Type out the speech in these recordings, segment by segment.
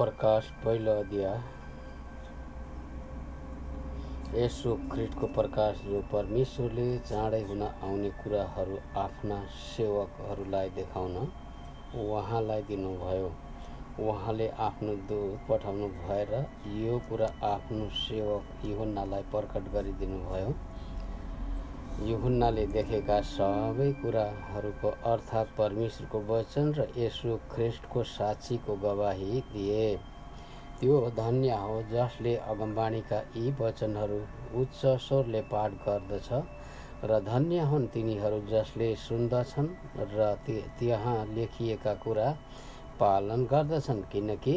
प्रकाश पहिलो अध्याय। यसो ख्रीष्टको प्रकाश जो परमेश्वरले चाँडै हुन आउने कुराहरू आफ्ना सेवकहरूलाई देखाउन उहाँलाई दिनुभयो। उहाँले आफ्नो दूत पठाउनु भएर यो कुरा आफ्नो सेवक यूहन्नालाई प्रकट गरिदिनुभयो। यूहन्नाले देखेका सबै कुराहरूको अर्थात् परमेश्वरको वचन र यसो ख्रीष्टको साक्षीको गवाही दिए। त्यो धन्य हो जसले अगमवाणीका यी वचनहरू उच्च स्वरले पाठ गर्दछ र धन्य हुन् तिनीहरू जसले सुन्दछन् र त्यहाँ लेखिएका कुरा पालन गर्दछन्, किनकि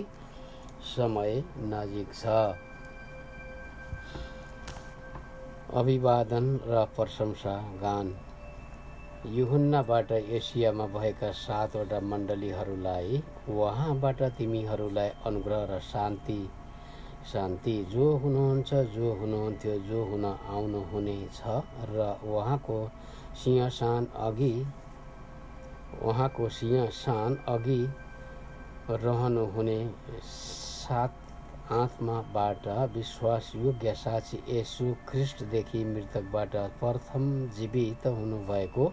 समय नजिक छ। अभिवादन र प्रशंसा गान। यूहन्नाबाट एसियामा भएका 7वटा मण्डलीहरूलाई उहाँबाट तिमीहरूलाई अनुग्रह र शान्ति जो हुनुहुन्छ, जो हुनुहुन्थ्यो, जो हुन आउनुहुने छ र उहाँको सिंहासन अघि रहनुहुने 7 आत्माबाट विश्वासयोग्य साक्षी यसु ख्रीष्टदेखि मृतकबाट प्रथम जीवित हुनुभएको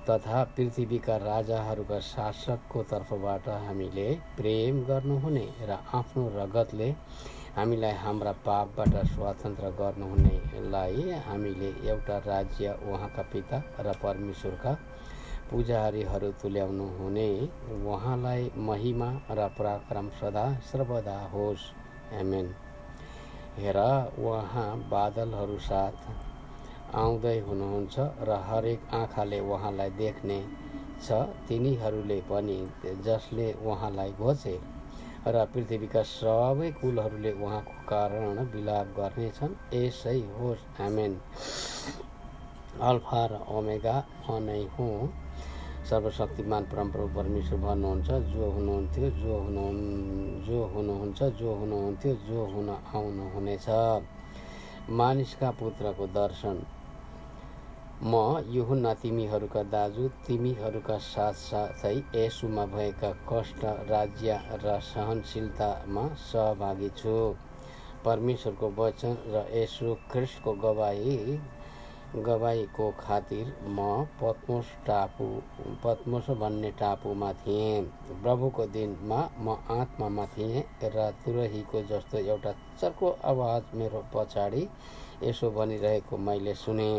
तथा पृथ्वीका राजाहरूका शासकको तर्फबाट हामीले प्रेम गर्नुहुने र आफ्नो रगतले हामीलाई हाम्रा पापबाट स्वतन्त्र गर्नुहुनेलाई हामीले एउटा राज्य उहाँका पिता र परमेश्वरका पुजारीहरू तुल्याउनु हुने उहाँलाई महिमा र पराक्रम सदा सर्वदा होस्। आमेन। हेर, उहाँ बादलहरू साथ आउँदै हुनुहुन्छ र हरेक आँखाले उहाँलाई देख्ने छ, तिनीहरूले पनि जसले उहाँलाई घोचे र पृथ्वीका सबै कुलहरूले उहाँको कारण विलाप गर्नेछन्। यसै होस्। आमेन। अल्फा र ओमेगा म नै हुँ, सर्वशक्तिमान परमप्रभु परमेश्वर भन्नुहुन्छ, जो हुनुहुन्थ्यो, जो हुनुहुन्थ्यो, जो हुन आउनुहुनेछ। मानिसका पुत्रको दर्शन। म यूहन्ना तिमीहरूका दाजु, तिमीहरूका साथसाथै येशूमा भएका कष्ट, राज्य र सहनशीलतामा सहभागी छु। परमेश्वरको वचन र येशू ख्रीष्टको गवाहीको खातिर म पत्मोस भन्ने टापुमा थिएँ। प्रभुको दिनमा म आत्मामा थिएँ र तुरहीको जस्तो एउटा चर्को आवाज मेरो पछाडि यसो भनिरहेको मैले सुने,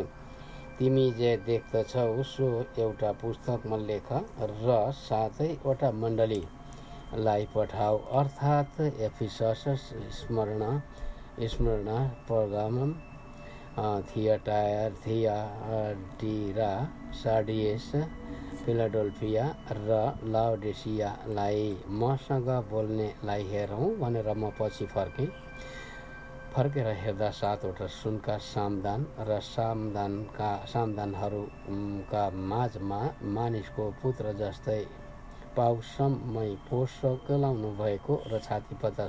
तिमी जे देख्दछौ सो एउटा पुस्तकमा लेख र 7वटा मण्डलीलाई पठाऊ, अर्थात् एफिसस, स्मरणा, पर्गामम, थियाटायर, थियाटिरा, सार्डियस, फिलाडेल्फिया र लाउडिसियालाई। मसँग बोल्नेलाई हेरौँ भनेर म पछि फर्केर हेर्दा 7वटा सुनका सामदान र सामदानहरूका माझमा मानिसको पुत्र जस्तै पाउसम्मै पोषक लाउनु भएको र छातीपट्टा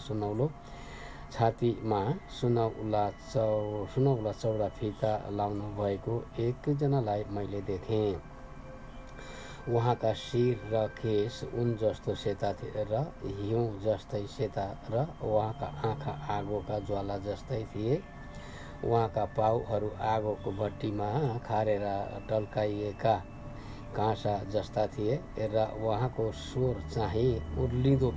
छातीमा सुनौला चौडा फिता लाउनु भएको एकजनालाई मैले देखेँ। उहाँका शिर र केश ऊन जस्तो सेता र हिउँ जस्तै सेता र उहाँका आँखा आगोका ज्वाला जस्तै थिए। उहाँका पाउहरू आगोको भट्टीमा खारेर टल्काइएका काँसा जस्ता थिए र उहाँको स्वर चाहिँ उर्लिँदो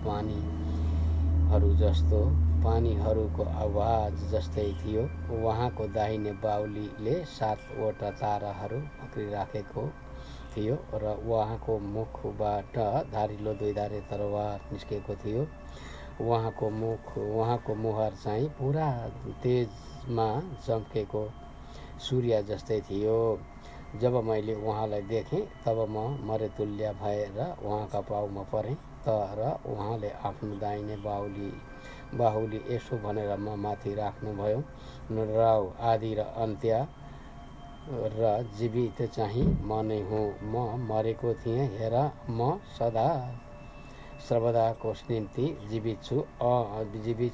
पानीहरूको आवाज जस्तै थियो। उहाँको दाहिने बाहुलीले 7वटा ताराहरू पक्रिराखेको थियो र उहाँको मुखबाट धारिलो 2-धारे तरवार निस्केको थियो। उहाँको मुहार चाहिँ पुरा तेजमा चम्केको सूर्य जस्तै थियो। जब मैले उहाँलाई देखेँ तब म मरेतुल्य भएर उहाँका पाउमा परेँ, तर उहाँले आफ्नो दाहिने बाहुली यसो भनेर म माथि राख्नुभयो, नडराऊ, आदि र अन्त्य र जीवित चाहिँ म नै हुँ। म मरेको थिएँ, हेर म सदा सर्वदाको निम्ति जीवित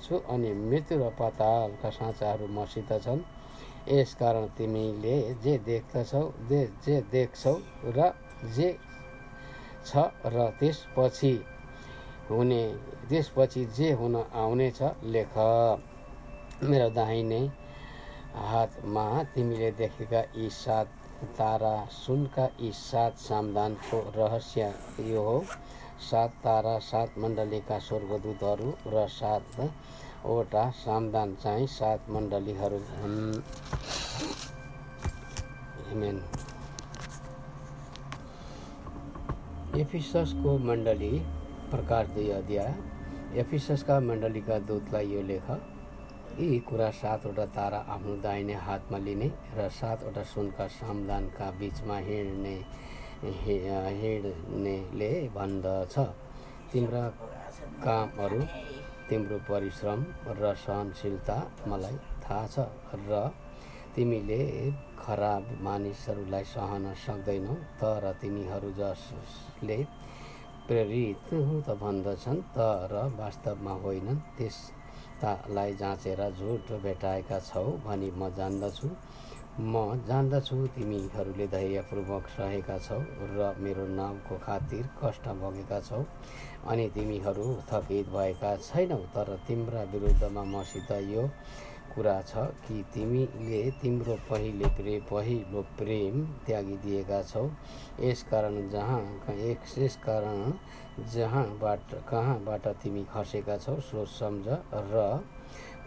छु अनि मृत्यु र पातालका साँचाहरू मसित छन्। यसकारण तिमीले जे देख्छौ र जे छ र त्यसपछि हुने त्यसपछि जे हुन आउनेछ लेख। मेरो दाहिने हातमा तिमीले देखेका यी 7 तारा सुनका यी 7 सामदानको रहस्य यो हो। 7 तारा 7 मण्डलीका स्वर्गदूतहरू र 7वटा सामदान चाहिँ 7 मण्डलीहरू हुन्। आमेन। एफिससको मण्डली प्रकाश 2 अध्याय। एफिससका मण्डलीका दूतलाई यो लेख, यी कुरा 7वटा तारा आफ्नो दाहिने हातमा लिने र 7वटा सुनका सामदानका बीचमा हिँड्नेले भन्दछ, तिम्रा कामहरू, तिम्रो परिश्रम र सहनशीलता मलाई थाहा छ, र तिमीले खराब मानिसहरूलाई सहन सक्दैनौ, तर तिनीहरू जसले प्रेरित त भन्दछन् तर वास्तवमा होइनन्, त्यसलाई जाँचेर झुट भेटाएका छौ भनी म जान्दछु। तिमीहरूले धैर्यपूर्वक सहेका छौ र मेरो नामको खातिर कष्ट भोगेका छौ, अनि तिमीहरू थकित भएका छैनौ। तर तिम्रा विरुद्धमा मसित यो कुरा छ कि तिमीले तिम्रो पहिलो प्रेम त्यागिदिएका छौ। यसकारण कहाँबाट तिमी खसेका छौ सो सम्झ र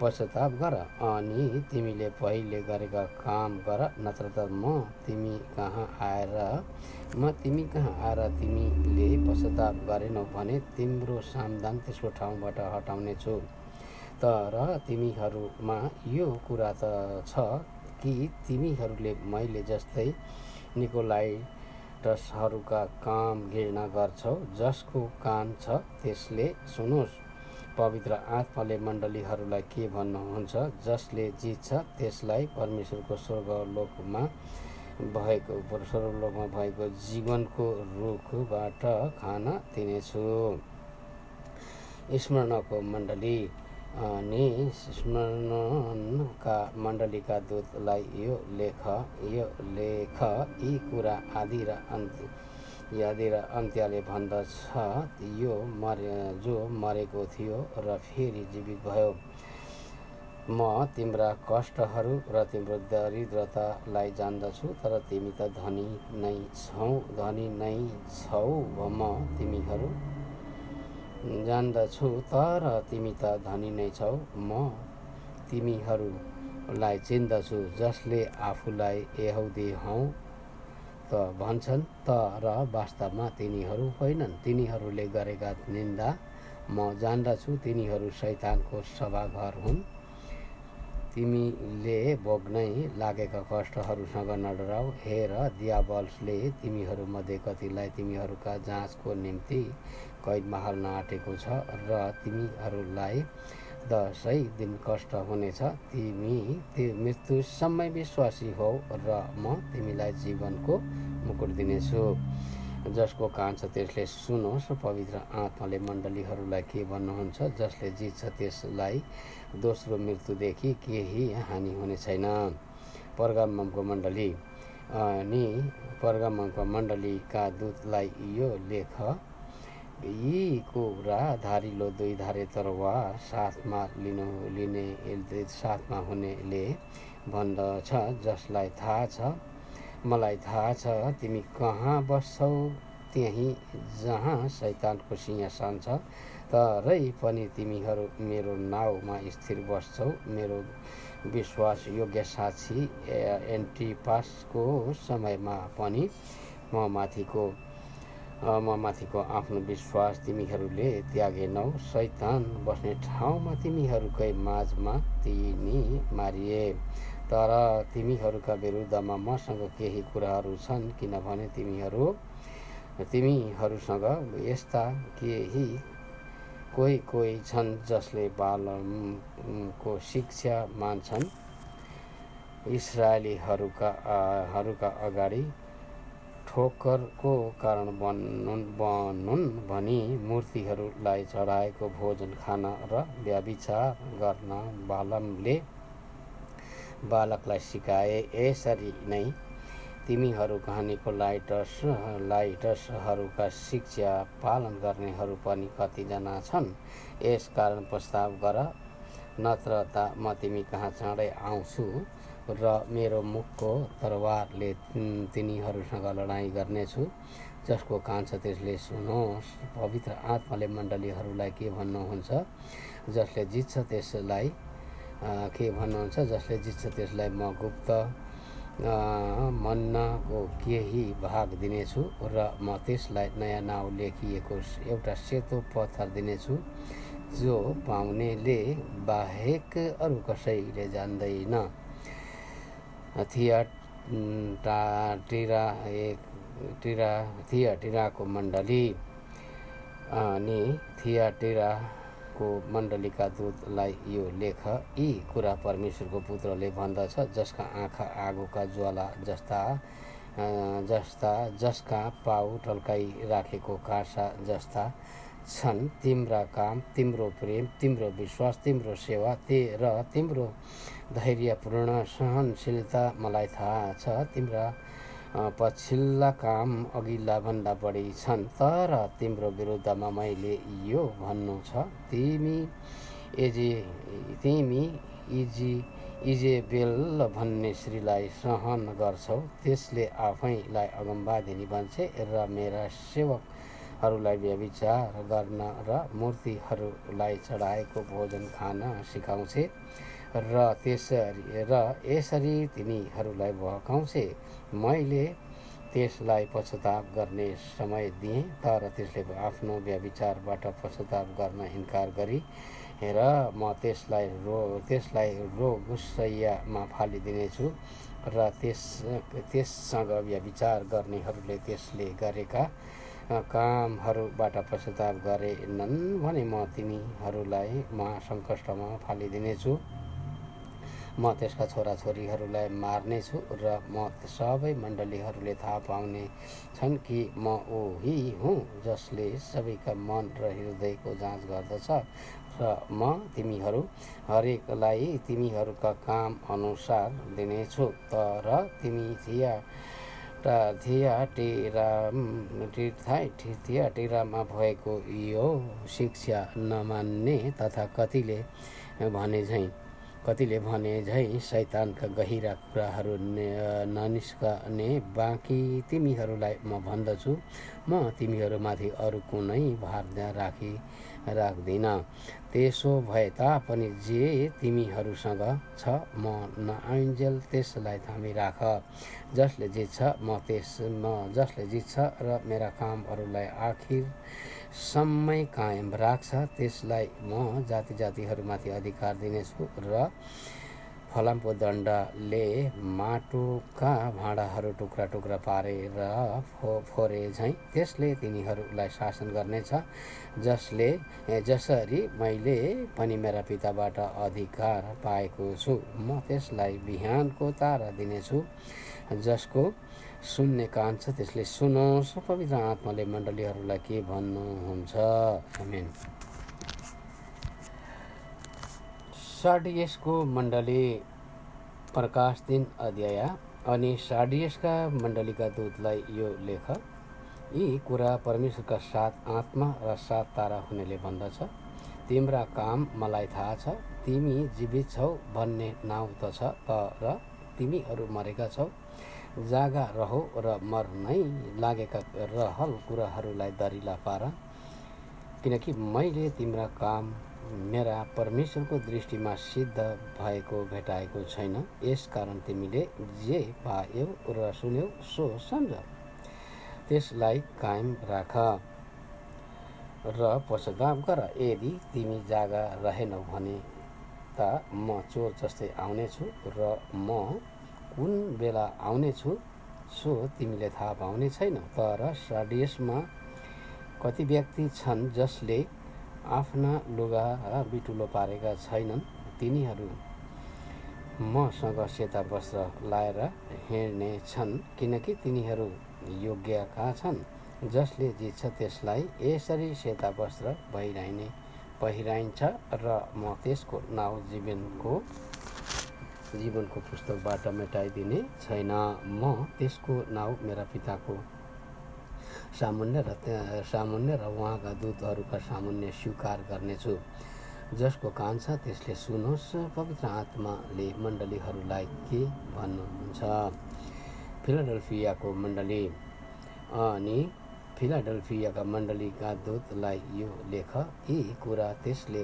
पश्चाताप गर, अनि तिमीले पहिले गरेका काम गर, नत्र त म तिमी कहाँ आएर तिमीले पश्चाताप गरेनौ भने तिम्रो सामदान त्यसको ठाउँबाट हटाउने छु। तर तिमीहरूमा यो कुरा त छ कि तिमीहरूले मैले जस्तै निकोलाइटसहरूका काम घृणा गर्छौ। जसको कान छ त्यसले सुनोस्। पवित्र आत्माले मण्डलीहरूलाई के भन्नुहुन्छ, जसले जित्छ त्यसलाई परमेश्वरको स्वर्गलोकमा भएको जीवनको रुखबाट खान दिनेछु। स्मरणको मण्डली अनि स्मरणका मण्डलीका दूतलाई यो लेख, यी कुरा आदि र अन्त्यले भन्दछ, जो मरेको थियो र फेरि जीवित भयो। म तिम्रा कष्टहरू र तिम्रो दरिद्रतालाई जान्दछु, तर तिमी त धनी नै छौ। म तिमीहरू जान्दछु, तर तिमी त धनी नै छौ। म तिमीहरूलाई चिन्दछु, जसले आफूलाई यहुदी हौँ त भन्छन्, तर वास्तवमा तिनीहरू होइनन्। तिनीहरूले गरेका निन्दा म जान्दछु। तिनीहरू शैतानको सभाघर हुन्। तिमीले भोग्नै लागेका कष्टहरूसँग नडराऊ। हेर, दियाबलले तिमीहरूमध्ये कतिलाई तिमीहरूका जाँचको निम्ति कैदमा हाल्न आँटेको छ, र तिमीहरूलाई 10 दिन कष्ट हुनेछ। तिमी मृत्युसम्म विश्वासी हौ, र म तिमीलाई जीवनको मुकुट दिनेछु। जसको कान छ त्यसले सुनोस्। पवित्र आत्माले मण्डलीहरूलाई के भन्नुहुन्छ, जसले जित्छ त्यसलाई दोस्रो मृत्युदेखि केही हानि हुने छैन। पर्गाममको मण्डली अनि पर्गाममको मण्डलीका दूतलाई यो लेख, यी कुरा धारिलो 2 धारे तरवार साथमा हुनेले भन्दछ, जसलाई थाहा छ, मलाई थाहा छ, तिमी कहाँ बस्छौ, त्यहीँ जहाँ शैतानको सिंहासन छ, तरै पनि तिमीहरू मेरो नाउँमा स्थिर बस्छौ। मेरो विश्वासयोग्य साक्षी एन्टिपासको समयमा पनि म माथिको आफ्नो विश्वास तिमीहरूले त्यागेनौ। शैतान बस्ने ठाउँमा तिमीहरूकै माझमा तिनी मारिए। तर तिमीहरूका विरुद्धमा मसँग केही कुराहरू छन्, किनभने तिमीहरूसँग यस्ता कोही छन् जसले बालमको शिक्षा मान्छन्। इस्राएलीहरूका अगाडि ठोक्करको कारण बनुन् भनी मूर्तिहरूलाई चढाएको भोजन खान र व्यभिचार गर्न बालमले बालकलाई सिकाए। यसरी नै तिमीहरू कहानीको लाइटर्सहरूका शिक्षा पालन गर्नेहरू पनि कतिजना छन्। यसकारण प्रस्ताव गर, नत्र त म तिमी कहाँ चाँडै आउँछु र मेरो मुखको तरवारले तिनीहरूसँग लडाईँ गर्नेछु। जसको कान छ त्यसले सुनोस्। पवित्र आत्माले मण्डलीहरूलाई के भन्नुहुन्छ? जसले जित्छ त्यसलाई म गुप्त मन्नाको केही भाग दिनेछु र म त्यसलाई नयाँ नाउँ लेखिएको एउटा सेतो पत्थर दिनेछु, जो पाउनेले बाहेक अरू कसैले जान्दैन। थियाटिराको मण्डली अनि थियाटिराको मण्डलीका दूतलाई यो लेख। यी कुरा परमेश्वरको पुत्रले भन्दछ, जसका आँखा आगोका ज्वाला जसका पाउ टल्काइराखेको काँसा जस्ता छन्। तिम्रा काम, तिम्रो प्रेम, तिम्रो विश्वास, तिम्रो सेवा र तिम्रो धैर्यपूर्ण सहनशीलता मलाई थाहा छ। तिम्रा पछिल्ला काम अघिल्ला भन्दा बढी छन्, तर तिम्रो विरुद्धमा मैले यो भन्नु छ, तिमी इजेबेल भन्ने स्त्रीलाई सहन गर्छौ। त्यसले आफैलाई अगमवादिनी भन्छे र मेरा सेवकहरूलाई व्यभिचार गर्न र मूर्तिहरूलाई चढाएको भोजन खान सिकाउँछे र यसरी तिनीहरूलाई भकाउँछे। मैले त्यसलाई पश्चाताप गर्ने समय दिएँ, तर त्यसले आफ्नो व्यभिचारबाट पश्चाताप गर्न इन्कार गरी र म त्यसलाई रोगशय्यामा फालिदिनेछु र त्यससँग व्यभिचार गर्नेहरूले त्यसले गरेका कामहरूबाट पश्चाताप गरेनन् भने म तिनीहरूलाई महासङ्कटमा फालिदिनेछु। म त्यसका छोराछोरीहरूलाई मार्नेछु र म सबै मण्डलीहरूले थाहा पाउने छन् कि म उही हुँ जसले सबैका मन र हृदयको जाँच गर्दछ र म तिमीहरू हरेकलाई तिमीहरूका काम अनुसार दिनेछु। तर तिमी थियाटिरामा भएको यो शिक्षा नमान्ने तथा कतिले भने झैँ शैतानका गहिरा कुराहरू ननिस्कने बाँकी तिमीहरूलाई म भन्दछु, म तिमीहरूमाथि अरू कुनै भार राख्दिन। त्यसो भए तापनि जे तिमीहरूसँग छ म नआइन्जेल त्यसलाई थामिराख। जसले जित्छ र मेरा कामहरूलाई आखिरसम्म कायम राख्छ, त्यसलाई म जातिहरूमाथि अधिकार दिनेछु र फलामको दण्डले माटोका भाँडाहरू टुक्रा टुक्रा पारेर फोरे झैँ त्यसले तिनीहरूलाई शासन गर्नेछ। जसरी मैले पनि मेरा पिताबाट अधिकार पाएको छु, म त्यसलाई बिहानको तारा दिनेछु। जसको सुन्ने कान छ त्यसले सुनोस्। पवित्र आत्माले मण्डलीहरूलाई के भन्नुहुन्छ? आमेन। सार्डियसको मण्डली। प्रकाश 3 अध्याय। अनि सार्डियसका मण्डलीका दूतलाई यो लेख। यी कुरा परमेश्वरका 7 आत्मा र 7 तारा हुनेले भन्दछ, तिम्रा काम मलाई थाहा छ। तिमी जीवित छौ भन्ने नाउँ त छ, तर तिमीहरू मरेका छौ। जागा रहो र मर्नै लागेका रहल कुराहरूलाई दरिला पार, किनकि मैले तिम्रा काम मेरा परमेश्वरको दृष्टिमा सिद्ध भएको भेटाएको छैन। यसकारण तिमीले जे पायौ र सुन्यौ सो सम्झ, त्यसलाई कायम राख र पश्चाताप गर। यदि तिमी जागा रहेनौ भने त म चोर जस्तै आउनेछु र म कुन बेला आउनेछु सो तिमीले थाहा पाउने छैनौ। तर सार्डियसमा कति व्यक्ति छन् जसले आफ्ना लुगा बिटुलो पारेका छैनन्। तिनीहरू मसँग सेता वस्त्र लाएर हिँड्ने छन्, किनकि तिनीहरू योग्यका छन्। जसले जित्छ त्यसलाई यसरी सेता वस्त्र पहिराइन्छ र म त्यसको नाउँ जीवनको जीवनको पुस्तकबाट मेटाइदिने छैन। म त्यसको नाउँ मेरा पिताको सामुन्ने र उहाँका दूतहरूका सामुन्ने स्वीकार गर्नेछु। जसको कान छ त्यसले सुनोस्, पवित्र आत्माले मण्डलीहरूलाई के भन्नुहुन्छ। फिलाडेल्फियाको मण्डली। अनि फिलाडेल्फियाका मण्डलीका दूतलाई यो लेख, यी कुरा त्यसले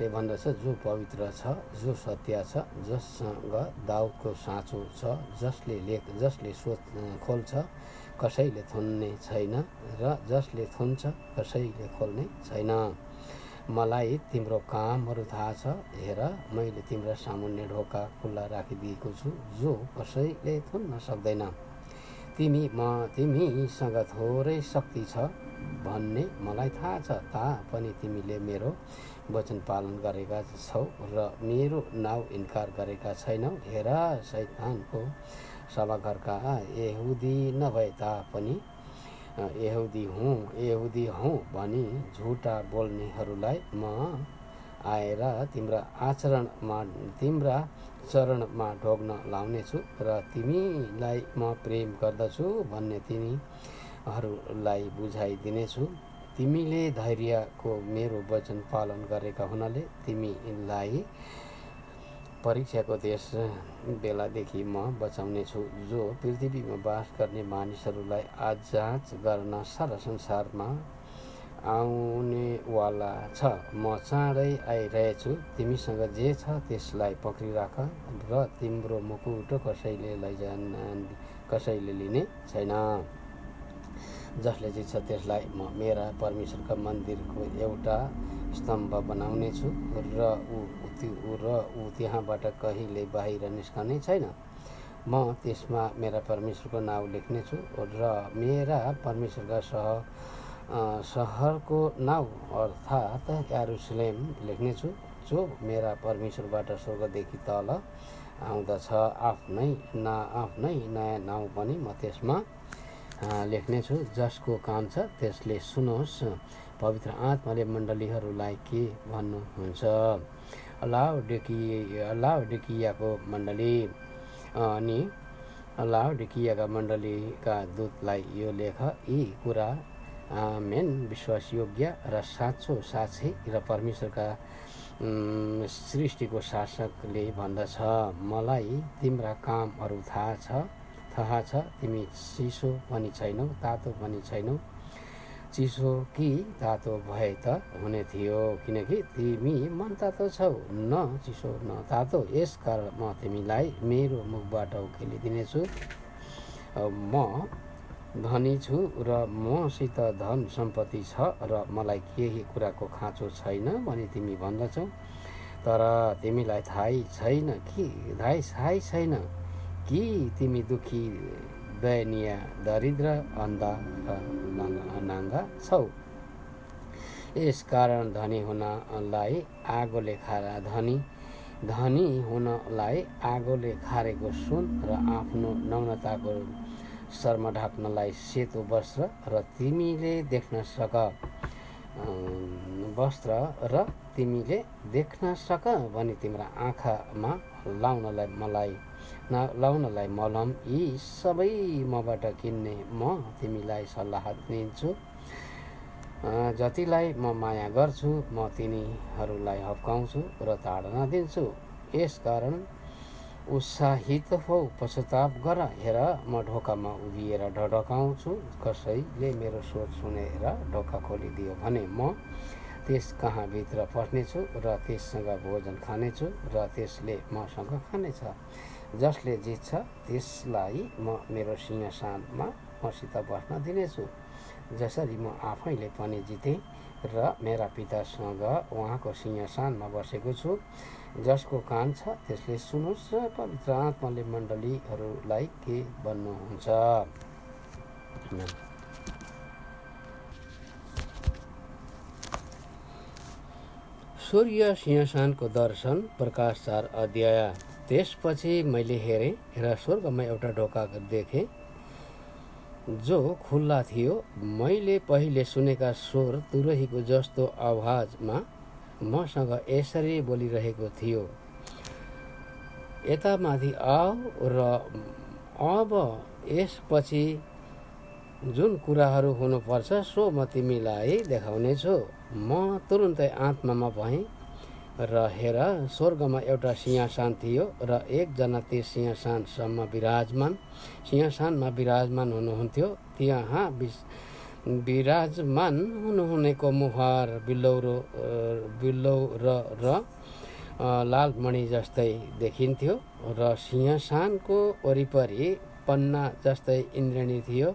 भन्दछ जो पवित्र छ, जो सत्य छ, जससँग दाउदको साँचो छ, जसले खोल्छ कसैले थुन्ने छैन, र जसले थुन्छ कसैले खोल्ने छैन। मलाई तिम्रो कामहरू थाहा छ। हेर, मैले तिम्रा सामुन्ने ढोका खुल्ला राखिदिएको छु, जो कसैले थुन्न सक्दैन। तिमीसँग थोरै शक्ति छ भन्ने मलाई थाहा छ, तापनि तिमीले मेरो वचन पालन गरेका छौ र मेरो नाउँ इन्कार गरेका छैनौ। हेर, शैतानको सभाघरका यहुदी नभए तापनि यहुदी हौँ भनी झुटा बोल्नेहरूलाई म आएर तिम्रा चरणमा ढोग्न लाउनेछु र तिमीलाई म प्रेम गर्दछु भन्ने तिनीहरूलाई बुझाइदिनेछु। तिमीले धैर्यको मेरो वचन पालन गरेका हुनाले तिमीलाई परीक्षाको त्यस बेलादेखि म बचाउनेछु, जो पृथ्वीमा बास गर्ने मानिसहरूलाई आजाद गर्न सारा संसारमा आउनेवाला छ। म चाँडै आइरहेछु। तिमीसँग जे छ त्यसलाई पक्रिराख र तिम्रो मुकुट कसैले लिने छैन। जसले जित्छ त्यसलाई म मेरा परमेश्वरका मन्दिरको एउटा स्तम्भ बनाउनेछु र ऊ त्यहाँबाट कहिले बाहिर निस्कने छैन। म त्यसमा मेरा परमेश्वरको नाउँ लेख्नेछु र मेरा परमेश्वरका सहरको नाउँ अर्थात् यरुशलेम लेख्नेछु, जो मेरा परमेश्वरबाट स्वर्गदेखि तल आउँदछ। आफ्नै नयाँ नाउँ पनि म त्यसमा लेख्नेछु। जसको कान छ त्यसले सुनोस्, पवित्र आत्माले मण्डलीहरूलाई के भन्नुहुन्छ। लाउडिकियाको मण्डली। अनि लाउडिकियाका मण्डलीका दूतलाई यो लेख, यी कुरा आमेन, विश्वासयोग्य र साँचो साक्षी र परमेश्वरका सृष्टिको शासकले भन्दछ। मलाई तिम्रा कामहरू थाहा छ। तिमी चिसो पनि छैनौ, तातो पनि छैनौ। चिसो कि तातो भए त हुने थियो, किनकि तिमी मन तातो छौ, न चिसो न तातो। यसकारण म तिमीलाई मेरो मुखबाट उखेलिदिनेछु। म धनी छु र मसित धन सम्पत्ति छ र मलाई केही कुराको खाँचो छैन भनी तिमी भन्दछौ। तर तिमीलाई थाहै छैन कि तिमी दुःखी, दयनीय, दरिद्र, अन्धा र नाङ्गा छौ। यसकारण धनी हुनलाई आगोले खारेको सुन र आफ्नो नग्नताको शर्म ढाक्नलाई सेतो वस्त्र र तिमीले देख्न सक भनी तिम्रा आँखामा लाउनलाई मलम, यी सबै मबाट किन्ने म तिमीलाई सल्लाह दिन्छु। जतिलाई म माया गर्छु म तिनीहरूलाई हप्काउँछु र ताडना दिन्छु। यसकारण उत्साहित हो, पश्चाताप गर। हेर, म ढोकामा उभिएर ढढकाउँछु। कसैले मेरो स्वर सुनेर ढोका खोलिदियो भने म त्यस कहाँ भित्र पस्नेछु र त्यससँग भोजन खानेछु र त्यसले मसँग खानेछ। जसले जित्छ त्यसलाई म मेरो सिंहासनमा मसित बस्न दिनेछु, जसरी म आफैले पनि जितेँ र मेरा पितासँग उहाँको सिंहासनमा बसेको छु। जसको कान छ त्यसले सुनोस्, पवित्र आत्माले मण्डलीहरूलाई के भन्नुहुन्छ। सूर्य सिंहासनको दर्शन। प्रकाश 4 अध्याय। त्यसपछि मैले हेरेँ र स्वर्गमा एउटा ढोका देखेँ जो खुल्ला थियो। मैले पहिले सुनेका स्वर तुरहीको जस्तो आवाजमा मसँग यसरी बोलिरहेको थियो, यता माथि आऊ र अब यसपछि जुन कुराहरू हुनुपर्छ सो म तिमीलाई देखाउनेछु। म तुरुन्तै आत्मामा भएँ र हेर स्वर्गमा एउटा सिंहासन थियो र एकजना त्यस सिंहासनमा विराजमान हुनुहुन्थ्यो। त्यहाँ विराजमान हुनुहुनेको मुहार बिल्लौरो र लालमणि जस्तै देखिन्थ्यो र सिंहासनको वरिपरि पन्ना जस्तै इन्द्रेणी थियो।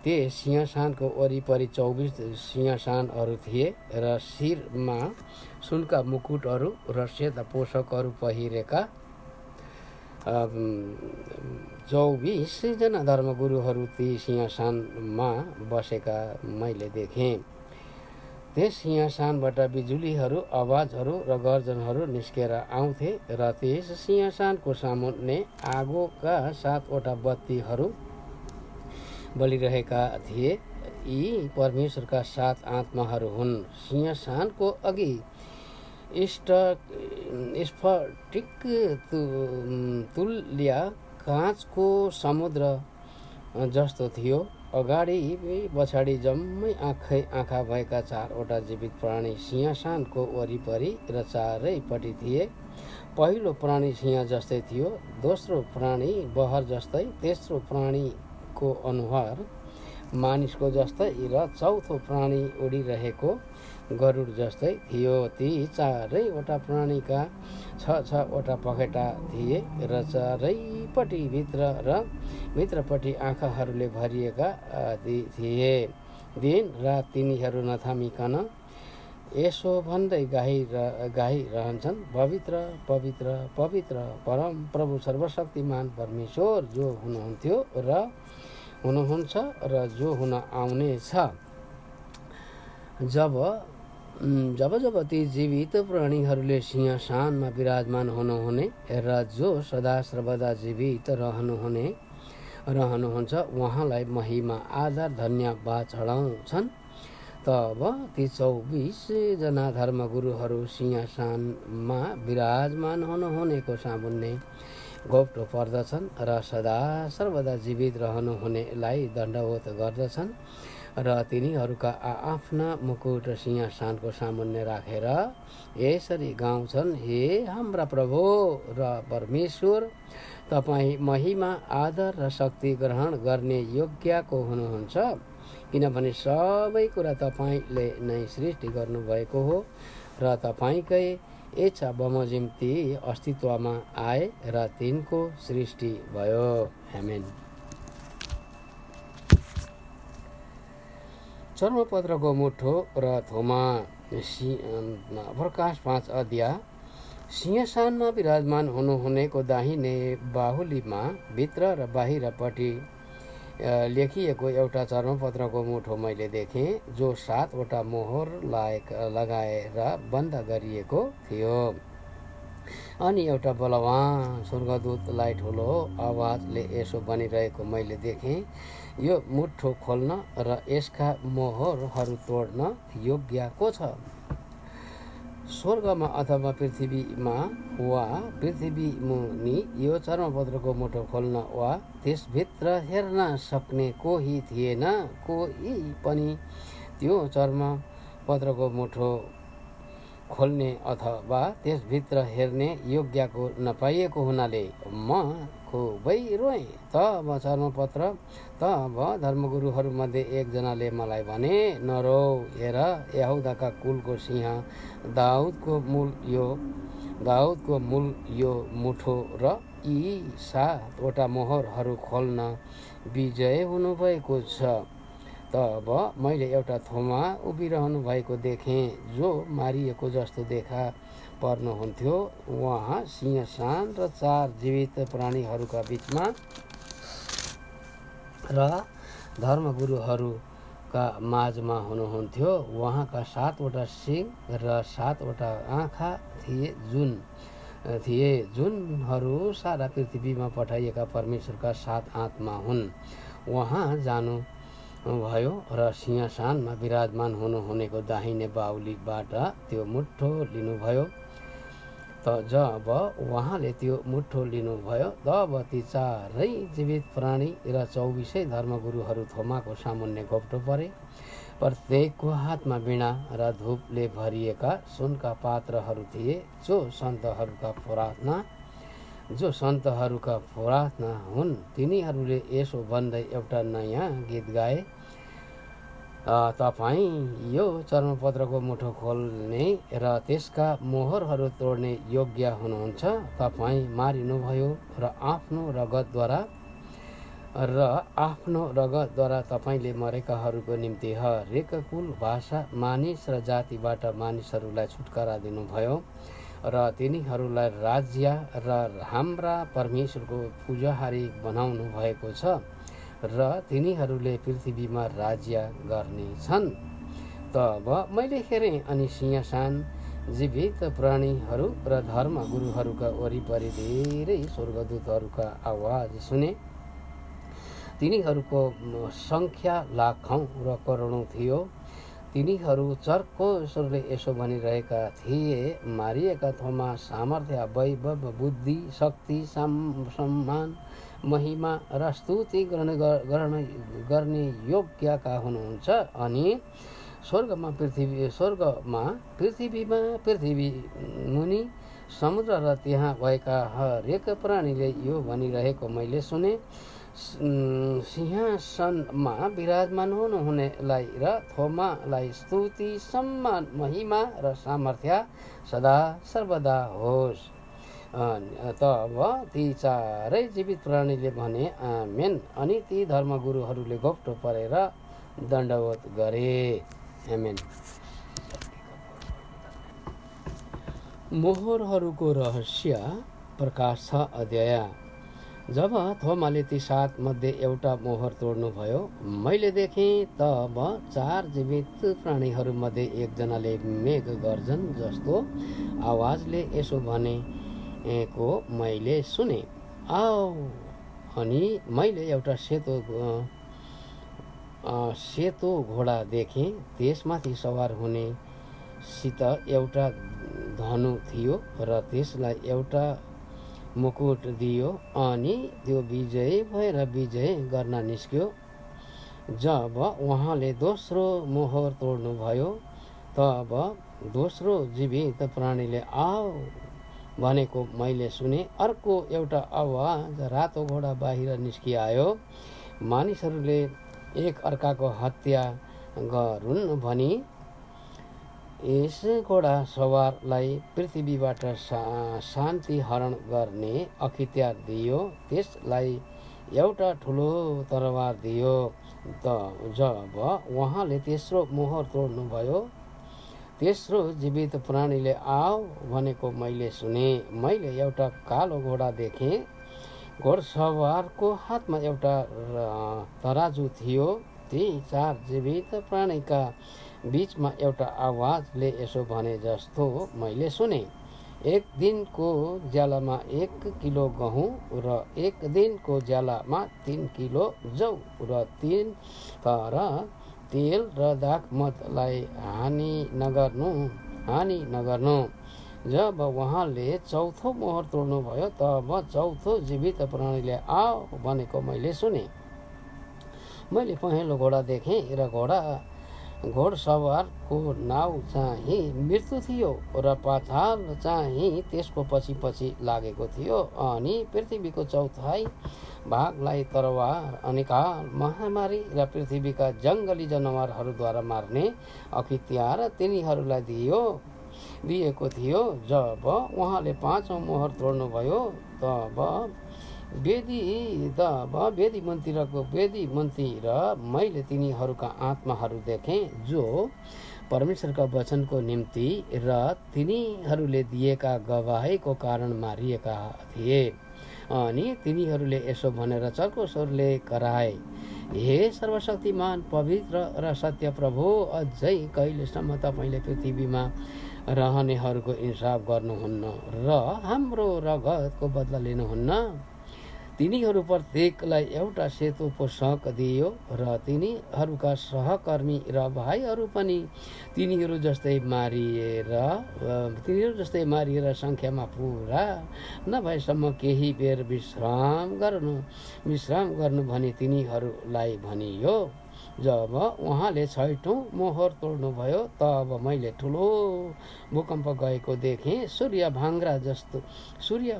त्यस सिंहासनको वरिपरि 24 सिंहासनहरू थिए र शिरमा सुनका मुकुटहरू र सेता पोषकहरू पहिरेका 24 जना धर्मगुरुहरू ती सिंहासनमा बसेका मैले देखेँ। त्यस सिंहासनबाट बिजुलीहरू, आवाजहरू र गर्जनहरू निस्केर आउँथे र त्यस सिंहासनको सामुन्ने आगोका 7वटा बत्तीहरू बलिरहेका थिए। यी परमेश्वरका 7 आत्माहरू हुन्। सिंहासनको अघि स्फटिक तुल्य काँचको समुद्र जस्तो थियो। अगाडि पछाडि जम्मै आँखा भएका 4वटा जीवित प्राणी सिंहासनको वरिपरि र चारैपट्टि थिए। पहिलो प्राणी सिंह जस्तै थियो, दोस्रो प्राणी बहर जस्तै, तेस्रो प्राणीको अनुहार मानिसको जस्तै र चौथो प्राणी उडिरहेको गरुड जस्तै थियो। ती चारैवटा प्राणीका 6-6वटा पखेटा थिए र चारैपट्टि भित्रपट्टि आँखाहरूले भरिएका थिए। दिन रात तिनीहरू नथामिकन यसो भन्दै गाइरहन्छन्, पवित्र पवित्र पवित्र परम प्रभु सर्वशक्तिमान परमेश्वर जो हुनुहुन्छ र जो हुन आउने छ। जब ती जीवित प्राणीहरूले सिंहासनमा विराजमान हुनुहुने र जो सदा सर्वदा जीवित रहनुहुन्छ उहाँलाई महिमा, आदर, धन्यवाद चढाउँछन्। तब ती 24 जना धर्मगुरुहरू सिंहासनमा विराजमान हुनुहुनेको सामुन्ने घोप्टो पर्दछन् र सदा सर्वदा जीवित रहनुहुनेलाई दण्डवत गर्दछन् र तिनीहरूका आफ्ना मुकुट सिंहासनको सामुन्ने राखेर यसरी गाउँछन्, हे हाम्रा प्रभु र परमेश्वर, तपाईँ महिमा, आदर र शक्ति ग्रहण गर्ने योग्यको हुनुहुन्छ, किनभने सबै कुरा तपाईँले नै सृष्टि गर्नुभएको हो र तपाईँकै इच्छा बमोजिम ती अस्तित्वमा आए र तिनको सृष्टि भयो। आमेन। चर्मपत्रको मुठो र थोमा। प्रकाश 5 अध्याय। सिंहासनमा विराजमान हुनुहुनेको दाहिने बाहुलीमा भित्र र बाहिरपट्टि लेखिएको एउटा चर्मपत्रको मुठो मैले देखेँ, जो 7वटा मोहर लगाएर बन्द गरिएको थियो। अनि एउटा बलवान स्वर्गदूतलाई ठुलो आवाजले यसो भनिरहेको मैले देखेँ, यो मुठो खोल्न र यसका मोहरहरू तोड्न योग्य को छ? स्वर्गमा अथवा पृथ्वीमा वा पृथ्वी मुनि यो चर्मपत्रको मुठो खोल्न वा त्यसभित्र हेर्न सक्ने कोही थिएन। कोही पनि त्यो चर्मपत्रको मुठो खोल्ने अथवा त्यसभित्र हेर्ने योग्यको नपाइएको हुनाले म खुबै रोएँ। तब धर्मगुरुहरूमध्ये एकजनाले मलाई भने, नरो, हेर, यहूदाका कुलको सिंह दाउदको मूल यो मुठो र यी 7वटा मोहरहरू खोल्न विजय हुनुभएको छ। तब मैले एउटा थोमा उभिरहनु भएको देखेँ, जो मारिएको जस्तो देखा पर्नुहुन्थ्यो। उहाँ सिंहासन र 4 जीवित प्राणीहरूका बीचमा र धर्मगुरुहरूका माझमा हुनुहुन्थ्यो। उहाँका 7वटा सिङ र 7वटा आँखा थिए, जुनहरू सारा पृथ्वीमा पठाइएका परमेश्वरका 7 आत्मा हुन्। उहाँ जानुभयो र सिंहासनमा विराजमान हुनुहुनेको दाहिने बाहुलीबाट त्यो मुठो लिनुभयो। जब उहाँले त्यो मुठो लिनुभयो तब ती चारै जीवित प्राणी र 24 धर्मगुरुहरू थोमाको सामुन्ने घोप्टो परे। प्रत्येकको हातमा वीणा र धूपले भरिएका सुनका पात्रहरू थिए, जो सन्तहरूका प्रार्थना हुन्। तिनीहरूले यसो भन्दै एउटा नयाँ गीत गाए, तपाईँ यो चर्मपत्रको मुठो खोल्ने र त्यसका मोहरहरू तोड्ने योग्य हुनुहुन्छ। तपाईँ मारिनुभयो र आफ्नो रगतद्वारा तपाईँले मरेकाहरूको निम्ति हरेक कुल, भाषा, मानिस र जातिबाट मानिसहरूलाई छुटकारा दिनुभयो र तिनीहरूलाई राज्य र हाम्रा परमेश्वरको पूजाहारी बनाउनु भएको छ र तिनीहरूले पृथ्वीमा राज्य गर्नेछन्। तब मैले हेरेँ अनि सिंहासन, जीवित प्राणीहरू र धर्मगुरुहरूका वरिपरि धेरै स्वर्गदूतहरूका आवाज सुने। तिनीहरूको सङ्ख्या लाखौँ र करोडौँ थियो। तिनीहरू चर्को स्वरले यसो भनिरहेका थिए, मारिएका थोमा सामर्थ्य, वैभव, बुद्धि, शक्ति, सम्मान, महिमा र स्तुति गर्ने योग्यका हुनुहुन्छ। अनि स्वर्गमा, पृथ्वी मुनि, समुद्र र त्यहाँ भएका हरेक प्राणीले यो भनिरहेको मैले सुने, सिंहासनमा विराजमान हुनुहुनेलाई र थोमालाई स्तुति, सम्मान, महिमा र सामर्थ्य सदा सर्वदा होस्। तब ती चारै जीवित प्राणीले भने, आमेन। अनि ती धर्मगुरुहरूले घोप्टो परेर दण्डवत गरे। आमेन। मोहरहरूको रहस्य प्रकाश 6 अध्याय। जब थोमाले ती 7 मध्ये एउटा मोहर तोड्नुभयो, मैले देखेँ तब 4 जीवित प्राणीहरूमध्ये एकजनाले मेघ गर्जन जस्तो आवाजले यसो भनेको मैले सुने, आओ। अनि मैले एउटा सेतो घोडा देखेँ। त्यसमाथि सवार हुनेसित एउटा धनु थियो र त्यसलाई एउटा मुकुट दियो अनि त्यो विजय भएर विजय गर्न निस्क्यो। जब उहाँले दोस्रो मोहर तोड्नुभयो, तब दोस्रो जीवित प्राणीले आओ भनेको मैले सुने। अर्को एउटा आवाज, रातो घोडा बाहिर निस्किआयो। मानिसहरूले एक अर्काको हत्या गरून् भनी यस घोडा सवारलाई पृथ्वीबाट शान्ति हरण गर्ने अख्तियार दियो। त्यसलाई एउटा ठुलो तरवार दियो। जब उहाँले तेस्रो मोहर तोड्नुभयो, तेस्रो जीवित प्राणीले आओ भनेको मैले सुने। मैले एउटा कालो घोडा देखेँ। घोडसवारको हातमा एउटा तराजु थियो। ती 4 जीवित प्राणीका बीचमा एउटा आवाजले यसो भने जस्तो मैले सुने, एक दिनको ज्यालामा 1 किलो गहुँ र एक दिनको ज्यालामा 3 किलो जौ र 3 तर तेल र दाखमतलाई हानि नगर्नु। जब उहाँले चौथो मोहर तोड्नुभयो, तब चौथो जीवित प्राणीले आओ भनेको मैले सुने। मैले पहेँलो घोडा देखेँ र घोडसवारको नाउँ चाहिँ मृत्यु थियो र पाताल चाहिँ त्यसको पछि लागेको थियो। अनि पृथ्वीको चौथाइ भागलाई तरवार, अनिकाल, महामारी र पृथ्वीका जङ्गली जनावरहरूद्वारा मार्ने अख्तियार तिनीहरूलाई दिएको थियो। जब उहाँले 5औं मोहर तोड्नुभयो, तब वेदी मन्त्री र मैले तिनीहरूका आत्माहरू देखेँ, जो परमेश्वरका वचनको निम्ति र तिनीहरूले दिएका गवाहीको कारण मारिएका थिए। अनि तिनीहरूले यसो भनेर चर्को स्वरले कराए, हे सर्वशक्तिमान, पवित्र र सत्य प्रभु, अझै कहिलेसम्म तपाईँले पृथ्वीमा रहनेहरूको इन्साफ गर्नुहुन्न र हाम्रो रगतको बदला लिनुहुन्न? तिनीहरू प्रत्येकलाई एउटा सेतो पोशाक दियो र तिनीहरूका सहकर्मी र भाइहरू पनि तिनीहरू जस्तै मारिएर सङ्ख्यामा पुरा नभएसम्म केही बेर विश्राम गर्नु भनी तिनीहरूलाई भनियो। जब उहाँले 6औं मोहर तोड्नुभयो तब मैले ठुलो भूकम्प गएको देखेँ। सूर्य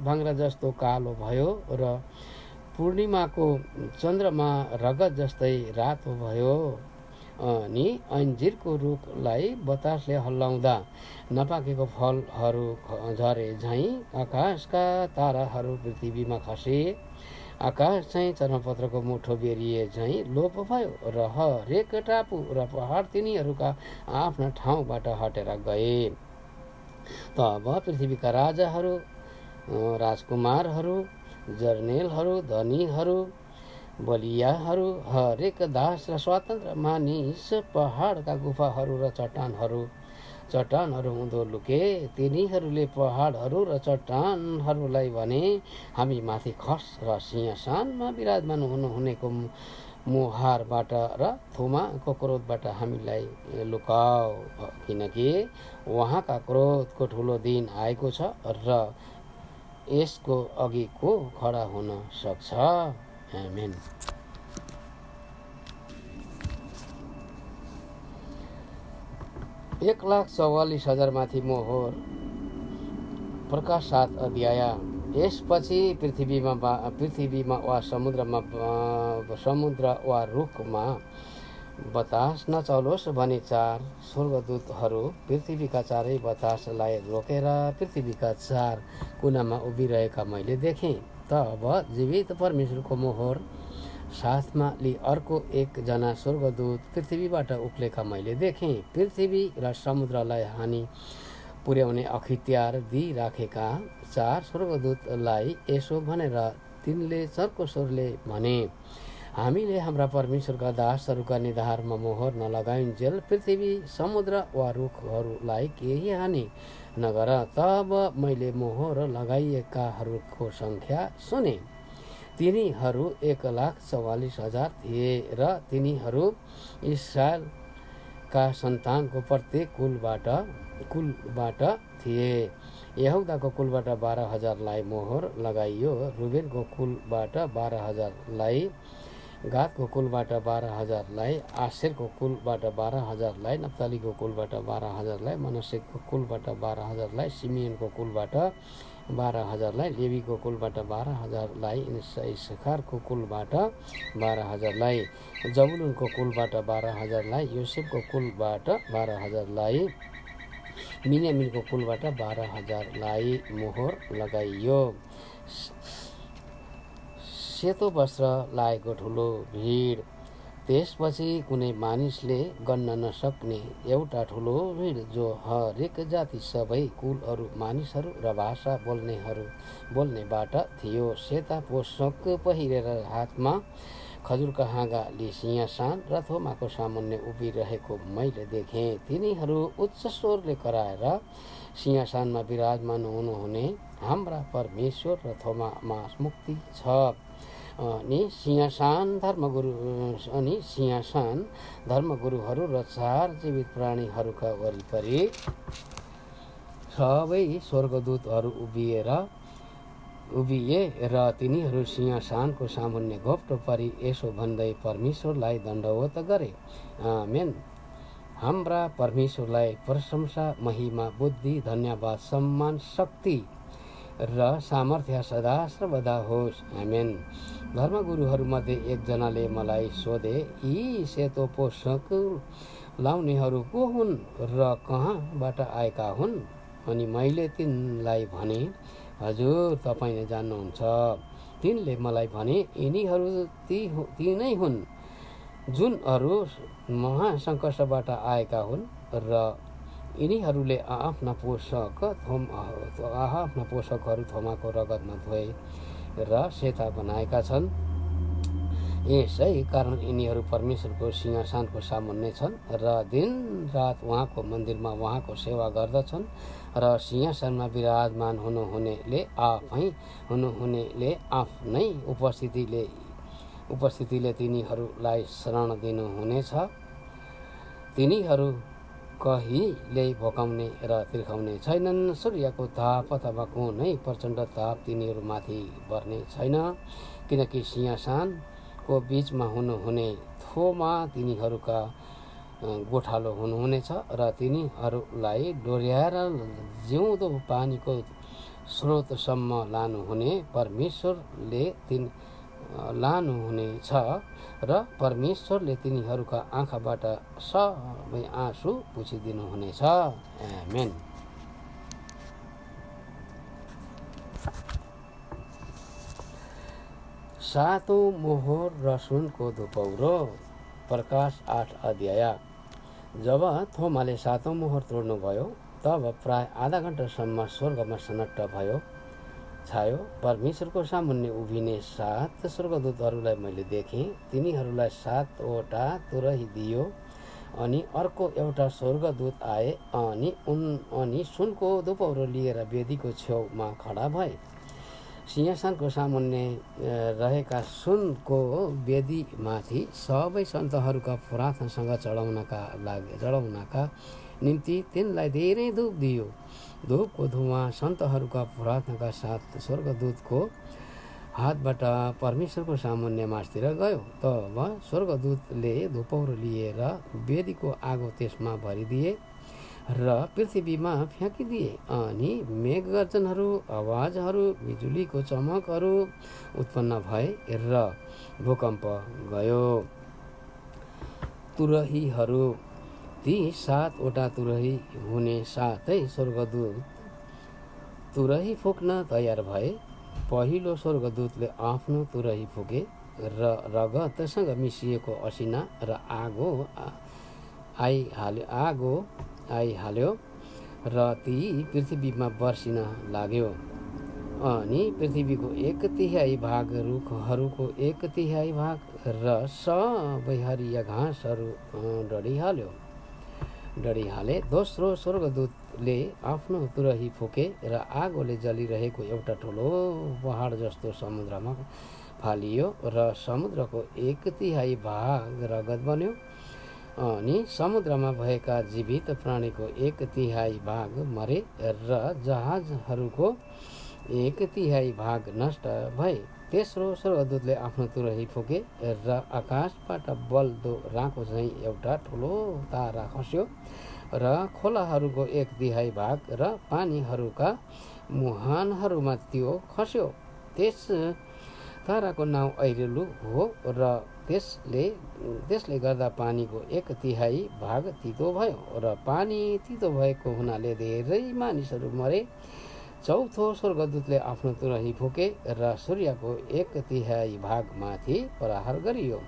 भाङ्रा जस्तो कालो भयो र पूर्णिमाको चन्द्रमा रगत जस्तै रातो भयो। अनि अन्जिरको रुखलाई बतासले हल्लाउँदा नपाकेको फलहरू झरे झैँ आकाशका ताराहरू पृथ्वीमा खसे। आकाश चाहिँ चर्मपत्रको मुठो बेरिए झैँ लोप भयो र हरेक टापु र पहाड तिनीहरूका आफ्ना ठाउँबाट हटेर गए। तब पृथ्वीका राजाहरू, राजकुमारहरू, जर्नेलहरू, धनीहरू, बलियाहरू, हरेक दास र स्वतन्त्र मानिस पहाडका गुफाहरू र चट्टानहरू हुँदो लुके। तिनीहरूले पहाडहरू र चट्टानहरूलाई भने, हामी माथि खस र सिंहासनमा विराजमान हुनुहुनेको मुहारबाट र थुमाको क्रोधबाट हामीलाई लुकाऊ, किनकि उहाँका क्रोधको ठुलो दिन आएको छ र यसको अघि को खडा हुन सक्छ। आमेन। 1,44,000 माथि मोहर। प्रकाश 7 अध्याय। यसपछि पृथ्वीमा वा समुद्र वा रुखमा बतास नचलोस् भनी 4 स्वर्गदूतहरू पृथ्वीका चारै बतासलाई रोकेर पृथ्वीका 4 कुनामा उभिरहेका मैले देखेँ। तब जीवित परमेश्वरको मोहर साथमा लि अर्को 1 जना स्वर्गदूत पृथ्वीबाट उक्लेका मैले देखेँ। पृथ्वी र समुद्रलाई हानि पुर्याउने अख्तियार दिइराखेका 4 स्वर्गदूतलाई यसो भनेर तिनले चर्को स्वरले भने, हामीले हाम्रा परमेश्वरका दासहरूका निधारमा मोहर नलगाइन्जेल पृथ्वी, समुद्र वा रुखहरूलाई केही हानि नगर। तब मैले मोहर लगाइएकाहरूको सङ्ख्या सुने। तिनीहरू 1,44,000 थिए र तिनीहरू इस्राएलका सन्तानको प्रत्येक कुलबाट थिए। यहुदाको कुलबाट 12,000लाई मोहर लगाइयो। रुबेनको कुलबाट 12,000लाई, गादको कुलबाट 12,000लाई, आशेरको कुलबाट 12,000लाई, नप्तालीको कुलबाट 12,000लाई, मनस्सेको कुलबाट 12,000लाई, सिमियोनको कुलबाट 12,000लाई, लेवीको कुलबाट 12,000लाई, इस्साकारको कुलबाट 12,000लाई, जबुलुनको कुलबाट 12,000लाई, योसेफको कुलबाट 12,000लाई, बिन्यामिनको कुलबाट 12,000लाई मोहर लगाइयो। सेतो वस्त्र लागेको ठुलो भिड। त्यसपछि कुनै मानिसले गन्न नसक्ने एउटा ठुलो भिड, जो हरेक जाति, सबै कुलहरू, मानिसहरू र भाषा बोल्नेबाट थियो, सेता पोशाक पहिरेर हातमा खजुरका हाँगा लिई सिंहासन र थोमाको सामुन्ने उभिरहेको मैले देखेँ। तिनीहरू उच्च स्वरले कराएर, सिंहासनमा विराजमान हुनुहुने हाम्रा परमेश्वर र थोमामा मुक्ति छ। अनि सिंहासन धर्मगुरुहरू र 4 जीवित प्राणीहरूका वरिपरि सबै स्वर्गदूतहरू उभिए र तिनीहरू सिंहासनको सामुन्ने घोप्टो परी यसो भन्दै परमेश्वरलाई दण्डवत गरे, आमेन। हाम्रा परमेश्वरलाई प्रशंसा, महिमा, बुद्धि, धन्यवाद, सम्मान, शक्ति र सामर्थ्य सदा सर्वदा होस्, आमेन। धर्मगुरुहरूमध्ये 1 जनाले मलाई सोधे, यी सेतो पोशाक लाउनेहरू को हुन् र कहाँबाट आएका हुन्? अनि मैले तिनलाई भने, हजुर, तपाईँ नै जान्नुहुन्छ। तिनले मलाई भने, यिनीहरू ती नै हुन् जुनहरू महासङ्कटबाट आएका हुन् र यिनीहरूले आफ्ना पोशाकहरू थोमाको रगतमा धोए र सेता बनाएका छन्। यसै कारण यिनीहरू परमेश्वरको सिंहासनको सामुन्ने छन् र दिनरात उहाँको मन्दिरमा उहाँको सेवा गर्दछन् र सिंहासनमा विराजमान हुनुहुनेले आफ्नै उपस्थितिले तिनीहरूलाई शरण दिनुहुनेछ। तिनीहरू कहिल्यै भोकाउने र तिर्खाउने छैनन्। सूर्यको ताप अथवा कुनै प्रचण्ड ताप तिनीहरूमाथि पर्ने छैन, किनकि सिंहासनको बीचमा हुनुहुने थोमा तिनीहरूका गोठालो हुनुहुनेछ र तिनीहरूलाई डोर्याएर जिउँदो पानीको स्रोतसम्म लानुहुने परमेश्वरले लानुहुनेछ र परमेश्वरले तिनीहरूका आँखाबाट सबै आँसु पुछिदिनुहुनेछ। आमेन। सातौं मोहर र सुनको धुपौरो। प्रकाश 8 अध्याय। जब थोमाले सातौं मोहर तोड्नुभयो तब प्राय आधा घण्टासम्म स्वर्गमा सनट्ट छायो। परमेश्वरको सामुन्ने उभिने 7 स्वर्गदूतहरूलाई मैले देखेँ। तिनीहरूलाई 7वटा तुरही दियो। अनि अर्को एउटा स्वर्गदूत आए अनि सुनको धुपौरो लिएर वेदीको छेउमा खडा भए। सिंहासनको सामुन्ने रहेका सुनको वेदीमाथि सबै सन्तहरूका प्रार्थनासँग चढाउनका निम्ति तिनलाई धेरै धूप दियो। धूपको धुवाँ सन्तहरूका प्रार्थनाका साथ स्वर्गदूतको हातबाट परमेश्वरको सामुन्ने माझतिर गयो। तब स्वर्गदूतले धुपौरो लिएर वेदीको आगो त्यसमा भरिदिए र पृथ्वीमा फ्याँकिदिए। अनि मेघगर्जनहरू, आवाजहरू, बिजुलीको चमकहरू उत्पन्न भए र भूकम्प गयो। तुरहीहरू। ती 7वटा तुरही हुने साथै स्वर्गदूत तुरही फुक्न तयार भए। पहिलो स्वर्गदूतले आफ्नो तुरही फुके र रगतसँग मिसिएको असिना र आगो आइहाल्यो र ती पृथ्वीमा बर्सिन लाग्यो। अनि पृथ्वीको 1/3 भाग, रुखहरूको 1/3 भाग र सबै हरिया घाँसहरू डढिहाले। दोस्रो स्वर्गदूतले आफ्नो तुरही फुके र आगोले जलिरहेको एउटा ठुलो पहाड जस्तो समुद्रमा फालियो र समुद्रको 1/3 भाग रगत बन्यो। अनि समुद्रमा भएका जीवित प्राणीको 1/3 भाग मरे र जहाजहरूको 1/3 भाग नष्ट भए। तेस्रो स्वर्गदूतले आफ्नो तुरही फुके र आकाशबाट बल्दो राँको झैँ एउटा ठुलो तारा खस्यो र खोलाहरूको 1/3 भाग र पानीहरूका मुहानहरूमा त्यो खस्यो। त्यस ताराको नाउँ ऐरेलु हो र त्यसले गर्दा पानीको 1/3 भाग तितो भयो र पानी तितो भएको हुनाले धेरै मानिसहरू मरे। चौथो स्वर्गदूतले आफ्नो तुरही फुके र सूर्यको 1/3 भागमाथि प्रहार गरियो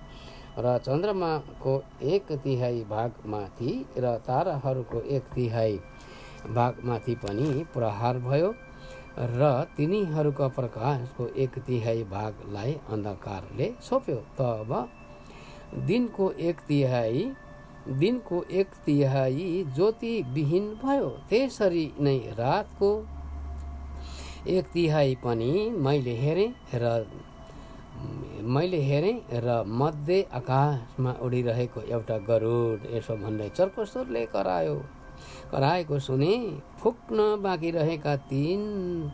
र चन्द्रमाको 1/3 भागमाथि र ताराहरूको 1/3 भागमाथि पनि प्रहार भयो र तिनीहरूका प्रकाशको 1/3 भागलाई अन्धकारले छोप्यो। तब दिनको 1/3 ज्योतिविहीन भयो। त्यसरी नै रातको 1/3 पनि मैले हेरेँ र मध्य आकाशमा उडिरहेको एउटा गरुड यसो भन्दै चर्को स्वरले कराएको सुने। फुक्न बाँकी रहेका 3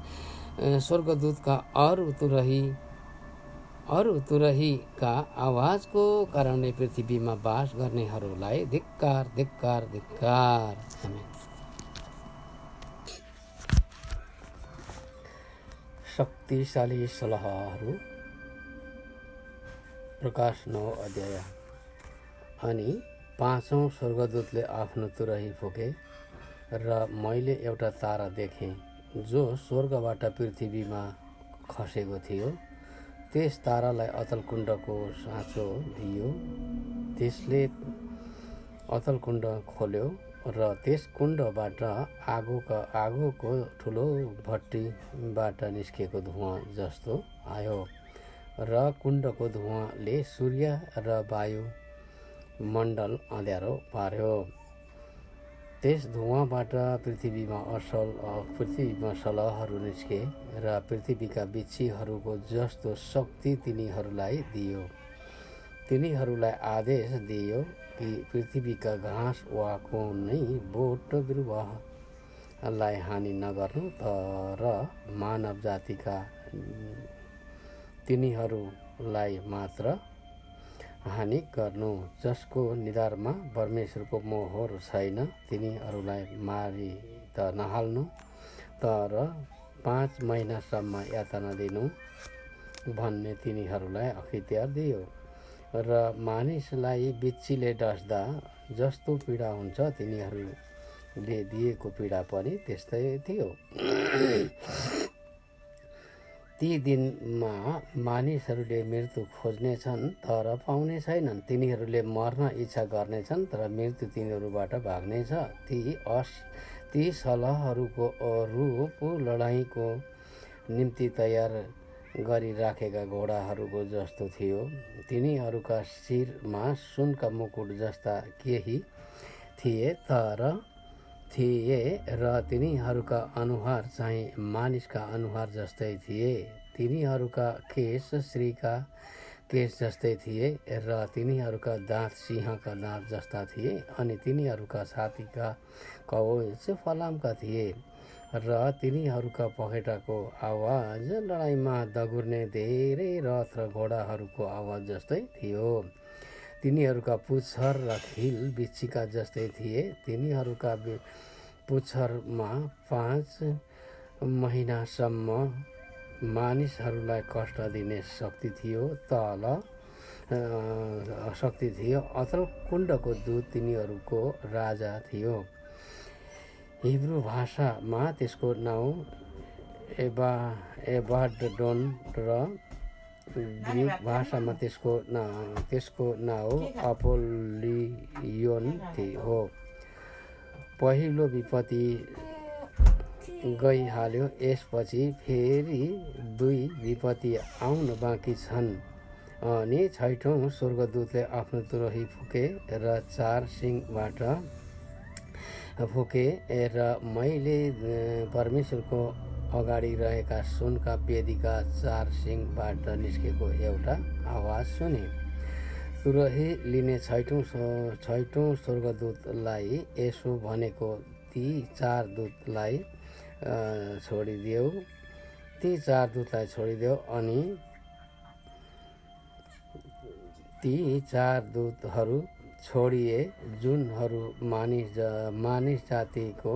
स्वर्गदूतका अरू तुरहीका आवाजको कारणले पृथ्वीमा बास गर्नेहरूलाई धिक्कार, धिक्कार, धिक्कार। आमेन। शक्तिशाली सल्लाहहरू। प्रकाश 9 अध्याय। अनि 5औं स्वर्गदूतले आफ्नो तुरही फुके र मैले एउटा तारा देखेँ जो स्वर्गबाट पृथ्वीमा खसेको थियो। त्यस तारालाई अतलकुण्डको साँचो दियो। त्यसले अतलकुण्ड खोल्यो र त्यस कुण्डबाट आगोको ठुलो भट्टीबाट निस्केको धुवाँ जस्तो आयो र कुण्डको धुवाँले सूर्य र वायु मण्डल अँध्यारो पार्यो। त्यस धुवाँबाट पृथ्वीमा सलहहरू निस्के र पृथ्वीका बिच्छीहरूको जस्तो शक्ति तिनीहरूलाई दियो। तिनीहरूलाई आदेश दियो कि पृथ्वीका घाँस वा कुनै बोट बिरुवालाई हानि नगर्नु, तर मानव जातिका तिनीहरूलाई मात्र हानि गर्नु। जसको निधारमा परमेश्वरको मोहर छैन तिनीहरूलाई मारि त नहाल्नु, तर 5 महिनासम्म यातना दिनु भन्ने तिनीहरूलाई अख्तियार दियो। र मानिसलाई बिच्छीले डस्दा जस्तो पीडा हुन्छ तिनीहरूले दिएको पीडा पनि त्यस्तै थियो। ती दिनमा मानिसहरूले मृत्यु खोज्नेछन् तर पाउने छैनन्, तिनीहरूले मर्न इच्छा गर्नेछन् तर मृत्यु तिनीहरूबाट भाग्नेछ। ती सलहहरूको रूप लडाईँको निम्ति तयार गरिराखेका घोडाहरूको जस्तो थियो। तिनीहरूका शिरमा सुनका मुकुट जस्ता केही थिए र तिनीहरूका अनुहार चाहिँ मानिसका अनुहार जस्तै थिए। तिनीहरूका केश श्रीका केश जस्तै थिए र तिनीहरूका दाँत सिंहका दाँत जस्ता थिए, अनि तिनीहरूका छातीका कवच फलामका थिए र तिनीहरूका पखेटाको आवाज लडाईँमा दगुर्ने धेरै रथ र घोडाहरूको आवाज जस्तै थियो। तिनीहरूका पुच्छर र खिल बिच्छीका जस्तै थिए। तिनीहरूका पुच्छरमा 5 महिनासम्म मानिसहरूलाई कष्ट दिने शक्ति थियो। अतल कुण्डको दूत तिनीहरूको राजा थियो। हिब्रू भाषामा त्यसको नाउँ एबाड्डोन र ग्रिक भाषामा त्यसको नाउँ अपोलियोन हो। पहिलो विपत्ति गइहाल्यो, यसपछि फेरि 2 विपत्ति आउन बाँकी छन्। अनि 6औं स्वर्गदूतले आफ्नो तुरही फुके र 4 सिङबाट फुके र मैले परमेश्वरको अगाडि रहेका सुनका वेदीका 4 सिङबाट निस्केको एउटा आवाज सुने। तुरही लिने 6औं स्वर्गदूतलाई यसो भनेको, ती 4 दूतलाई छोडिदेऊ अनि ती 4 दूतहरू छोडिए जुनहरू मानिस जातिको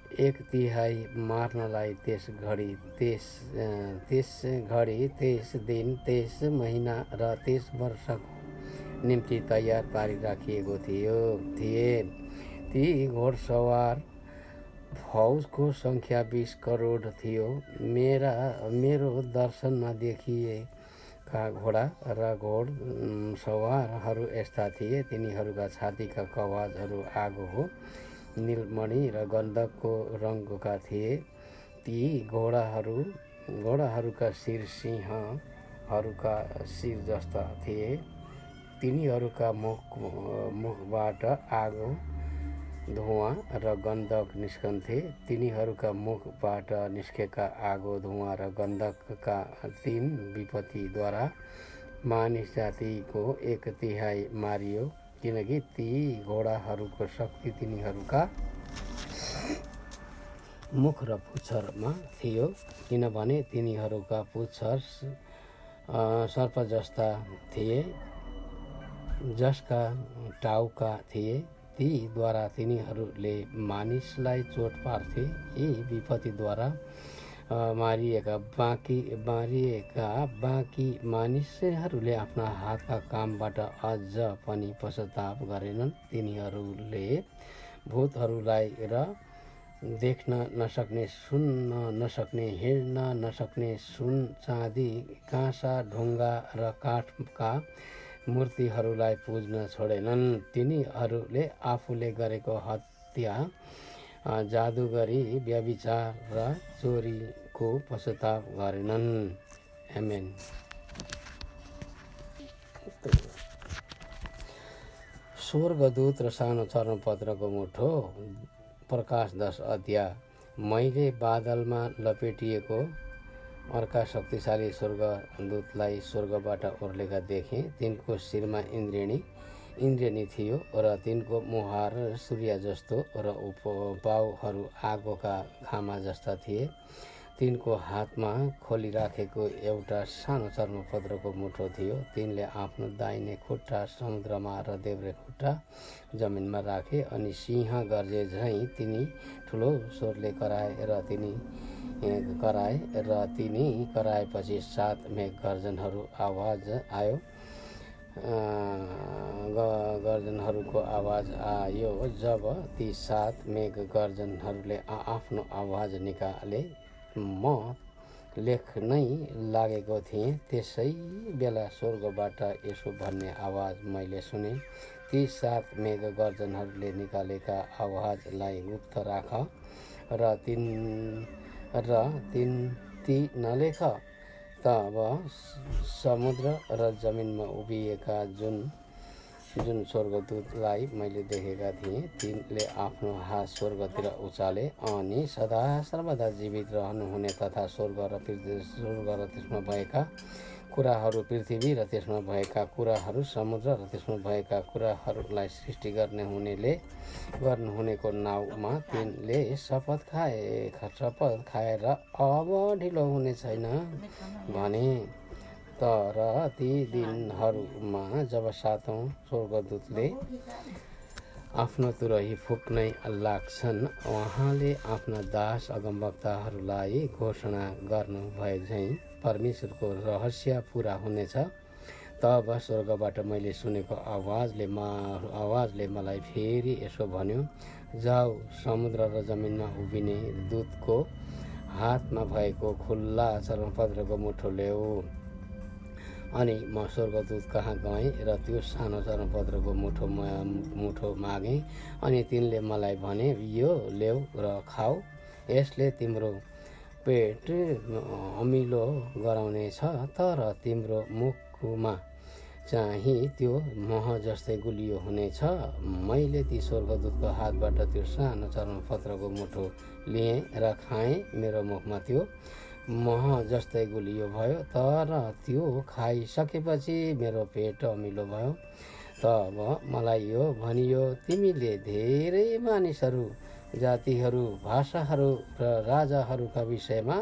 1/3 मार्नलाई त्यस घडी 23 दिन 23 महिना र 23 वर्षको निम्ति तयार पारिराखिएको थिए। ती घोडसवार फौजको सङ्ख्या 20 करोड थियो। मेरो दर्शनमा देखिएका घोडा र घोडसवारहरू यस्ता थिए। तिनीहरूका छातीका कवचहरू आगो हो, नीलमणि र गन्धकको रङका थिए। ती घोडाहरूका शिर सिंहहरूका शिर जस्ता थिए। तिनीहरूका मुखबाट आगो, धुवाँ र गन्धक निस्कन्थे। तिनीहरूका मुखबाट निस्केका आगो, धुवाँ र गन्धकका 3 विपत्तिद्वारा मानिस जातिको 1/3 मारियो, किनकि ती घोडाहरूको शक्ति तिनीहरूका मुख र पुच्छरमा थियो। किनभने तिनीहरूका पुच्छर सर्प जस्ता थिए जसका टाउका थिए। तीद्वारा तिनीहरूले मानिसलाई चोट पार्थे। यी विपत्तिद्वारा मारिएका बाँकी मानिसहरूले आफ्ना हातका कामबाट अझ पनि पश्चाताप गरेनन्। तिनीहरूले भूतहरूलाई र देख्न नसक्ने, सुन्न नसक्ने, हिँड्न नसक्ने, सुन, चाँदी, काँसा, ढुङ्गा र काठका मूर्तिहरूलाई पुज्न छोडेनन्। तिनीहरूले आफूले गरेको हत्या, जादुगरी, व्यभिचार र चोरीको को पश्चाताप गरेनन्। आमेन। स्वर्गदूत र सानो चरणपत्रको मुठो। प्रकाश 10 अध्याय। मैले बादलमा लपेटिएको अर्का शक्तिशाली स्वर्गदूतलाई स्वर्गबाट ओर्लेका देखेँ। तिनको शिरमा इन्द्रेणी थियो र तिनको मुहार सूर्य जस्तो र पाउहरू आगोका खामा जस्ता थिए। तिनको हातमा खोलिराखेको एउटा सानो चर्मपत्रको मुठो थियो। तिनले आफ्नो दाहिने खुट्टा समुद्रमा र देब्रे खुट्टा जमिनमा राखे अनि सिंह गर्जे झैँ तिनी ठुलो स्वरले कराए र तिनी कराएपछि 7 मेघ गर्जनहरू आवाज आयो। गर्जनहरूको आवाज आयो। जब ती 7 मेघ गर्जनहरूले आफ्नो आवाज निकाले, म लेख्नै लागेको थिएँ। त्यसै बेला स्वर्गबाट यसो भन्ने आवाज मैले सुने, ती 7 मेघ गर्जनहरूले निकालेका आवाजलाई गुप्त राख र ती नलेख। तब समुद्र र जमिनमा उभिएका जुन स्वर्गदूतलाई मैले देखेका थिएँ, तिनले आफ्नो हात स्वर्गतिर उचाले अनि सदा सर्वदा जीवित रहनुहुने तथा स्वर्ग र त्यसमा भएका कुराहरू, पृथ्वी र त्यसमा भएका कुराहरू, समुद्र र त्यसमा भएका कुराहरूलाई सृष्टि गर्नुहुनेको नाउँमा तिनले शपथ खाएर अब ढिलो हुने छैन भने। तर ती दिनहरूमा जब 7औं स्वर्गदूतले आफ्नो तुरही फुक्नै लाग्छन्, उहाँले आफ्ना दास अगमवक्ताहरूलाई घोषणा गर्नु भए झैँ परमेश्वरको रहस्य पूरा हुनेछ। तब स्वर्गबाट मैले सुनेको आवाजले मलाई फेरि यसो भन्यो, जाऊ, समुद्र र जमिनमा उभिने दूतको हातमा भएको खुल्ला चर्मपत्रको मुठो ल्याऊ। अनि म स्वर्गदूत कहाँ गएँ र त्यो सानो चर्मपत्रको मुठो मागेँ। अनि तिनले मलाई भने, यो ल्याऊ र खाऊ। यसले तिम्रो पेट अमिलो गराउनेछ, तर तिम्रो मुखमा चाहिँ त्यो मह जस्तै गुलियो हुनेछ। मैले ती स्वर्गदूतको हातबाट त्यो सानो चर्मपत्रको मुठो लिएँ र खाएँ। मेरो मुखमा त्यो मह जस्तै गुलियो भयो, तर त्यो खाइसकेपछि मेरो पेट अमिलो भयो। तब मलाई यो भनियो, तिमीले धेरै मानिसहरू, जातिहरू, भाषाहरू र राजाहरूका विषयमा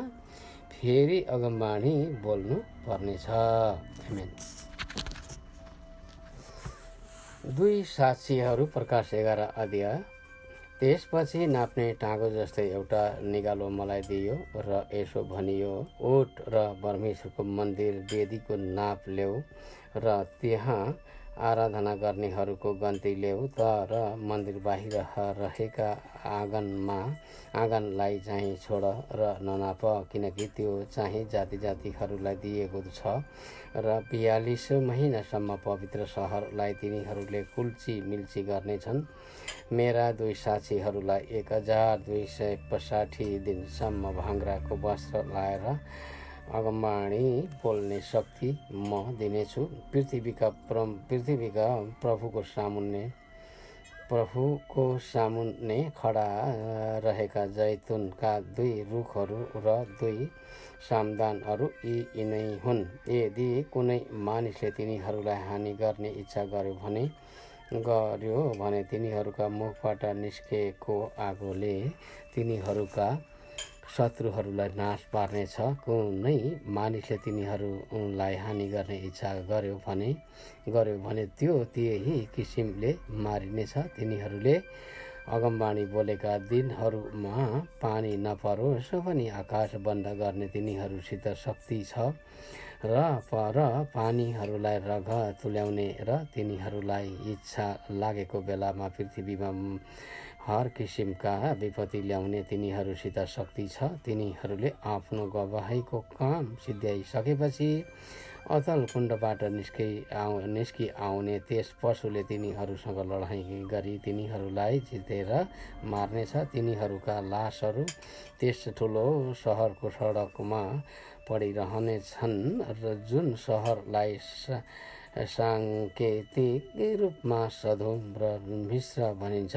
फेरि अगमवाणी बोल्नु पर्नेछ। आमेन। 2 साक्षीहरू। प्रकाश 11 अध्याय। त्यसपछि नाप्ने टाँगो जस्तै एउटा निगालो मलाई दियो र यसो भनियो, उठ र परमेश्वरको मन्दिर वेदीको नाप ल्याऊ र त्यहाँ आराधना गर्नेहरूको गन्ती ल्याऊ। तर मन्दिर बाहिर रहेका आँगनलाई चाहिँ छोड र ननाप, किनकि त्यो चाहिँ जातिहरूलाई दिएको छ र 42 महिनासम्म पवित्र सहरलाई तिनीहरूले कुल्ची मिल्ची गर्नेछन्। मेरा 2 साक्षीहरूलाई 1260 दिनसम्म भाङ्राको वस्त्र लाएर अगमवाणी बोल्ने शक्ति म दिनेछु। पृथ्वीका प्रभुको सामुन्ने खडा रहेका जैतुनका 2 रुखहरू र 2 सामदानहरू यिनै हुन्। यदि कुनै मानिसले तिनीहरूलाई हानि गर्ने इच्छा गर्यो भने तिनीहरूका मुखबाट निस्केको आगोले तिनीहरूका शत्रुहरूलाई नाश पार्नेछ। कुनै मानिसले तिनीहरूलाई हानि गर्ने इच्छा गर्यो भने त्यो त्यही किसिमले मारिनेछ। तिनीहरूले अगमवाणी बोलेका दिनहरूमा पानी नपरोस् भनी आकाश बन्द गर्ने तिनीहरूसित शक्ति छ र पानीहरूलाई रघ तुल्याउने र तिनीहरूलाई इच्छा लागेको बेलामा पृथ्वीमा हर किसिमका विपत्ति ल्याउने तिनीहरूसित शक्ति छ। तिनीहरूले आफ्नो गवाहीको काम सिद्ध्याइसकेपछि अतल कुण्डबाट निस्कि आउने त्यस पशुले तिनीहरूसँग लडाईँ गरी तिनीहरूलाई जितेर मार्नेछ। तिनीहरूका लासहरू त्यस ठुलो सहरको सडकमा पडिरहनेछन् र जुन सहरलाई साङ्केतिक रूपमा सदोम र मिस्र भनिन्छ,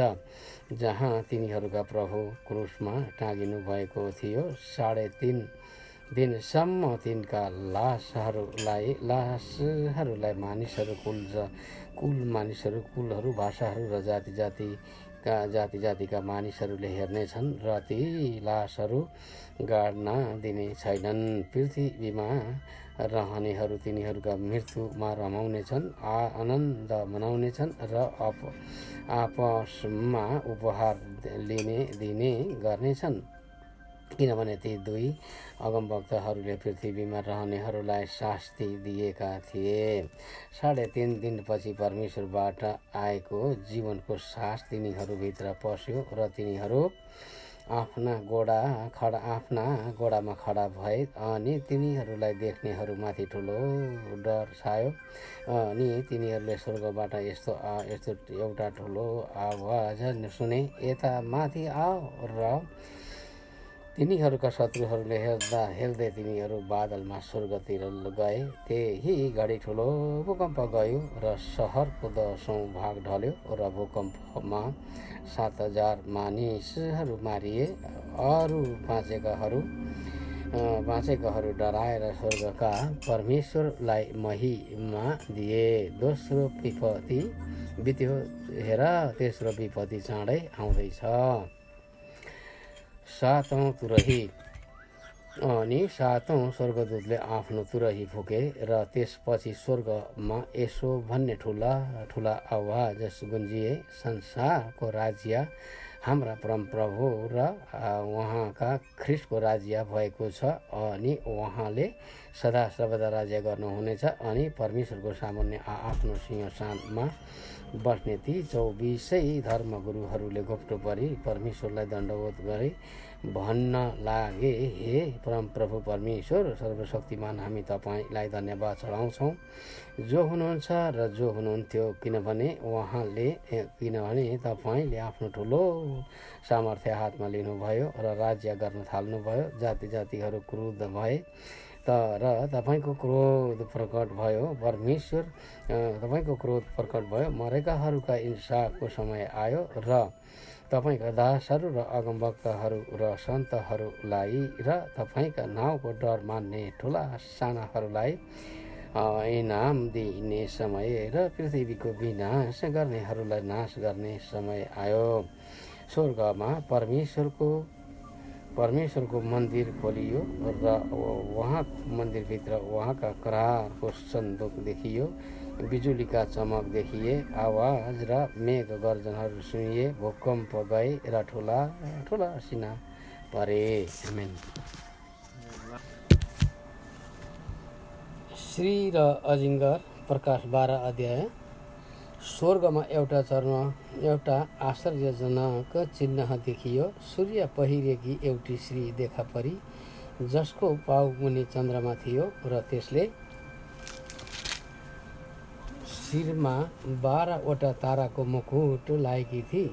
जहाँ तिनीहरूका प्रभु क्रुसमा टाँगिनु भएको थियो। 3.5 दिनसम्म तिनका लासहरूलाई मानिसहरू, कुलहरू, भाषाहरू र जाति-जातिका मानिसहरूले हेर्नेछन् र ती लासहरू गाड्न दिने छैनन्। पृथ्वीमा रहनेहरू तिनीहरूका मृत्युमा रमाउनेछन्, आनन्द मनाउनेछन् र आपसमा उपहार दिने गर्नेछन्, किनभने ती दुई अगमवक्ताहरूले पृथ्वीमा रहनेहरूलाई शास्ति दिएका थिए। 3.5 दिनपछि परमेश्वरबाट आएको जीवनको सास तिनीहरूभित्र पस्यो र तिनीहरू आफ्ना गोडामा खडा भए अनि तिनीहरूलाई देख्नेहरूमाथि ठुलो डर छायो। अनि तिनीहरूले स्वर्गबाट यस्तो एउटा ठुलो आवाज सुने, यता माथि आओ। र तिनीहरूका शत्रुहरूले हेर्दै तिनीहरू बादलमा स्वर्गतिर गए। त्यही घडी ठुलो भूकम्प गयो र सहरको 10औं भाग ढल्यो र भूकम्पमा 7,000 मानिसहरू मारिए। अरू बाँचेकाहरू डराएर स्वर्गका परमेश्वरलाई महिमा दिए। दोस्रो विपत्ति बित्यो, हेर तेस्रो विपत्ति चाँडै आउँदैछ। 7औं तुरही। अनि 7औं स्वर्गदूतले आफ्नो तुरही फुके र त्यसपछि स्वर्गमा यसो भन्ने ठुला आवाज गुन्जिए, संसारको राज्य हाम्रा परमप्रभु र उहाँका ख्रिस्टको राज्य भएको छ अनि उहाँले सदा सर्वदा राज्य गर्नुहुनेछ। अनि परमेश्वरको सामुन्ने आफ्नो सिंहासनमा बस्ने ती 24 धर्मगुरुहरूले घोप्टो परी परमेश्वरलाई दण्डवत गरे, भन्न लागे, हे परमप्रभु परमेश्वर सर्वशक्तिमान, हामी तपाईँलाई धन्यवाद चढाउँछौँ, जो हुनुहुन्छ र जो हुनुहुन्थ्यो, किनभने तपाईँले आफ्नो ठुलो सामर्थ्य हातमा लिनुभयो र राज्य गर्न थाल्नुभयो। जाति-जातिहरू क्रुद्ध भए, तर तपाईँको क्रोध प्रकट भयो। परमेश्वर, तपाईँको क्रोध प्रकट भयो। मरेकाहरूका इंसाफको समय आयो र तपाईँका दासहरू र अगमवक्ताहरू र सन्तहरूलाई र तपाईँका नाउँको डर मान्ने ठुला सानाहरूलाई इनाम दिने समय र पृथ्वीको विनाश गर्नेहरूलाई नाश गर्ने समय आयो। स्वर्गमा परमेश्वरको मन्दिर खोलियो र वहाँ मन्दिरभित्र उहाँका करारको सन्दुक देखियो। बिजुलीका चमक देखिए, आवाज र मेघ गर्जनहरू सुनिए, भूकम्प गए र ठुला सिना परे। आमेन। श्री र अजिङ्गर, प्रकाश 12 अध्याय। स्वर्गमा एउटा आश्चर्यजनक चिन्ह देखियो। सूर्य पहिरेकी एउटी श्री देखा परी, जसको पाउमुनि चन्द्रमा थियो र त्यसले शिरमा 12वटा ताराको मुकुट लाएकी थिई।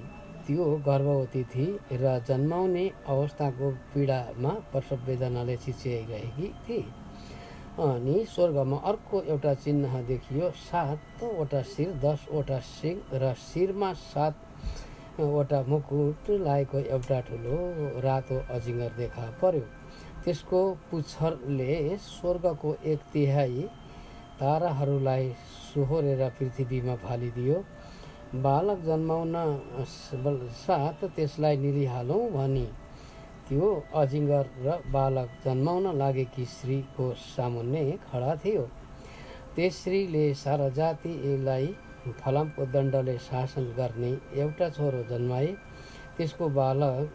त्यो गर्भवती थिई र जन्माउने अवस्थाको पीडामा प्रसव वेदनाले चिच्याइरहेकी थिई। अनि स्वर्गमा अर्को एउटा चिन्ह देखियो। 7वटा शिर, 10वटा सिङ र शिरमा 7वटा मुकुट लाएको एउटा ठुलो रातो अजिङ्गर देखा पर्यो। त्यसको पुच्छरले स्वर्गको 1/3 ताराहरूलाई सोहोरेर पृथ्वीमा फालिदियो। बालक जन्माउन साथ त्यसलाई निलिहालौँ भनी त्यो अजिङ्गर र बालक जन्माउन लागेकी स्त्रीको सामुन्ने खडा थियो। त्यस स्त्रीले सारा जातिलाई फलामको दण्डले शासन गर्ने एउटा छोरो जन्माए। त्यसको बालक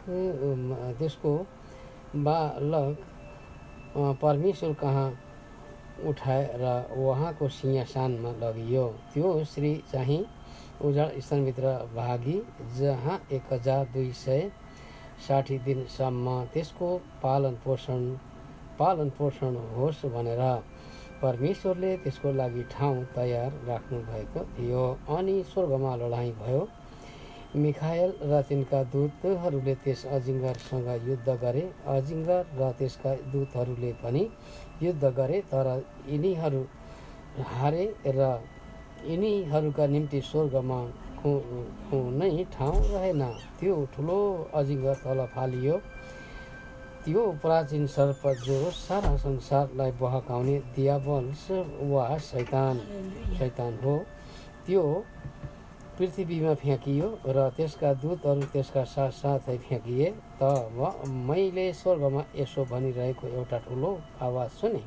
परमेश्वर कहाँ उठाएर उहाँको सिंहासनमा लगियो। त्यो स्त्री चाहिँ उजाड स्थानभित्र भागी, जहाँ 1260 दिनसम्म त्यसको पालन पोषण होस् भनेर परमेश्वरले त्यसको लागि ठाउँ तयार राख्नु भएको थियो। अनि स्वर्गमा लडाईँ भयो। मिखायल र तिनका दूतहरूले त्यस अजिङ्गरसँग युद्ध गरे। अजिङ्गर र त्यसका दूतहरूले पनि युद्ध गरे, तर यिनीहरू हारे र यिनीहरूका निम्ति स्वर्गमा कुनै ठाउँ रहेन। त्यो ठुलो अजिङ्गर तल फालियो, त्यो प्राचीन सर्प जो सारा संसारलाई बहकाउने दियाबल्स वा शैतान हो, त्यो पृथ्वीमा फ्याँकियो र त्यसका दूतहरू त्यसका साथसाथै फ्याँकिए। तब मैले स्वर्गमा यसो भनिरहेको एउटा ठुलो आवाज सुने,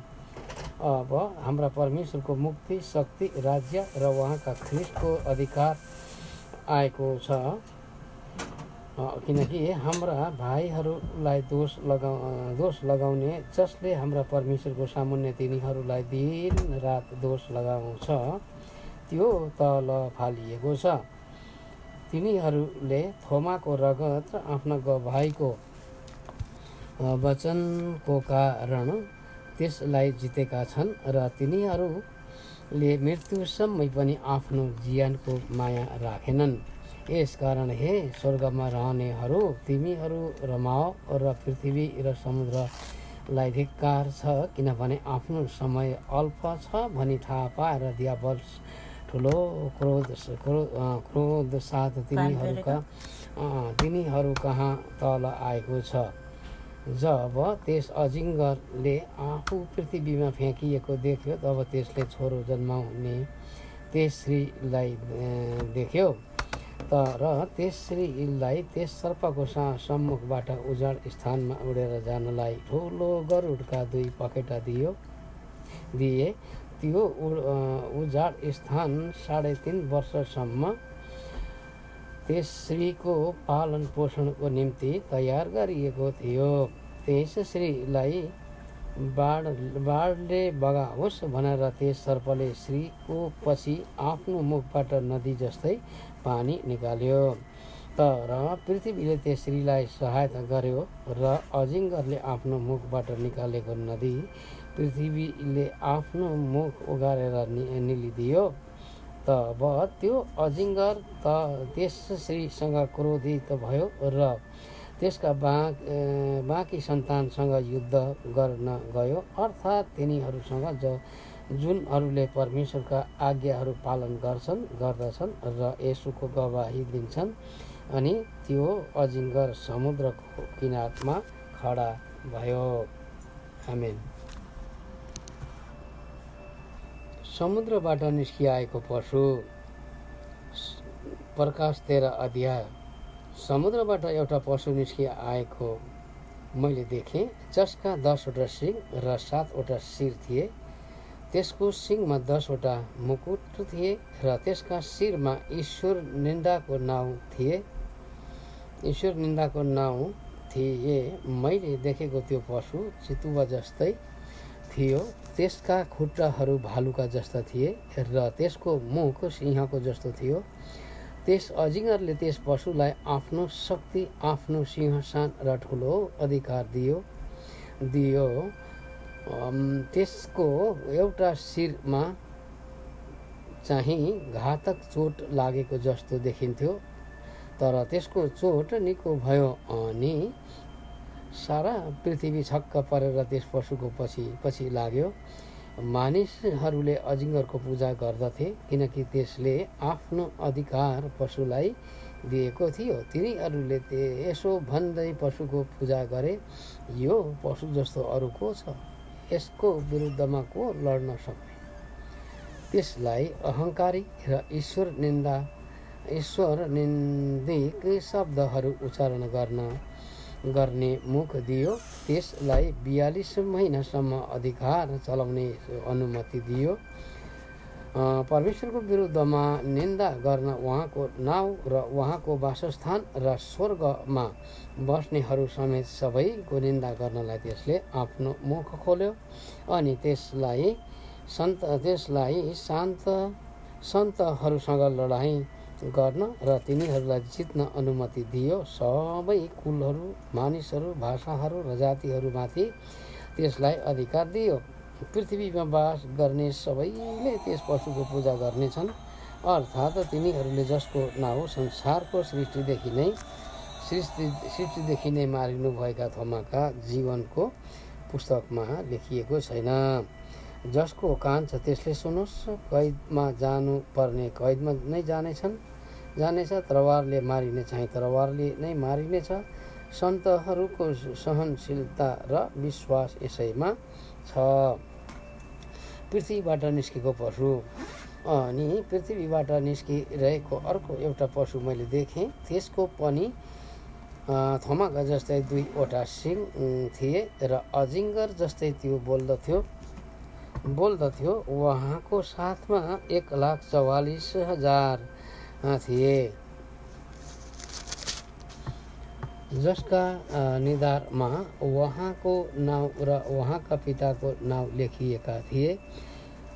अब हाम्रा परमेश्वरको मुक्ति, शक्ति, राज्य र उहाँका ख्रिस्टको अधिकार आएको छ, किनकि हाम्रा भाइहरूलाई दोष लगाउने जसले हाम्रा परमेश्वरको सामुन्ने तिनीहरूलाई दिन रात दोष लगाउँछ, त्यो तल फालिएको छ। तिनीहरूले थोमाको रगत र आफ्ना गवाहीको वचनको कारण त्यसलाई जितेका छन् र तिनीहरूले मृत्युसम्मै पनि आफ्नो ज्यानको माया राखेनन्। यसकारण हे स्वर्गमा रहनेहरू, तिमीहरू रमाओ र पृथ्वी र समुद्रलाई धिक्कार छ, किनभने आफ्नो समय अल्प छ भनी थाहा पाएर दियाबल्स ठुलो क्रोध साथ तिनीहरू कहाँ तल आएको छ। जब त्यस अजिङ्गरले आफू पृथ्वीमा फ्याँकिएको देख्यो, तब त्यसले छोरो जन्माउने त्यस स्त्रीलाई देख्यो, तर त्यस स्त्रीलाई त्यस सर्पको सम्मुखबाट उजाड स्थानमा उडेर जानलाई ठुलो गरुडका 2 पखेटा दिए। त्यो उजाड स्थान 3.5 वर्षसम्म त्यस स्त्रीको पालन पोषणको निम्ति तयार गरिएको थियो। त्यस स्त्रीलाई बाढले बगाओस् भनेर त्यस सर्पले स्त्रीको पछि आफ्नो मुखबाट नदी जस्तै पानी निकाल्यो। तर पृथ्वीले त्यस स्त्रीलाई सहायता गर्यो र अजिङ्गरले आफ्नो मुखबाट निकालेको नदी पृथ्वीले आफ्नो मुख उगारेर निलिदियो। तब त्यो अजिङ्गर त्यस स्त्रीसँग क्रोधित भयो र त्यसका बाँकी सन्तानसँग युद्ध गर्न गयो, अर्थात् तिनीहरूसँग जुनहरूले परमेश्वरका आज्ञाहरू पालन गर्दछन् र येशूको गवाही दिन्छन्। अनि त्यो अजिङ्गर समुद्रको किनारमा खडा भयो। आमेन। समुद्रबाट निस्किआएको पशु। प्रकाश 13 अध्याय। समुद्रबाट एउटा पशु निस्किआएको मैले देखेँ, जसका 10वटा सिङ र 7वटा शिर थिए। त्यसको सिङमा 10वटा मुकुट थिए र त्यसका शिरमा ईश्वर निन्दाको नाउँ थिए। मैले देखेको त्यो पशु चितुवा जस्तै थियो। त्यसका खुट्टाहरू भालुका जस्ता थिए र त्यसको मुख सिंहको जस्तो थियो। त्यस अजिङ्गरले त्यस पशुलाई आफ्नो शक्ति, आफ्नो सिंहासन र ठुलो अधिकार दियो। त्यसको एउटा शिरमा चाहिँ घातक चोट लागेको जस्तो देखिन्थ्यो, तर त्यसको चोट निको भयो अनि सारा पृथ्वी छक्क परेर त्यस पशुको पछि लाग्यो। मानिसहरूले अजिङ्गरको पूजा गर्दथे, किनकि त्यसले आफ्नो अधिकार पशुलाई दिएको थियो। तिनीहरूले यसो भन्दै पशुको पूजा गरे, यो पशु जस्तो अरू को छ? यसको विरुद्धमा को लड्न सक्ने? त्यसलाई अहङ्कारी र ईश्वर निन्दिक शब्दहरू उच्चारण गर्ने मुख दियो। त्यसलाई 42 महिनासम्म अधिकार चलाउने अनुमति दियो। परमेश्वरको विरुद्धमा निन्दा गर्न, उहाँको नाउँ र उहाँको वासस्थान र स्वर्गमा बस्नेहरू समेत सबैको निन्दा गर्नलाई त्यसले आफ्नो मुख खोल्यो। अनि त्यसलाई सन्तहरूसँग लडाईँ गर्न र तिनीहरूलाई जित्न अनुमति दियो। सबै कुलहरू, मानिसहरू, भाषाहरू र जातिहरूमाथि त्यसलाई अधिकार दियो। पृथ्वीमा बास गर्ने सबैले त्यस पशुको पूजा गर्नेछन्, अर्थात् तिनीहरूले जसको नाउँ संसारको सृष्टिदेखि नै मारिनुभएका थोमाका जीवनको पुस्तकमा लेखिएको छैन। जसको कान छ त्यसले सुनोस्। कैदमा जानु पर्ने कैदमा नै जानेछ, तरवारले मारिने चाहिँ तरवारले नै मारिनेछ। सन्तहरूको सहनशीलता र विश्वास यसैमा छ। पृथ्वीबाट निस्केको पशु। अनि पृथ्वीबाट निस्किरहेको अर्को एउटा पशु मैले देखेँ। त्यसको पनि थोमाका जस्तै 2वटा सिङ थिए र अजिङ्गर जस्तै त्यो बोल्दथ्यो। उहाँको साथमा 1,44,000 थिए, जसका निधारमा उहाँको नाउँ र उहाँका पिताको नाउँ लेखिएका थिए।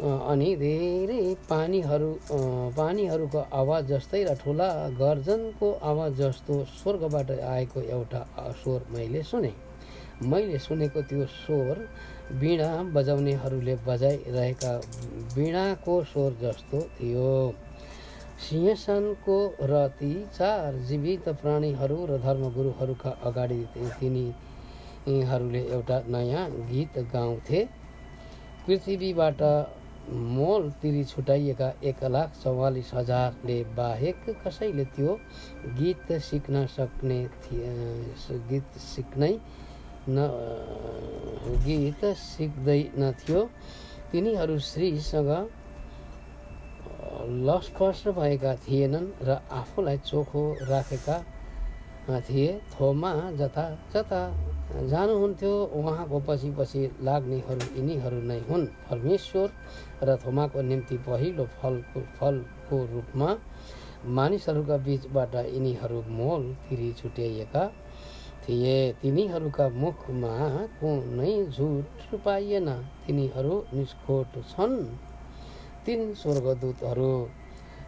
अनि धेरै पानीहरूको आवाज जस्तै र ठुला गर्जनको आवाज जस्तो स्वर्गबाट आएको एउटा स्वर मैले सुनेको त्यो स्वर वीणा बजाउनेहरूले बजाइरहेका वीणाको स्वर जस्तो थियो। सिंहासनको र ती 4 जीवित प्राणीहरू र धर्मगुरुहरूका अगाडि तिनीहरूले एउटा नयाँ गीत गाउँथे। पृथ्वीबाट मोल तिरी छुटाइएका 1,44,000ले बाहेक कसैले त्यो गीत सिक्दैनथ्यो। तिनीहरू श्रीसँग लसफस भएका थिएनन् र आफूलाई चोखो राखेका थिए। थोमा जता जानुहुन्थ्यो उहाँको पछि लाग्नेहरू यिनीहरू नै हुन्। परमेश्वर र थोमाको निम्ति पहिलो फलको रूपमा मानिसहरूका बीचबाट यिनीहरू मोल तिरी छुट्याइएका थिए। तिनीहरूका मुखमा कुनै झुट पाइएन। तिनीहरू निष्खोट छन्। 3 स्वर्गदूतहरू।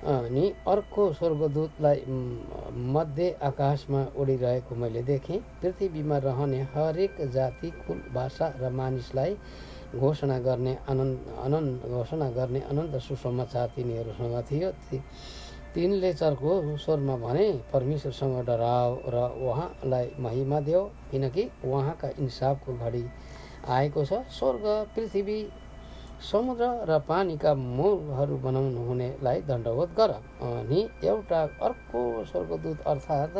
अनि अर्को स्वर्गदूतलाई मध्य आकाशमा उडिरहेको मैले देखेँ। पृथ्वीमा रहने हरेक जाति, कुल, भाषा र मानिसलाई घोषणा गर्ने अनन्त सुसमाचार तिनीहरूसँग थियो। तिनले चर्को स्वरमा भने, परमेश्वरसँग डराओ र उहाँलाई महिमा देऊ, किनकि उहाँका इन्साफको घडी आएको छ। स्वर्ग, पृथ्वी, समुद्र र पानीका मूलहरू बनाउनु हुनेलाई दण्डवत गर। अनि एउटा अर्को स्वर्गदूत अर्थात्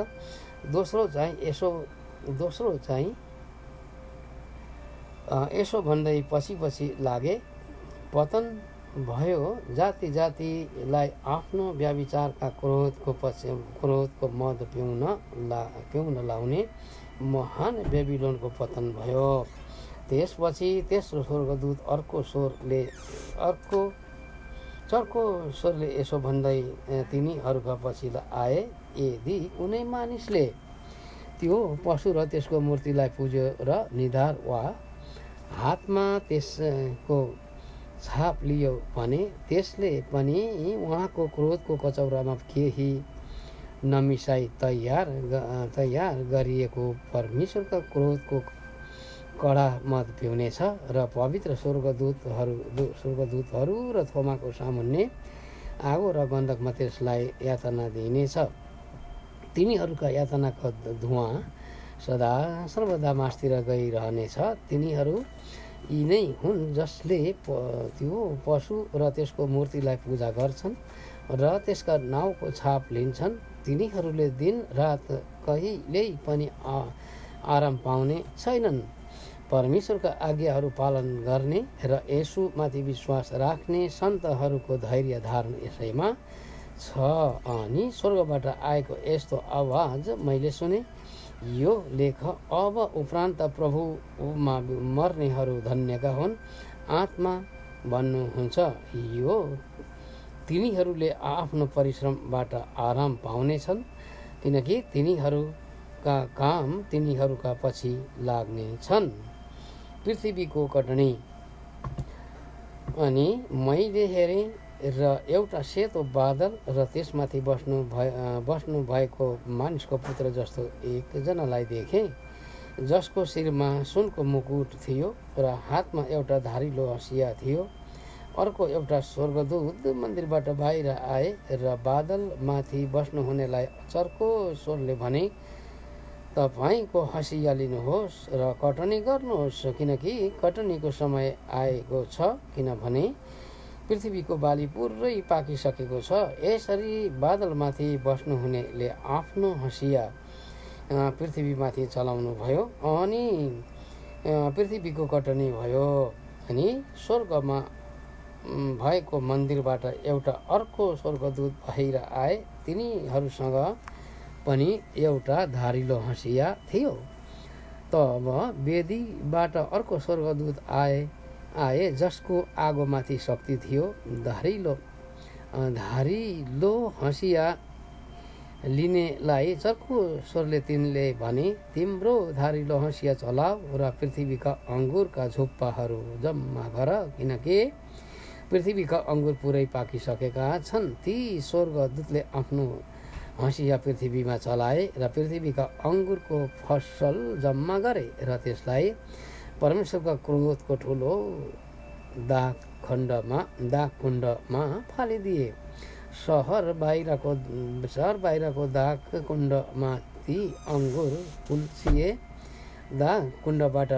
दोस्रो चाहिँ यसो भन्दै पछि लागे, पतन भयो। जाति जातिलाई आफ्नो व्याभिचारका क्रोधको मद पिउन लाउने महान बेबिलोनको पतन भयो। त्यसपछि तेस्रो स्वर्गदूत अर्को चर्को स्वरले यसो भन्दै तिनीहरूका पछि आए, यदि कुनै मानिसले त्यो पशु र त्यसको मूर्तिलाई पुज्यो र निधार वा हातमा त्यसको छाप लियो भने त्यसले पनि उहाँको क्रोधको कचौरामा केही नमिसाई तयार गरिएको परमेश्वरका क्रोधको कडा मद पिउनेछ। र पवित्र स्वर्गदूतहरू र थोमाको सामुन्ने आगो र गन्धकमा त्यसलाई यातना दिइनेछ। तिनीहरूका यातनाको धुवाँ सदा सर्वदा मासतिर गइरहनेछ। तिनीहरू यी नै हुन् जसले त्यो पशु र त्यसको मूर्तिलाई पूजा गर्छन् र त्यसका नाउँको छाप लिन्छन्। तिनीहरूले दिन रात कहिल्यै पनि आराम पाउने छैनन्। परमेश्वरका आज्ञाहरू पालन गर्ने र येशूमाथि विश्वास राख्ने सन्तहरूको धैर्य धारण यसैमा छ। अनि स्वर्गबाट आएको यस्तो आवाज मैले सुने, यो लेख अब उपरान्त प्रभुमा मर्नेहरू धन्यका हुन्। आत्मा भन्नुहुन्छ, यो तिनीहरूले आफ्नो परिश्रमबाट आराम पाउनेछन्, किनकि तिनीहरूका काम तिनीहरूका पछि लाग्ने छन्। पृथ्वीको कटनी। अनि मैले हेरेँ र एउटा सेतो बादल र त्यसमाथि बस्नु भएको मानिसको पुत्र जस्तो एकजनालाई देखेँ। जसको शिरमा सुनको मुकुट थियो र हातमा एउटा धारिलो हँसिया थियो। अर्को एउटा स्वर्गदूत मन्दिरबाट बाहिर आए र बादलमाथि बस्नुहुनेलाई चर्को स्वरले भने, तपाईको हँसिया लिनुहोस् र कटनी गर्नुहोस्, किनकि कटनीको समय आएको छ, किनभने पृथ्वीको बाली पुरै पाकिसकेको छ। यसरी बादलमाथि बस्नुहुनेले आफ्नो हँसिया पृथ्वीमाथि चलाउनु भयो अनि पृथ्वीको कटनी भयो। अनि स्वर्गमा भएको मन्दिरबाट एउटा अर्को स्वर्गदूत बाहिर आए। तिनीहरूसँग पनि एउटा धारिलो हँसिया थियो। तब वेदीबाट अर्को स्वर्गदूत आए जसको आगोमाथि शक्ति थियो। धारिलो हँसिया लिनेलाई चर्को स्वरले तिनले भने, तिम्रो धारिलो हँसिया चलाऊ र पृथ्वीका अङ्गुरका झुप्पाहरू जम्मा गर, किनकि पृथ्वीका अङ्गुर पुरै पाकिसकेका छन्। ती स्वर्गदूतले आफ्नो हँसिया पृथ्वीमा चलाए र पृथ्वीका अङ्गुरको फसल जम्मा गरे र त्यसलाई परमेश्वरका क्रोधको ठुलो दागकुण्डमा फालिदिए। सहर बाहिरको दागकुण्डमाथि अङ्गुर कुल्चिए। दागकुण्डबाट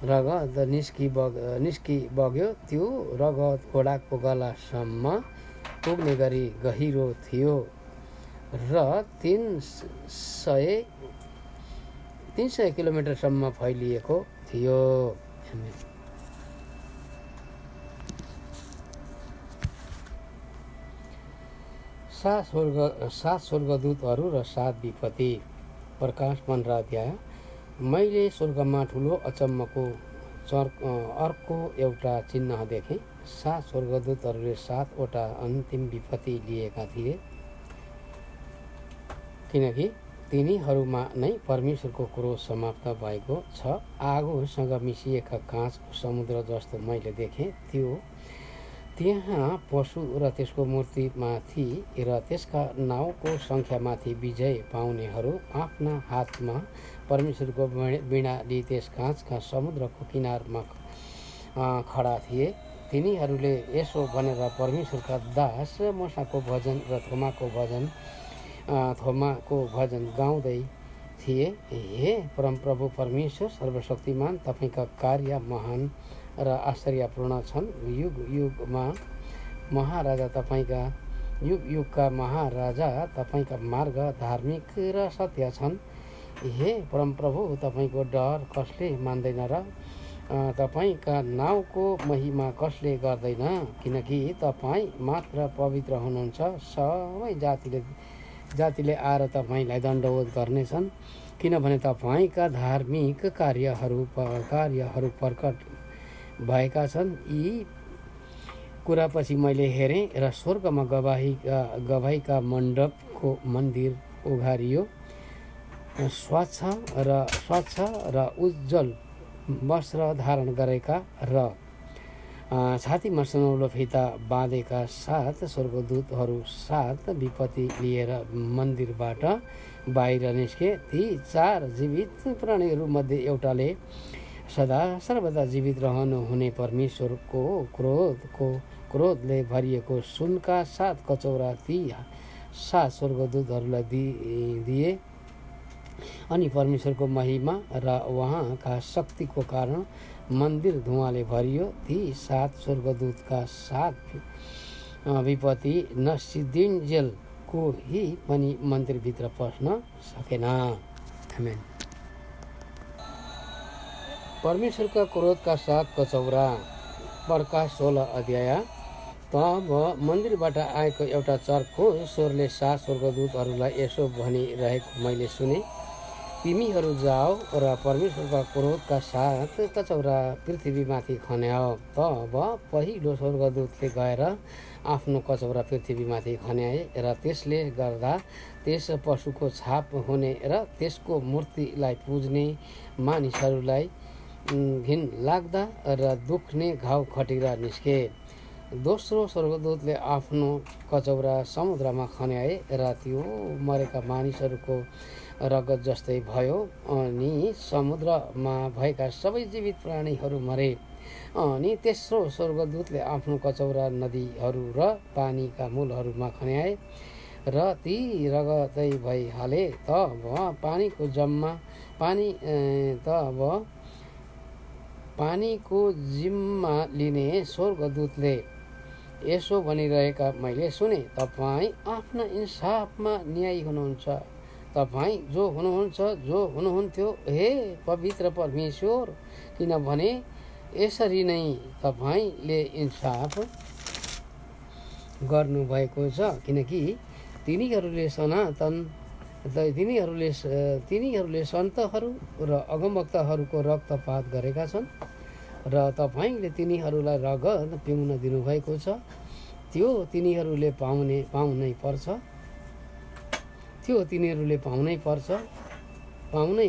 रगत निस्किबग्यो। त्यो रगत घोडाको गलासम्म पुग्ने गरी गहिरो थियो र 300 किलोमिटरसम्म फैलिएको थियो। सात स्वर्गदूतहरू र 7 विपत्ति। प्रकाश 15 अध्याय। मैले स्वर्गमा ठुलो अचम्मको अर्को एउटा चिन्ह देखेँ। 7 स्वर्गदूतहरूले 7 वटा अन्तिम विपत्ति लिएका थिए, किनकि तिनीहरूमा नै परमेश्वरको क्रोध समाप्त भएको छ। आगोसँग मिसिएका काँचको समुद्र जस्तो मैले देखेँ। त्यहाँ पशु र त्यसको मूर्तिमाथि र त्यसका नाउँको सङ्ख्यामाथि विजय पाउनेहरू आफ्ना हातमा परमेश्वरको वीणा लिई त्यस काँचका समुद्रको किनारमा खडा थिए। तिनीहरूले यसो भनेर परमेश्वरका दास मूसाको भजन र थोमाको भजन गाउँदै थिए। हे परमप्रभु परमेश्वर सर्वशक्तिमान, तपाईका कार्य महान र आश्चर्यपूर्ण छन्। युगयुगका महाराजा तपाईका मार्ग धार्मिक र सत्य छन्। हे परमप्रभु, तपाईको डर कसले मान्दैन र तपाईका नाउँको महिमा कसले गर्दैन, किनकि तपाईँ मात्र पवित्र हुनुहुन्छ। सबै जातिले आएर तपाईँलाई दण्डवत गर्नेछन्, किनभने तपाईँका धार्मिक कार्यहरू प्रकट भएका छन्। यी कुरापछि मैले हेरेँ र स्वर्गमा गवाहीका मण्डपको मन्दिर उघारियो। स्वच्छ र उज्जवल वस्त्र धारण गरेका र छातीमा सुनौलो फिता बाँधेका 7 स्वर्गदूतहरू 7 विपत्ति लिएर मन्दिरबाट बाहिर निस्के। ती 4 जीवित प्राणीहरूमध्ये एउटाले सदा सर्वदा जीवित रहनुहुने परमेश्वरको क्रोधले भरिएको सुनका 7 कचौरा ती 7 स्वर्गदूतहरूलाई दिए। अनि परमेश्वरको महिमा र उहाँका शक्तिको कारण मन्दिर धुवाँले भरियो। ती 7 स्वर्गदूतका 7 विपत्ति नसिद्धिन्जेल कोही पनि मन्दिरभित्र पस्न सकेन। आमेन। परमेश्वरका क्रोधका 7 कचौरा। प्रकाश 16 अध्याय। तब मन्दिरबाट आएको एउटा चर्को स्वरले 7 स्वर्गदूतहरूलाई यसो भनिरहेको मैले सुने, तिमीहरू जाऊ र परमेश्वरका क्रोधका 7 कचौरा पृथ्वीमाथि खन्याओ। तब पहिलो स्वर्गदूतले गएर आफ्नो कचौरा पृथ्वीमाथि खन्याए र त्यसले गर्दा त्यस पशुको छाप हुने र त्यसको मूर्तिलाई पुज्ने मानिसहरूलाई घिनलाग्दा र दुख्ने घाउ खटिरा निस्के। दोस्रो स्वर्गदूतले आफ्नो कचौरा समुद्रमा खन्याए र त्यो मरेका मानिसहरूको रगत जस्तै भयो। अनि समुद्रमा भएका सबै जीवित प्राणीहरू मरे। अनि तेस्रो स्वर्गदूतले आफ्नो कचौरा नदीहरू र पानीका मूलहरूमा खन्याए र ती रगतै भइहाले। तब पानीको जिम्मा लिने स्वर्गदूतले यसो भनिरहेका मैले सुने, तपाईँ आफ्ना इन्साफमा न्यायी हुनुहुन्छ। तपाईँ जो हुनुहुन्थ्यो हे पवित्र परमेश्वर, किनभने यसरी नै तपाईँले इन्साफ गर्नुभएको छ। किनकि तिनीहरूले सन्तहरू र अगमवक्ताहरूको रक्तपात गरेका छन् र तपाईँले तिनीहरूलाई रगत पिउन दिनुभएको छ। त्यो तिनीहरूले पाउनै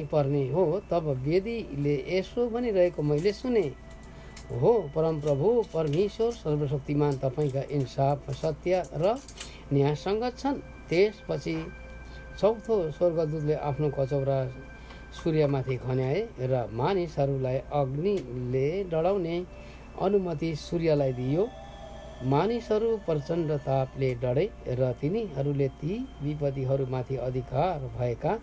पर्ने हो। तब वेदीले यसो भनिरहेको मैले सुने, हो परमप्रभु परमेश्वर सर्वशक्तिमान, तपाईँका इन्साफ, सत्य र न्यायसँग छन्। त्यसपछि चौथो स्वर्गदूतले आफ्नो कचौरा सूर्यमाथि खन्याए र मानिसहरूलाई अग्निले डढाउने अनुमति सूर्यलाई दियो। मानिसहरू प्रचण्ड तापले डढे र तिनीहरूले ती विपत्तिहरूमाथि अधिकार भएका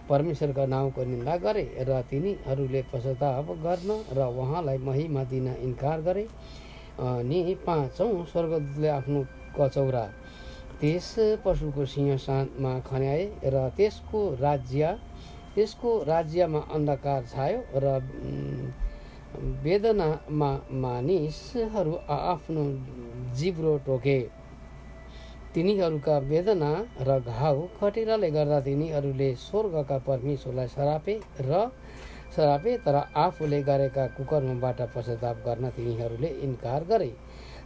परमेश्वरका नाउँको निन्दा गरे र तिनीहरूले पश्चाताप गर्न र उहाँलाई महिमा दिन इन्कार गरे। अनि पाँचौं स्वर्गदूतले आफ्नो कचौरा त्यस पशुको सिंहासनमा खन्याए र त्यसको राज्यमा अन्धकार छायो र वेदनामा मानिसहरू आफ्नो जिब्रो टोके। तिनीहरूका वेदना र घाउ खटिराले गर्दा तिनीहरूले स्वर्गका परमेश्वरलाई सरापे, तर आफूले गरेका कुकर्मबाट पश्चाताप गर्न तिनीहरूले इन्कार गरे।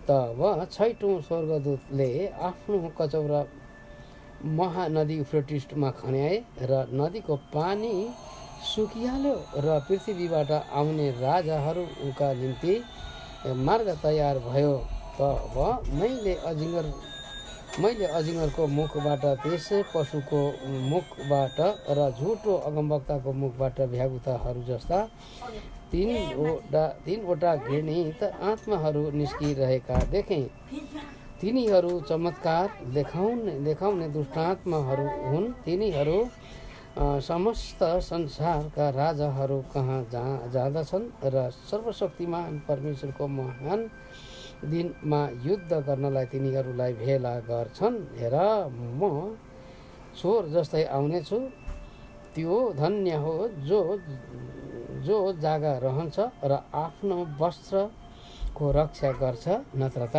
तब छैटौं स्वर्गदूतले आफ्नो कचौरा महानदी युफ्रेटिसमा खन्याए र नदीको पानी सुकिहाल्यो र पृथ्वीबाट आउने राजाहरूका निम्ति मार्ग तयार भयो। तब मैले अजिङ्गरको मुखबाट, त्यस पशुको मुखबाट र झुटो अगमवक्ताको मुखबाट भ्यागुताहरू जस्ता तीनवटा घृणित आत्माहरू निस्किरहेका देखेँ। तिनीहरू चमत्कार देखाउने दुष्टात्माहरू हुन्। तिनीहरू समस्त संसारका राजाहरू कहाँ जाँदछन् र सर्वशक्तिमान परमेश्वरको महान दिनमा युद्ध गर्नलाई तिनीहरूलाई भेला गर्छन्। हेर, म चोर जस्तै आउनेछु। त्यो धन्य हो जो जागा रहन्छ र आफ्नो वस्त्रको रक्षा गर्छ, नत्र त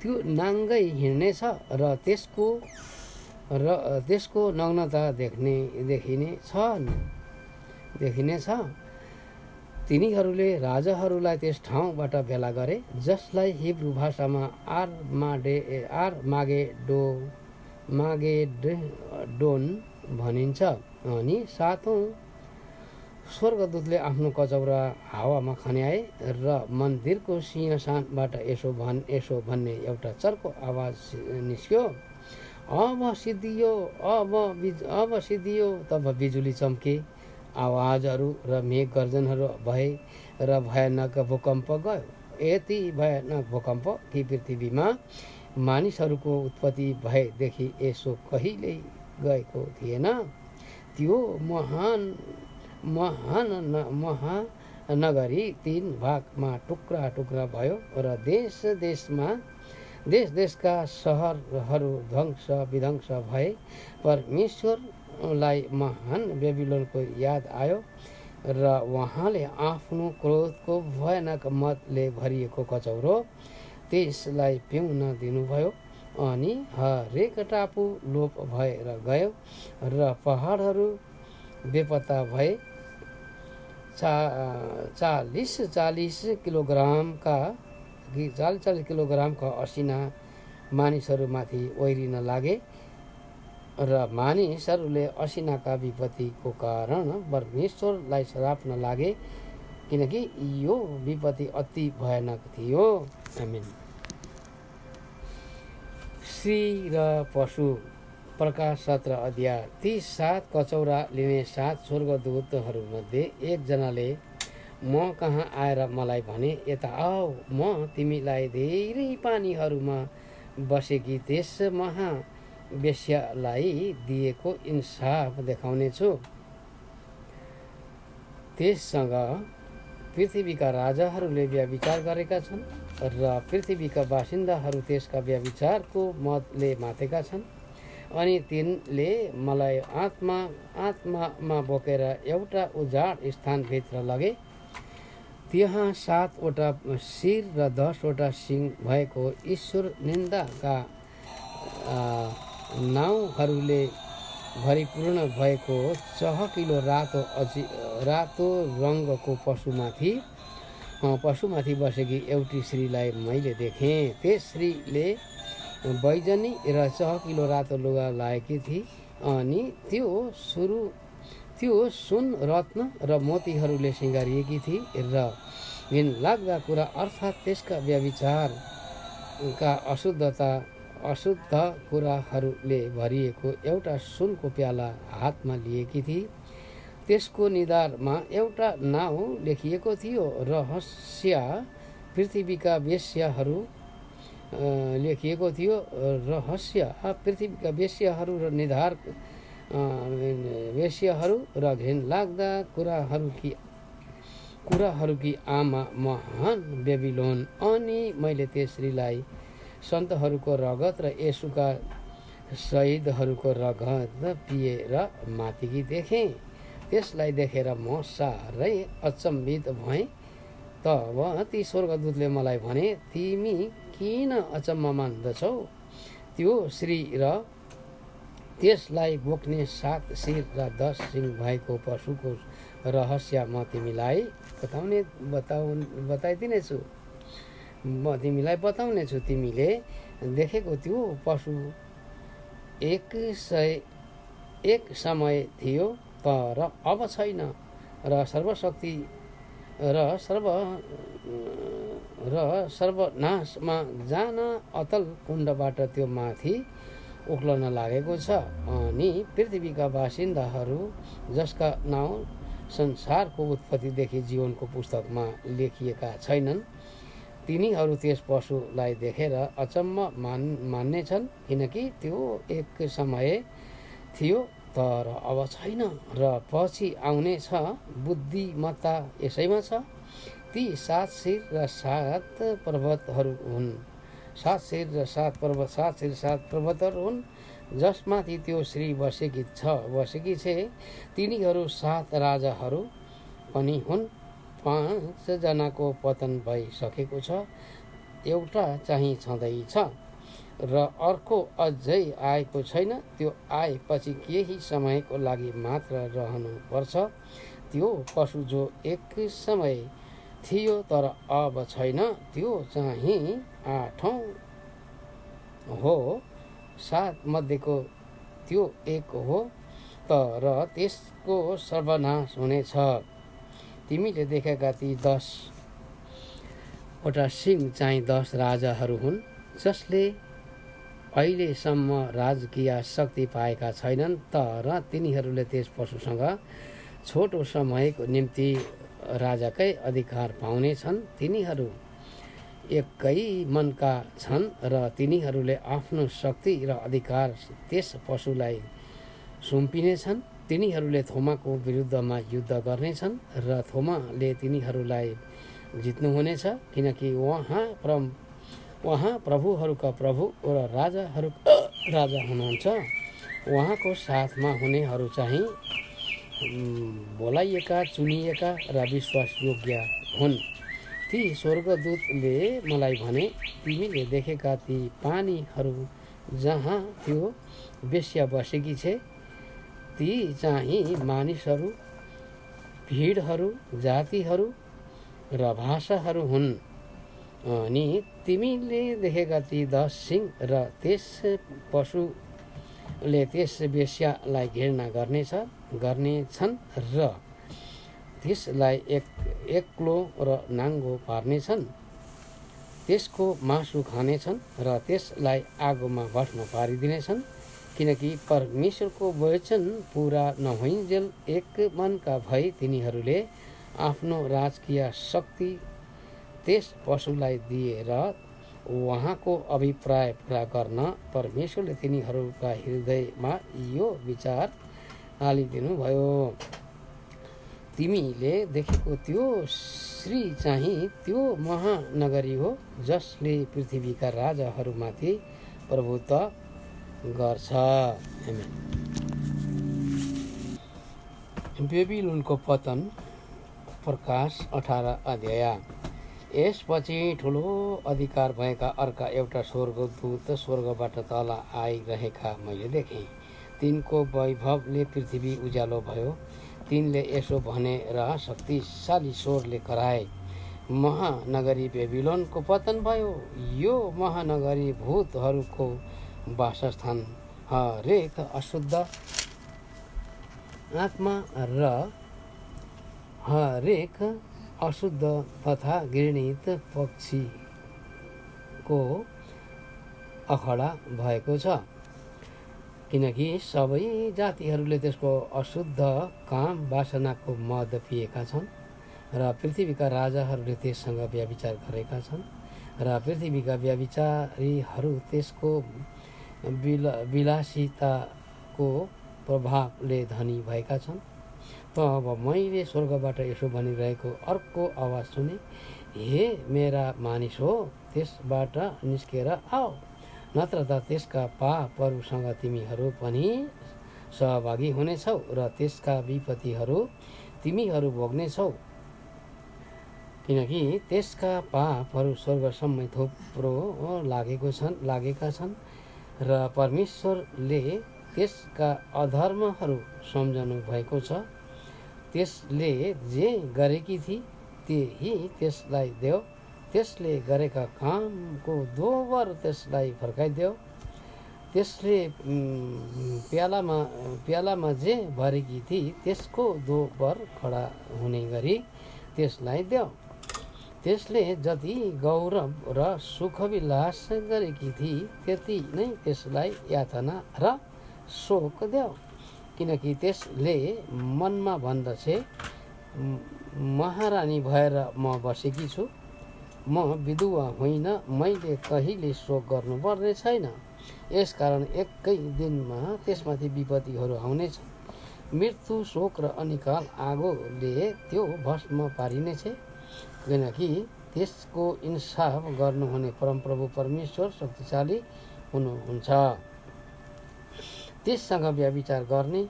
त्यो नाङ्गै हिँड्नेछ र त्यसको नग्नता देखिनेछ। तिनीहरूले राजाहरूलाई त्यस ठाउँबाट भेला गरे जसलाई हिब्रू भाषामा आर्मागेडोन भनिन्छ। अनि सातौं स्वर्गदूतले आफ्नो कचौरा हावामा खन्याए र मन्दिरको सिंहासनबाट यसो भन्ने एउटा चर्को आवाज निस्क्यो, अब सिद्धियो। तब बिजुली चम्के, आवाजहरू र मेघ गर्जनहरू भए र भयानक भूकम्प गयो। यति भयानक भूकम्प कि पृथ्वीमा मानिसहरूको उत्पत्ति भएदेखि यसो कहिल्यै गएको थिएन। त्यो महानगरी 3 भागमा टुक्रा भयो र देशका सहरहरू ध्वंस विध्वंस भए। परमेश्वरलाई महान बेबिलोनको याद आयो र उहाँले आफ्नो क्रोधको भयानक मतले भरिएको कचौरो त्यसलाई पिउन दिनुभयो। अनि हरेक टापु लोप भएर गयो र पहाडहरू बेपत्ता भए। 40 किलोग्रामका असिना मानिसहरूमाथि ओइरिन लागे र मानिसहरूले असिनाका विपत्तिको कारण परमेश्वरलाई सराप्न लागे, किनकि यो विपत्ति अति भयानक थियो। आमेन। स्त्री र पशु प्रकाश 17 अध्याय। ती 7 कचौरा लिने 7 स्वर्गदूतहरूमध्ये एकजनाले म कहाँ आएर मलाई भने, यता आऊ, म तिमीलाई धेरै पानीहरूमा बसेकी त्यस महावेश्यालाई दिएको इन्साफ देखाउनेछु। त्यससँग पृथ्वीका राजाहरूले व्यभिचार गरेका छन् र पृथ्वीका बासिन्दाहरू त्यसका व्यभिचारको मदले मातेका छन्। अनि तिनले मलाई आत्मामा बोकेर एउटा उजाड स्थानभित्र लगे। त्यहाँ 7 वटा शिर र 10 वटा सिङ भएको ईश्वर निन्दाका नाउँहरूले भरिपूर्ण भएको चहकिलो रातो रङको पशुमाथि बसेकी एउटी स्त्रीलाई मैले देखेँ। त्यस स्त्रीले बैजनी र चहकिलो रातो लुगा लगाएकी थिए अनि त्यो सुन, रत्न र मोतीहरूले सिँगारिएकी थिए र घिनलाग्दा कुरा अर्थात् त्यसका व्यभिचारका अशुद्ध कुराहरूले भरिएको एउटा सुनको प्याला हातमा लिएकी थिए। त्यसको निधारमा एउटा नाउँ लेखिएको थियो, रहस्य पृथ्वीका वेश्याहरू र निधार वेश्याहरू र घिनलाग्दा कुराहरूकी आमा महान बेबिलोन। अनि मैले त्यस स्त्रीलाई सन्तहरूको रगत र येशूका शहीदहरूको रगत पिएर मातेकी देखेँ। त्यसलाई देखेर म साह्रै अचम्भित भएँ। तब ती स्वर्गदूतले मलाई भने, तिमी किन अचम्म मान्दछौ? त्यो स्त्री र त्यसलाई बोक्ने 7 शिर र 10 सिङ भएको पशुको रहस्य म तिमीलाई बताउनेछु। तिमीले देखेको त्यो पशु एक समय थियो, तर अब छैन, र सर्वशक्ति र सर्वनाशमा जान अतल कुण्डबाट त्यो माथि उक्लन लागेको छ। अनि पृथ्वीका बासिन्दाहरू जसका नाउँ संसारको उत्पत्तिदेखि जीवनको पुस्तकमा लेखिएका छैनन्, तिनीहरू त्यस पशुलाई देखेर अचम्म मान्नेछन्, किनकि त्यो एक समय थियो, तर अब छैन र पछि आउने छ। बुद्धिमत्ता यसैमा छ। ती 7 शिर र 7 पर्वतहरू हुन्। 7 शिर र 7 पर्वतहरू हुन् जसमाथि त्यो श्री बसेकी छे। तिनीहरू 7 राजाहरू पनि हुन्। 5 जनाको पतन भइसकेको छ, एउटा चाहिँ छँदैछ र अर्को अझै आएको छैन। त्यो आएपछि केही समयको लागि मात्र रहनुपर्छ। त्यो पशु जो एक समय थियो तर अब छैन, त्यो चाहिँ 8औं हो। 7 मध्येको त्यो एक हो, तर त्यसको सर्वनाश हुनेछ। तिमीले देखेका ती 10 वटा सिङ चाहिँ 10 राजाहरू हुन्, जसले अहिलेसम्म राजकीय शक्ति पाएका छैनन्, तर तिनीहरूले त्यस पशुसँग छोटो समयको निम्ति राजाकै अधिकार पाउनेछन्। तिनीहरू एकै मनका छन् र तिनीहरूले आफ्नो शक्ति र अधिकार त्यस पशुलाई सुम्पिनेछन्। तिनीहरूले थोमाको विरुद्धमा युद्ध गर्नेछन् र थोमाले तिनीहरूलाई जित्नुहुनेछ, किनकि उहाँ प्रभुहरूका प्रभु र राजाहरूका राजा हुनुहुन्छ। उहाँको साथमा हुनेहरू चाहिँ बोलाइएका, चुनिएका र विश्वासयोग्य हुन्। ती स्वर्गदूतले मलाई भने, तिमीले देखेका ती पानीहरू जहाँ त्यो वेश्या बसेकी छे, ती चाहिँ मानिसहरू, भिडहरू, जातिहरू र भाषाहरू हुन्। अनि तिमीले देखेका ती 10 सिङ र त्यस पशुले त्यस वेश्यालाई घृणा गर्नेछन् र त्यसलाई एक्लो र नाङ्गो पार्नेछन्। त्यसको मासु खानेछन् र त्यसलाई आगोमा भस्म पारिदिनेछन्। किनकि परमेश्वरको वचन पूरा नभइन्जेल एक मनका भई तिनीहरूले आफ्नो राजकीय शक्ति त्यस पशुलाई दिएर उहाँको अभिप्राय पूरा गर्न परमेश्वरले तिनीहरूका हृदयमा यो विचार हालिदिनुभयो। तिमीले देखेको त्यो श्री चाहिँ त्यो महानगरी हो जसले पृथ्वीका राजाहरूमाथि प्रभुत्व गर्छ। बेबिलोनको पतन, प्रकाश 18 अध्याय। यसपछि ठुलो अधिकार भएका अर्का एउटा स्वर्गदूत स्वर्गबाट तल आइरहेका मैले देखेँ। तिनको वैभवले पृथ्वी उज्यालो भयो। तिनले यसो भनेर शक्तिशाली स्वरले कराए, महानगरी बेबिलोनको पतन भयो। यो महानगरी भूतहरूको वासस्थान, हरेक अशुद्ध आत्मा र हरेक अशुद्ध तथा घृणित पक्षीको अखडा भएको छ। किनकि सबै जातिहरूले त्यसको अशुद्ध काम वासनाको मद पिएका छन् र पृथ्वीका राजाहरूले त्यससँग व्यभिचार गरेका छन् र पृथ्वीका व्यभिचारीहरू त्यसको विलासिताको प्रभावले धनी भएका छन्। तब मैले स्वर्गबाट यसो भनिरहेको अर्को आवाज सुने, हे मेरा मानिस हो, त्यसबाट निस्केर आऊ, नत्र त त्यसका पापहरूसँग तिमीहरू पनि सहभागी हुनेछौ र त्यसका विपत्तिहरू तिमीहरू भोग्नेछौ। किनकि त्यसका पापहरू स्वर्गसम्मै थुप्रो लागेका छन् र परमेश्वरले त्यसका अधर्महरू सम्झनु भएको छ। त्यसले जे गरेकी थिए त्यही त्यसलाई देऊ, त्यसले गरेका कामको दोबर त्यसलाई फर्काइदेऊ। त्यसले प्यालामा जे भरेकी थिए त्यसको दोबर खडा हुने गरी त्यसलाई देऊ। त्यसले जति गौरव र सुखविलास गरेकी थिए त्यति नै त्यसलाई यातना र शोक देऊ। किनकि त्यसले मनमा भन्दछे, महारानी भएर म बसेकी छु, म विधुवा होइन, मैले कहिले शोक गर्नुपर्ने छैन। यसकारण एकै दिनमा त्यसमाथि विपत्तिहरू आउनेछ। मृत्यु, शोक र अनिकाल आगोले त्यो भस्म पारिनेछ। किनकि त्यसको इन्साफ गर्नुहुने परमप्रभु परमेश्वर शक्तिशाली हुनुहुन्छ। त्यससँग व्यभिचार गर्ने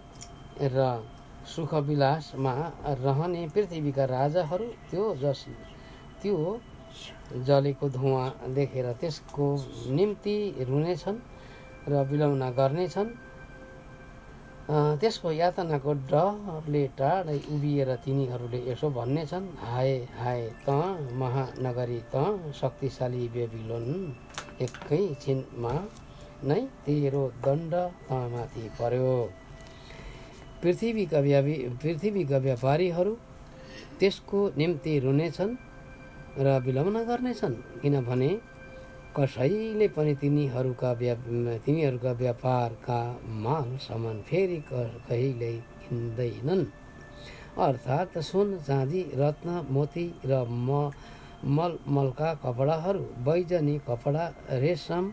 र सुखविलासमा रहने पृथ्वीका राजाहरू त्यो जलेको धुवाँ देखेर त्यसको निम्ति रुनेछन् र विलम्ब गर्नेछन्। त्यसको यातनाको डरले टाढै उभिएर तिनीहरूले यसो भन्नेछन्, हाय हाय त महानगरी त शक्तिशाली बेबिलोन, एकैछिनमा नै तेरो दण्ड तमाथि पर्यो। पृथ्वीका व्यापारीहरू त्यसको निम्ति रुनेछन् र विलम्ब गर्नेछन्। किनभने कसैले पनि तिनीहरूका व्यापारका माल सामान फेरि कहिल्यै किन्दैनन्। अर्थात् सुन, चाँदी, रत्न, मोती र मलमलका कपडाहरू, बैजनी कपडा, रेशम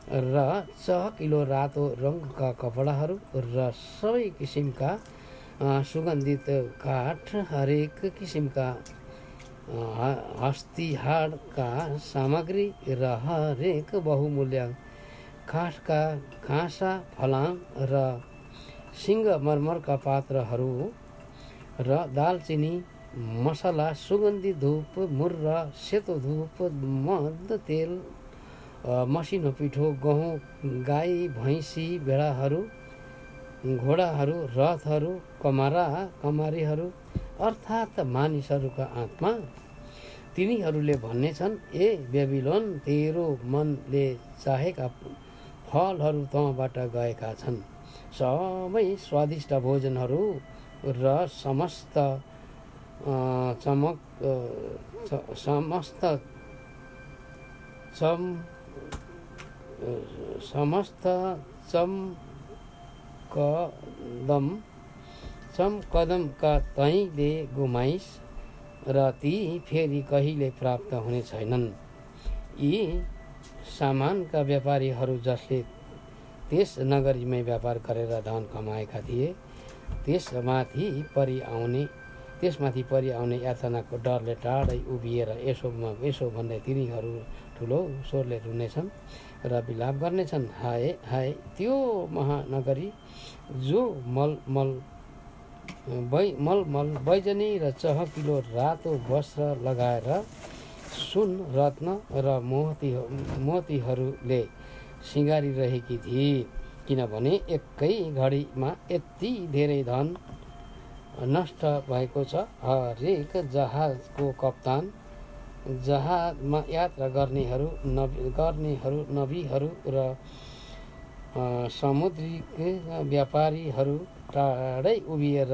र चहकिलो रातो रङका कपडाहरू र सबै किसिमका सुगन्धित काठ, हरेक किसिमका हस्तिहाडका सामग्री र हरेक बहुमूल्य काठका काँसा, फलाम र सिङ्गमर्मरका पात्रहरू र दालचिनी, मसला, सुगन्धित धूप, मुर्र, सेतो धूप, मद, तेल, मसिनो पिठो, गहुँ, गाई, भैँसी, भेडाहरू, घोडाहरू, रथहरू, कमारीहरू अर्थात् मानिसहरूका आत्मा। तिनीहरूले भन्नेछन्, ए बेबिलोन, तेरो मनले चाहेका फलहरू तँबाट गएका छन्। सबै स्वादिष्ट भोजनहरू र समस्त चमकदमका तैँले गुमाइस् र ती फेरि कहिले प्राप्त हुने छैनन्। यी सामानका व्यापारीहरू जसले त्यस नगरीमै व्यापार गरेर धन कमाएका थिए, त्यसमाथि परि आउने यातनाको डरले टाढै उभिएर यसो भन्दै तिनीहरू ठुलो स्वरले रुनेछन् र विलाप गर्नेछन्। हाय हाय त्यो महानगरी जो मलमल बैजनी र चहकिलो रातो वस्त्र लगाएर सुन, रत्न र मोतीहरूले सिँगारिरहेकी थिए, किनभने एकै घडीमा यति धेरै धन नष्ट भएको छ। हरेक जहाजको कप्तान, जहाजमा यात्रा गर्नेहरू, नबीहरू र समुद्रिक व्यापारीहरू टाढै उभिएर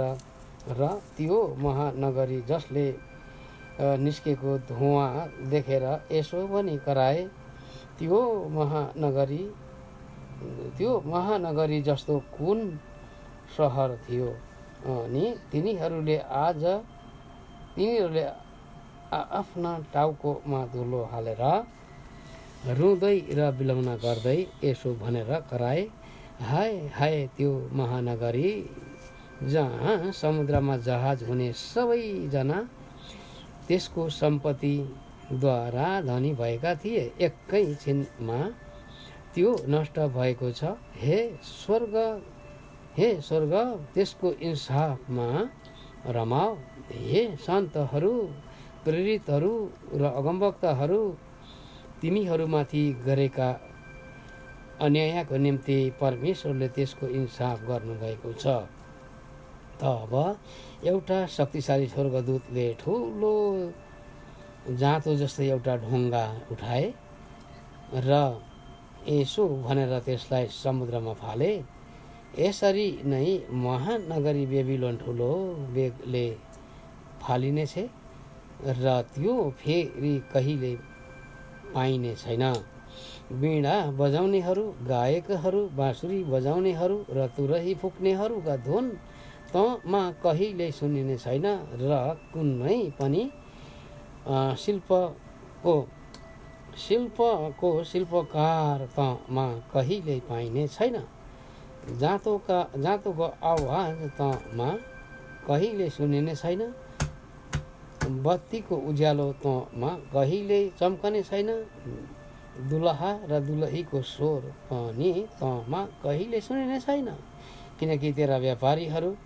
र त्यो महानगरी जसले निस्केको धुवाँ देखेर यसो भनी कराए, त्यो महानगरी जस्तो कुन सहर थियो। अनि तिनीहरूले आफ्ना टाउकोमा धुलो हालेर रुँदै र बिलौना गर्दै यसो भनेर कराए, हाय हाय त्यो महानगरी जहाँ समुद्रमा जहाज हुने सबैजना त्यसको सम्पत्तिद्वारा धनी भएका थिए, एकै छिनमा त्यो नष्ट भएको छ। हे स्वर्ग त्यसको इन्साफमा रमाओ। हे सन्तहरू, प्रेरितहरू र अगमवक्ताहरू, तिमीहरूमाथि गरेका अन्यायको निम्ति परमेश्वरले त्यसको इन्साफ गर्नुभएको छ। तब एउटा शक्तिशाली स्वर्गदूतले ठुलो जाँतो जस्तै एउटा ढुङ्गा उठाए र यसो भनेर त्यसलाई समुद्रमा फाले, यसरी नै महानगरी बेबिलोन ठुलो वेगले फालिनेछ र त्यो फेरि कहिले पाइने छैन। वीणा बजाउनेहरू, गायकहरू, बाँसुरी बजाउनेहरू र तुरही फुक्नेहरूका धुन तँमा कहिल्यै सुनिने छैन र कुनै पनि शिल्पको शिल्पकार तँमा कहिल्यै पाइने छैन। जाँतोको आवाज तँमा कहिल्यै सुनिने छैन। बत्तीको उज्यालो तँमा कहिल्यै चम्कने छैन। दुलहा र दुलहीको स्वर पनि तँमा कहिल्यै सुनिने छैन, किनकि तेरा व्यापारीहरू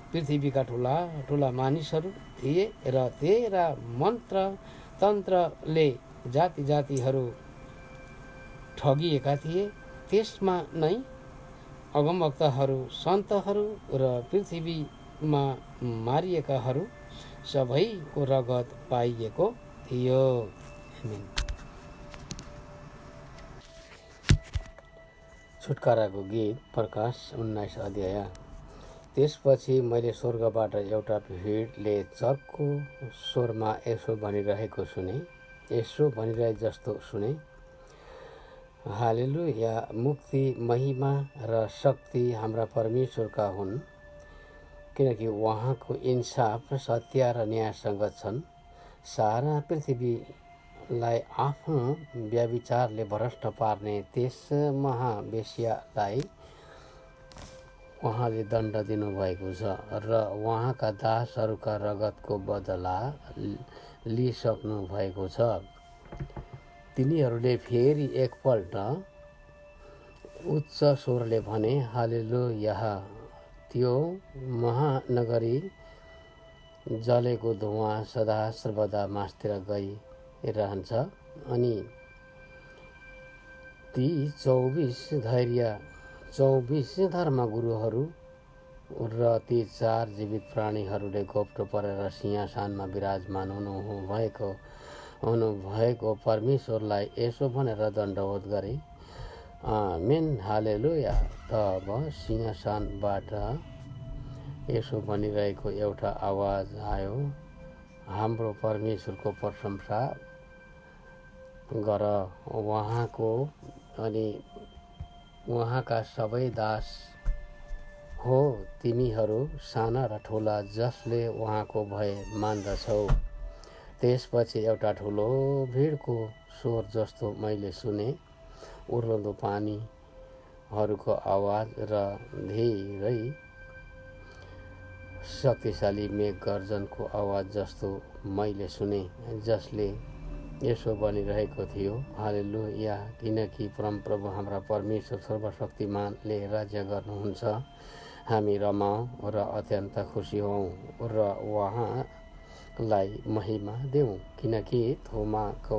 पृथ्वीका ठुला ठुला मानिसहरू थिए र तेरा मन्त्र तन्त्रले जाति जातिहरू ठगिएका थिए। त्यसमा नै अगमवक्ताहरू, सन्तहरू र पृथ्वीमा मारिएकाहरू सबैको रगत पाइएको थियो। छुटकाराको गीत प्रकाश 19 अध्याय। त्यसपछि मैले स्वर्गबाट एउटा भिडले चर्को स्वरमा यसो भनिरहेको सुने, यसो भनिरहे जस्तो सुने, हालेलुया, मुक्ति, महिमा र शक्ति हाम्रा परमेश्वरका हुन्, किनकि उहाँको इन्साफ, सत्य र न्यायसँग छन्। सारा पृथ्वीलाई आफ्नो व्यभिचारले भ्रष्ट पार्ने त्यस महावेश्यालाई उहाँले दण्ड दिनुभएको छ र उहाँका दासहरूका रगतको बदला लिइसक्नु भएको छ। तिनीहरूले फेरि एकपल्ट उच्च स्वरले भने, हालेलुया, त्यो महानगरी जलेको धुवाँ सदा सर्वदा मासतिर गइरहन्छ। अनि ती 24 धर्मगुरुहरू र ती 4 जीवित प्राणीहरूले घोप्टो परेर सिंहासनमा विराजमान हुनुभएको परमेश्वरलाई यसो भनेर दण्डवत गरे, आमेन, हालेलुया। तब सिंहासनबाट यसो भनिरहेको एउटा आवाज आयो, हाम्रो परमेश्वरको प्रशंसा गर, उहाँको अनि उहाँका सबै दास हो तिमीहरू साना र ठुला जसले उहाँको भय मान्दछौ। त्यसपछि एउटा ठुलो भिडको स्वर जस्तो मैले सुने, उर्लदो पानीहरूको आवाज र धेरै शक्तिशाली मेघ गर्जनको आवाज जस्तो मैले सुने, जसले यसो बनिरहेको थियो, हालेलुया, किनकि परमप्रभु हाम्रा परमेश्वर सर्वशक्तिमानले राज्य गर्नुहुन्छ। हामी रमाउँ र अत्यन्त खुसी हौँ र उहाँलाई महिमा देऊ, किनकि थोमाको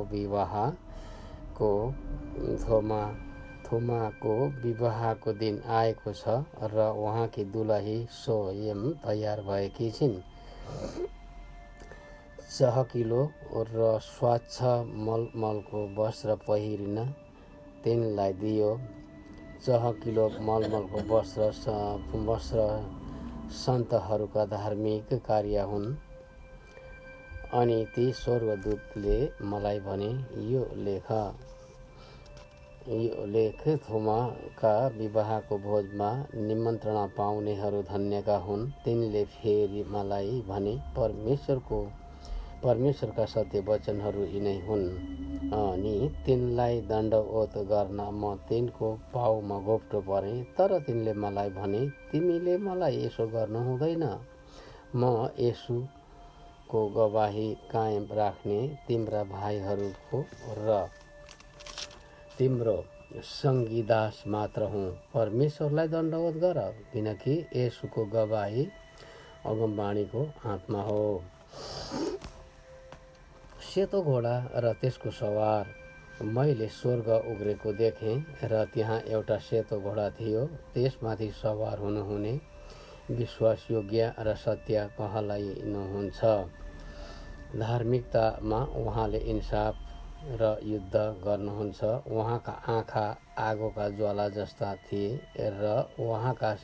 विवाहको दिन आएको छ र उहाँकी दुलही स्वयं तयार भएकी छिन्। चहकिलो र स्वच्छ मलमलको वस्त्र पहिरिन तिनलाई दियो। चहकिलो मलमलको वस्त्र सन्तहरूका धार्मिक कार्य हुन्। अनि ती स्वर्गदूतले मलाई भने, यो लेख थोमाका विवाहको भोजमा निमन्त्रणा पाउनेहरू धन्यका हुन्। तिनले फेरि मलाई भने, परमेश्वरका सत्य वचनहरू यिनै हुन्। अनि तिनलाई दण्डवत गर्न म तिनको पाउमा घोप्टो परेँ। तर तिनले मलाई भने, तिमीले मलाई यसो गर्नु हुँदैन। म येशूको गवाही कायम राख्ने तिम्रा भाइहरूको र तिम्रो सङ्गीदास मात्र हुँ। परमेश्वरलाई दण्डवत गर, किनकि येशूको गवाही अगमवाणीको आत्मा हो। सेतो घोडा र त्यसको सवार। मैले स्वर्ग उग्रेको देखेँ र त्यहाँ एउटा सेतो घोडा थियो। त्यसमाथि सवार हुनुहुने विश्वासयोग्य र सत्य कहलाइनुहुन्छ। धार्मिकतामा उहाँले इन्साफ र युद्ध गर्नुहुन्छ। उहाँका आँखा आगोका ज्वाला जस्ता थिए र उहाँका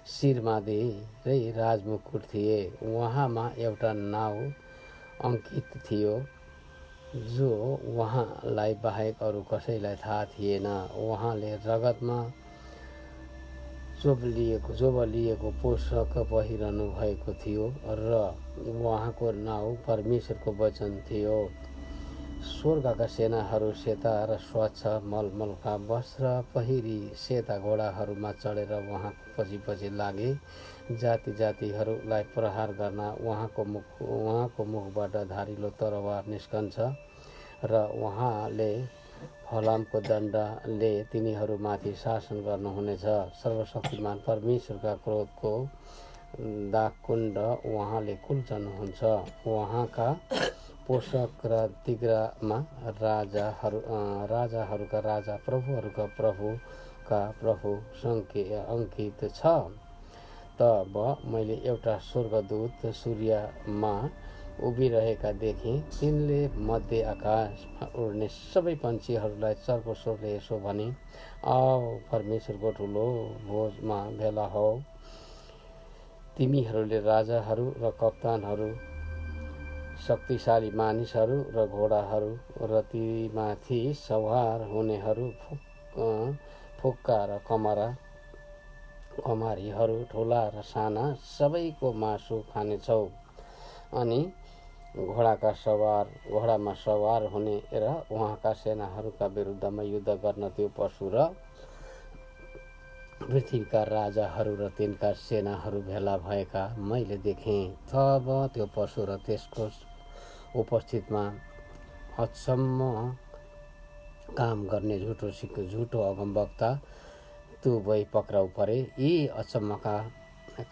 शिरमा धेरै राजमुकुट थिए। उहाँमा एउटा नाउँ अङ्कित थियो जो उहाँलाई बाहेक अरू कसैलाई थाहा थिएन। उहाँले रगतमा चोबलिएको पोषक पहिरनु भएको थियो र उहाँको नाउँ परमेश्वरको वचन थियो। स्वर्गका सेनाहरू सेता र स्वच्छ मलमलका वस्त्र पहिरी सेता घोडाहरूमा चढेर उहाँको पछि लागे। जाति जातिहरूलाई प्रहार गर्न उहाँको मुखबाट धारिलो तरवार निस्कन्छ र उहाँले फलामको दण्डले तिनीहरूमाथि शासन गर्नुहुनेछ। सर्वशक्तिमान परमेश्वरका क्रोधको दागकुण्ड उहाँले कुल्चनुहुन्छ। उहाँका पोषक र तिग्रामा राजाहरूका राजा, प्रभुहरूका प्रभुका प्रभु अङ्कित छ। तब मैले एउटा स्वर्गदूत सूर्यमा उभिरहेका देखेँ। तिनले मध्य आकाशमा उड्ने सबै पन्छीहरूलाई चर्को स्वरले यसो भने, आओ परमेश्वरको ठुलो भोजमा भेला हौ। तिमीहरूले राजाहरू र कप्तानहरू, शक्तिशाली मानिसहरू र घोडाहरू र तीमाथि सवार हुनेहरू, फुक्का र कमारीहरू, ठुला र साना सबैको मासु खानेछौ। अनि घोडामा सवार हुने र उहाँका सेनाहरूका विरुद्धमा युद्ध गर्न त्यो पशु र पृथ्वीका राजाहरू र तिनका सेनाहरू भेला भएका मैले देखेँ। तब त्यो पशु र त्यसको उपस्थितिमा अचम्म काम गर्ने झुटो अगमवक्ता दुवै पक्राउ परे। यी अचम्मका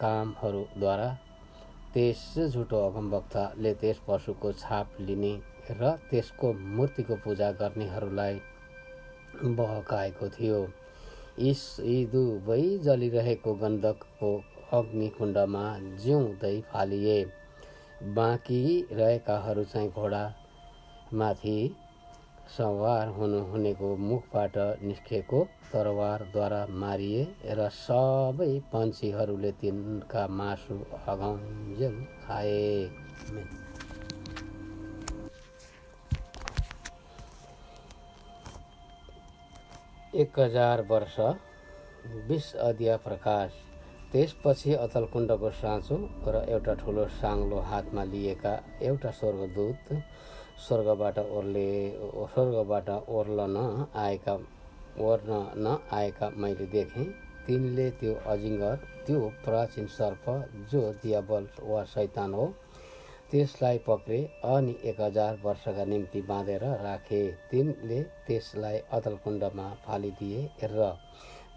कामहरूद्वारा त्यस झुटो अगमवक्ताले त्यस पशुको छाप लिने र त्यसको मूर्तिको पूजा गर्नेहरूलाई बहकाएको थियो। यी दुवै जलिरहेको गन्धकको अग्निकुण्डमा जिउँदै फालिए। बाँकी रहेकाहरू चाहिँ घोडामाथि सवार हुनुहुनेको मुखबाट निस्केको तरवारद्वारा मारिए र सबै पन्छीहरूले तिनका मासु अघाउञ्जेल खाए। 1000 वर्ष 20 अदिया प्रकाश। त्यसपछि अतलकुण्डको साँचो र एउटा ठुलो साङ्लो हातमा लिएका एउटा स्वर्गदूत स्वर्गबाट ओर्लन आएका मैले देखेँ। तिनले त्यो अजिङ्गर, त्यो प्राचीन सर्प जो दियाबल वा शैतान हो, त्यसलाई पक्रे अनि 1000 वर्षका निम्ति बाँधेर राखे। तिनले त्यसलाई अतलकुण्डमा फालिदिए र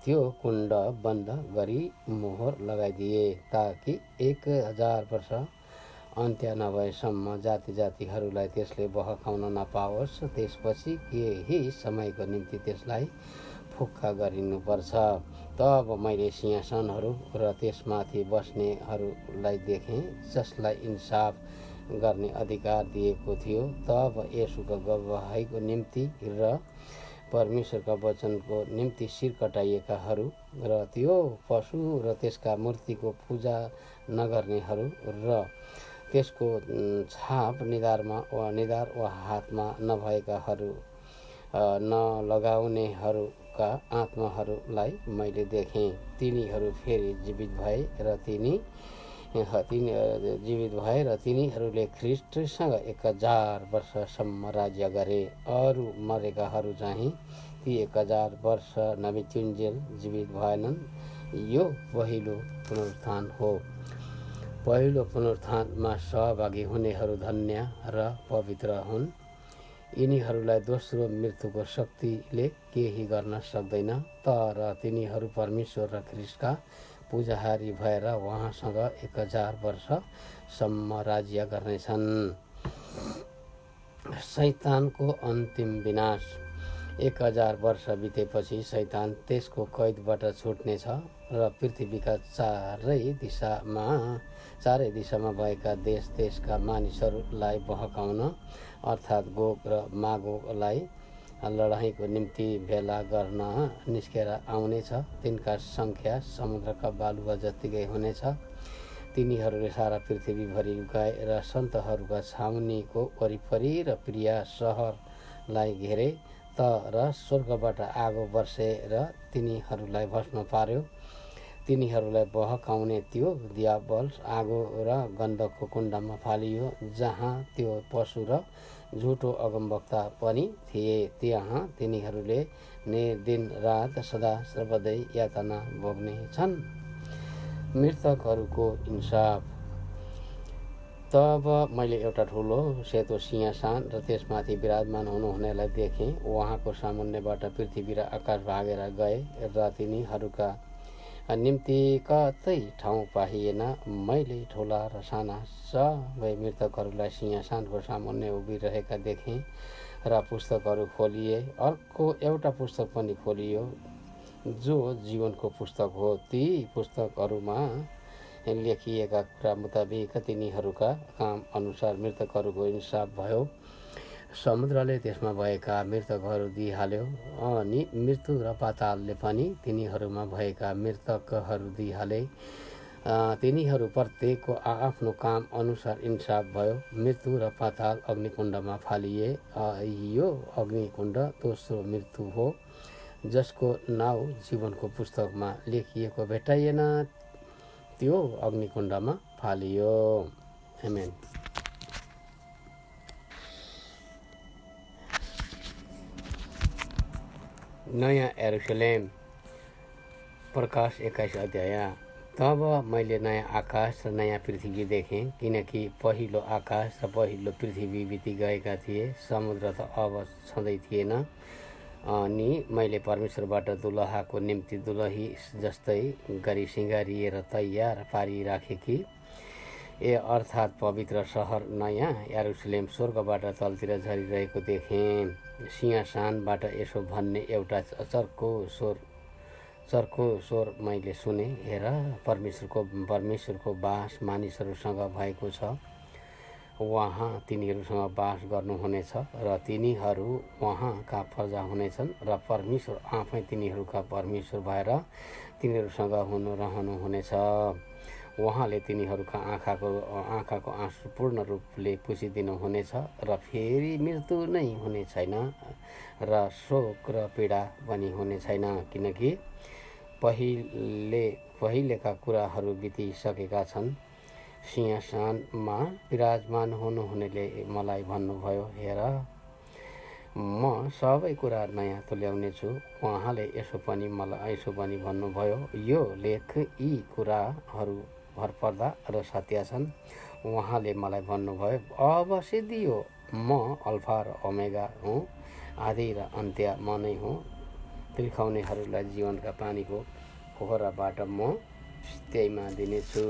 त्यो कुण्ड बन्द गरी मोहर लगाइदिए, ताकि 1000 वर्ष अन्त्य नभएसम्म जाति जातिहरूलाई त्यसले बहकाउन नपाओस्। त्यसपछि केही समयको निम्ति त्यसलाई फुक्का गरिनुपर्छ। तब मैले सिंहासनहरू र त्यसमाथि बस्नेहरूलाई देखेँ, जसलाई इन्साफ गर्ने अधिकार दिएको थियो। तब येशूको गवाहीको निम्ति र परमेश्वरका वचनको निम्ति शिर कटाइएकाहरू र त्यो पशु र त्यसका मूर्तिको पूजा नगर्नेहरू र त्यसको छाप निधार वा हातमा नभएकाहरू नलगाउनेहरूका आत्माहरूलाई मैले देखेँ। तिनीहरू फेरि जीवित भए र तिनीहरूले ख्रिस्टसँग 1000 वर्षसम्म राज्य गरे। अरू मरेकाहरू चाहिँ ती 1000 वर्ष नबित्युन्जेल जीवित भएनन्। यो पहिलो पुनरुत्थान हो। पहिलो पुनरुत्थानमा सहभागी हुनेहरू धन्य र पवित्र हुन्। यिनीहरूलाई दोस्रो मृत्युको शक्तिले केही गर्न सक्दैन, तर तिनीहरू परमेश्वर र ख्रिस्टका पूजाहारी भएर उहाँसँग 1000 वर्षसम्म राज्य गर्नेछन्। शैतानको अन्तिम विनाश। 1000 वर्ष बितेपछि शैतान त्यसको कैदबाट छुट्नेछ र पृथ्वीका चारै दिशामा भएका देशका मानिसहरूलाई बहकाउन, अर्थात् गोग र मागोगलाई लडाईँको निम्ति भेला गर्न निस्केर आउनेछ। तिनका सङ्ख्या समुद्रका बालुवा जत्तिकै हुनेछ। तिनीहरूले सारा पृथ्वीभरि गए र सन्तहरूका छाउनीको वरिपरि र प्रिय सहरलाई घेरे, तर स्वर्गबाट आगो बर्सेर तिनीहरूलाई भस्म पार्यो। तिनीहरूलाई बहकाउने त्यो दियाबल आगो र गन्धकको कुण्डमा फालियो, जहाँ त्यो पशु र झुटो अगमवक्ता पनि थिए। त्यहाँ तिनीहरूले दिन रात सदा सर्वदै यातना भोग्नेछन्। मृतकहरूको इन्साफ। तब मैले एउटा ठुलो सेतो सिंहासन र त्यसमाथि विराजमान हुनुहुनेलाई देखेँ। उहाँको सामुन्नेबाट पृथ्वी र आकाश भागेर गए र तिनीहरूका निम्ति कतै ठाउँ पाइएन। मैले ठुला र साना सबै मृतकहरूलाई सिंहासनको सामुन्ने उभिरहेका देखेँ र पुस्तकहरू खोलिए। अर्को एउटा पुस्तक पनि खोलियो, जो जीवनको पुस्तक हो। ती पुस्तकहरूमा लेखिएका कुरा मुताबिक तिनीहरूका काम अनुसार मृतकहरूको इन्साफ भयो। समुद्रले त्यसमा भएका मृतकहरू दिइहाल्यो, अनि मृत्यु र पातालले पनि तिनीहरूमा भएका मृतकहरू दिइहाले। तिनीहरू प्रत्येकको आफ्नो काम अनुसार इन्साफ भयो। मृत्यु र पाताल अग्निकुण्डमा फालिए। यो अग्निकुण्ड दोस्रो मृत्यु हो, जसको नाउँ जीवनको पुस्तकमा लेखिएको भेटाइएन। त्यो अग्निकुण्डमा फालियो। आमेन। नयाँ यरुशलेम। प्रकाश 21 अध्याय। तब मैले नयाँ आकाश र नयाँ पृथ्वी देखेँ, किनकि पहिलो आकाश र पहिलो पृथ्वी बिति गएका थिए। समुद्र त अब छँदै थिएन। अनि मैले परमेश्वरबाट दुलहाको निम्ति दुलही जस्तै गरी सिँगारिएर तयार पारिराखेकी अर्थात् पवित्र सहर नयाँ यरुशलेम स्वर्गबाट तलतिर झरिरहेको देखेँ। सिंहासनबाट यसो भन्ने एउटा चर्को स्वर मैले सुने, हेर, परमेश्वरको बास मानिसहरूसँग भएको छ। उहाँ तिनीहरूसँग बास गर्नुहुनेछ र तिनीहरू उहाँका प्रजा हुनेछन् र परमेश्वर आफै तिनीहरूका परमेश्वर भएर तिनीहरूसँग रहनुहुनेछ। उहाँले तिनीहरूका आँखाको आँसु पूर्ण रूपले पुछिदिनुहुनेछ र फेरि मृत्यु नै हुने छैन र शोक र पीडा पनि हुने छैन, किनकि पहिलेका कुराहरू बितिसकेका छन्। सिंहासनमा विराजमान हुनुहुनेले मलाई भन्नुभयो, हेर म सबै कुरा नयाँ तुल्याउनेछु। उहाँले यसो पनि भन्नुभयो, यो लेख यी कुराहरू भरपर्दा र सत्य छन्। उहाँले मलाई भन्नुभयो, अब सिद्धियो, म अल्फा र ओमेगा हुँ, आदि र अन्त्य म नै हुँ। त्रिखाउनेहरूलाई जीवनका पानीको पोखराबाट म स्त्यैमा दिनेछु।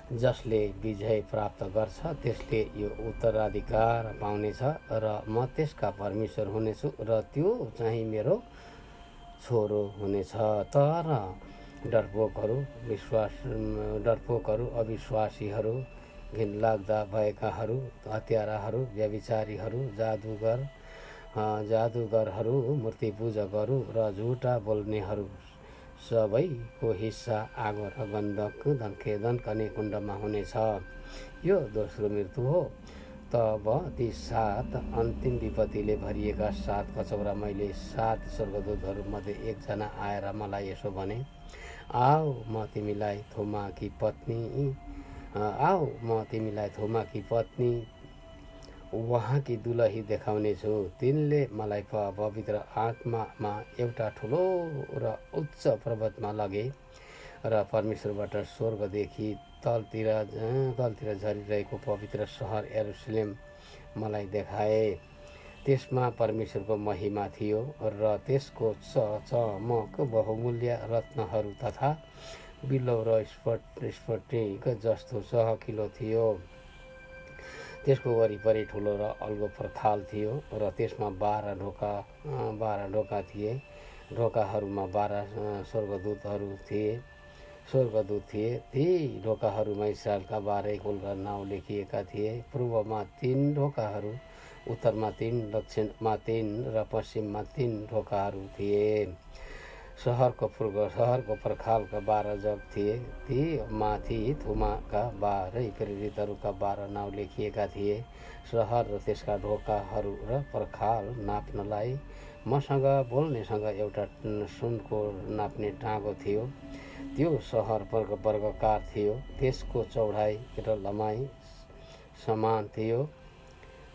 जसले विजय प्राप्त गर्छ त्यसले यो उत्तराधिकार पाउनेछ र म त्यसका परमेश्वर हुनेछु र त्यो चाहिँ मेरो छोरो हुनेछ। तर डरपोकहरू, अविश्वासीहरू, घिनलाग्दा भएकाहरू, हत्याराहरू, व्यभिचारीहरू, जादुगरहरू, मूर्तिपूजकहरू र झुटा बोल्नेहरू सबैको हिस्सा आगो र गन्धक दन्केदन्कने कुण्डमा हुनेछ। यो दोस्रो मृत्यु हो। तब ती 7 अन्तिम विपत्तिले भरिएका 7 कचौरा मैले 7 स्वर्गदूतहरू मध्ये एकजना आएर मलाई यसो भने, आऊ म तिमीलाई थोमाकी पत्नी उहाँकी दुलही देखाउनेछु। तिनले मलाई पवित्र आत्मामा एउटा ठुलो र उच्च पर्वतमा लगे र परमेश्वरबाट स्वर्गदेखि तलतिर झरिरहेको पवित्र सहर यरुशलेम मलाई देखाए। त्यसमा परमेश्वरको महिमा थियो र त्यसको चमक बहुमूल्य रत्नहरू तथा बिल्लौ र स्फटिक जस्तो चहकिलो थियो। त्यसको वरिपरि ठुलो र अल्गो पर्खाल थियो र त्यसमा 12 ढोका थिए। ढोकाहरूमा 12 स्वर्गदूत थिए। ती ढोकाहरूमा इस्राएलका 12 कुलका नाउँ लेखिएका थिए। पूर्वमा 3 ढोकाहरू, उत्तरमा 3, दक्षिणमा 3 र पश्चिममा 3 ढोकाहरू थिए। सहरको पर्खालका 12 जग थिए। ती माथि थुमाका 12 प्रेरितहरूका 12 नाउँ लेखिएका थिए। सहर र त्यसका ढोकाहरू र पर्खाल नाप्नलाई मसँग बोल्नेसँग एउटा सुनको नाप्ने टाँगो थियो। त्यो सहर वर्गकार थियो। त्यसको चौडाइ र लम्बाइ समान थियो।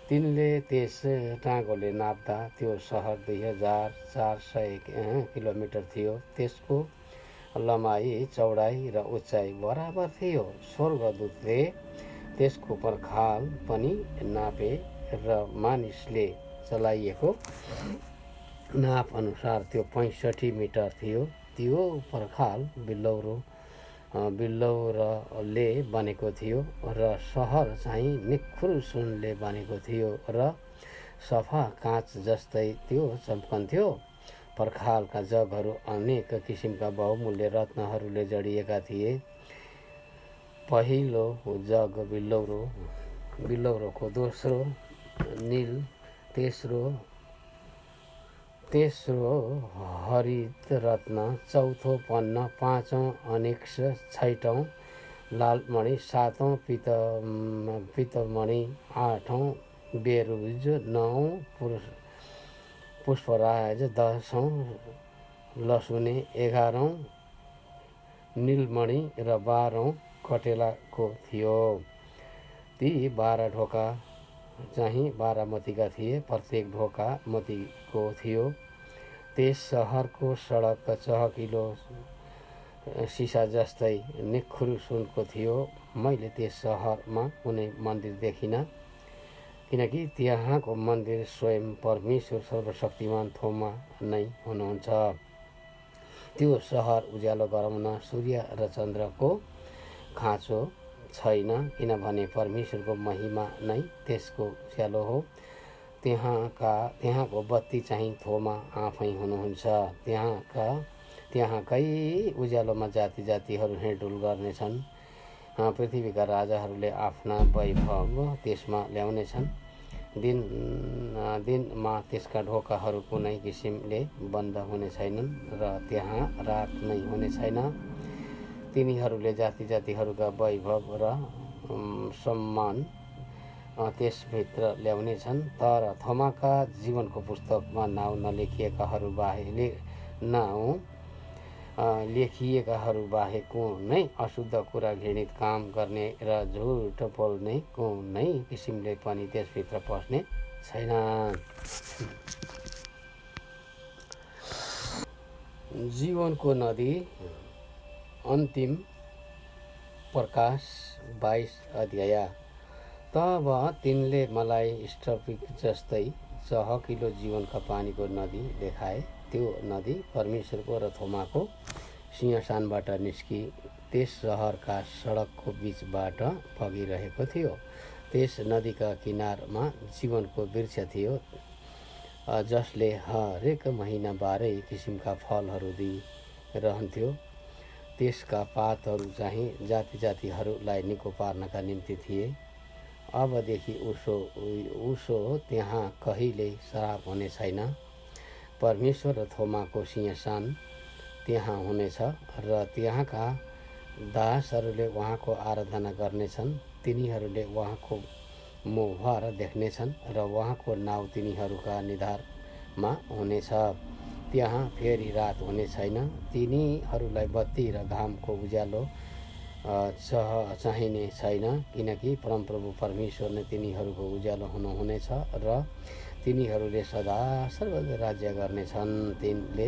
तिनले त्यस टाँगोले नाप्दा त्यो सहर 2400 किलोमिटर थियो। त्यसको लम्बाइ, चौडाइ र उचाइ बराबर थियो। स्वर्गदूतले त्यसको पर्खाल पनि नापे र मानिसले चलाइएको नाप अनुसार त्यो 65 मिटर थियो। त्यो पर्खाल बिल्लौरले बनेको थियो र सहर चाहिँ निखुर सुनले बनेको थियो र सफा काँच जस्तै त्यो चम्कन्थ्यो। पर्खालका जगहरू अनेक किसिमका बहुमूल्य रत्नहरूले जडिएका थिए। पहिलो जग बिल्लौरोको, दोस्रो नील, तेस्रो हरित रत्न, चौथो पन्न, पाँचौं अनिक्स, छैटौं लालमणि, सातौं पीतमणि, आठौं बेरुज, नौं पुष्पराज, 10औं लसुने, 11औं नीलमणि र 12औं कटेलाको थियो। ती 12 ढोका चाहिँ 12 मोतीका थिए। प्रत्येक ढोका मोतीको थियो। त्यस सहरको सडक चहकिलो सिसा जस्तै निखुर सुनको थियो। मैले त्यस सहरमा कुनै मन्दिर देखिनँ, किनकि त्यहाँको मन्दिर स्वयं परमेश्वर सर्वशक्तिमान थोमा नै हुनुहुन्छ। त्यो सहर उज्यालो गराउन सूर्य र चन्द्रको खाँचो छैन, किनभने परमेश्वरको महिमा नै त्यसको उज्यालो हो। त्यहाँको बत्ती चाहिँ थोमा आफै हुनुहुन्छ। त्यहाँकै उज्यालोमा जाति जातिहरू हिँडडुल गर्नेछन्। पृथ्वीका राजाहरूले आफ्ना वैभव त्यसमा ल्याउनेछन्। दिनमा त्यसका ढोकाहरू कुनै किसिमले बन्द हुने छैनन् र त्यहाँ रात नै हुने छैन। तिनीहरूले जाति जातिहरूका वैभव र सम्मान त्यसभित्र ल्याउनेछन्। तर थोमाका जीवनको पुस्तकमा नाउँ नलेखिएकाहरू बाहेक नाउँ लेखिएकाहरू बाहेक कुनै अशुद्ध कुरा, घृणित काम गर्ने र झुट बोल्ने कुनै किसिमले पनि त्यसभित्र पस्ने छैन। जीवनको नदी अन्तिम प्रकाश 22 अध्याय। तब तिनले मलाई स्फटिक जस्तै चहकिलो जीवनका पानीको नदी देखाए। त्यो नदी परमेश्वरको र थोमाको सिंहासनबाट निस्की त्यस सहरका सडकको बीचबाट बगिरहेको थियो। त्यस नदीका किनारमा जीवनको वृक्ष थियो, जसले हरेक महिना 12 किसिमका फलहरू दिइरहन्थ्यो। त्यसका पातहरू चाहिँ जाति जातिहरूलाई निको पार्नका निम्ति थिए। अबदेखि उसो त्यहाँ कहिल्यै श्राप हुने छैन। परमेश्वर र थोमाको सिंहासन त्यहाँ हुनेछ र त्यहाँका दासहरूले उहाँको आराधना गर्नेछन्। तिनीहरूले उहाँको मुखभर देख्नेछन् र उहाँको नाउँ तिनीहरूका निधारमा हुनेछ। त्यहाँ फेरि रात हुने छैन। तिनीहरूलाई बत्ती र घामको उज्यालो चाहिने छैन, किनकि परमप्रभु परमेश्वर नै तिनीहरूको उज्यालो हुनुहुनेछ र तिनीहरूले सदा सर्वदा राज्य गर्नेछन्। तिनले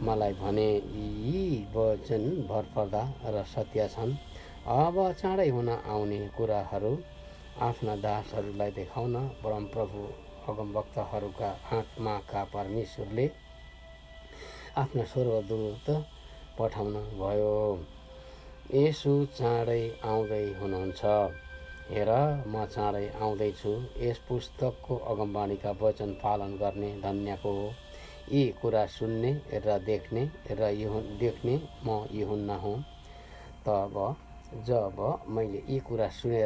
मलाई भने, यी वचन भरपर्दा र सत्य छन्। अब चाँडै हुन आउने कुराहरू आफ्ना दासहरूलाई देखाउन परमप्रभु अगमवक्ताहरूका आत्माका परमेश्वरले आफ्ना स्वर्गदूत पठाउनु भयो। येशू चाँडै आउँदै हुनुहुन्छ। हेर, म चाँडै आउँदैछु। यस पुस्तकको अगमवाणीका वचन पालन गर्ने धन्यको हो। यी कुरा सुन्ने र देख्ने म यूहन्ना हुँ। तब जब मैले यी कुरा सुने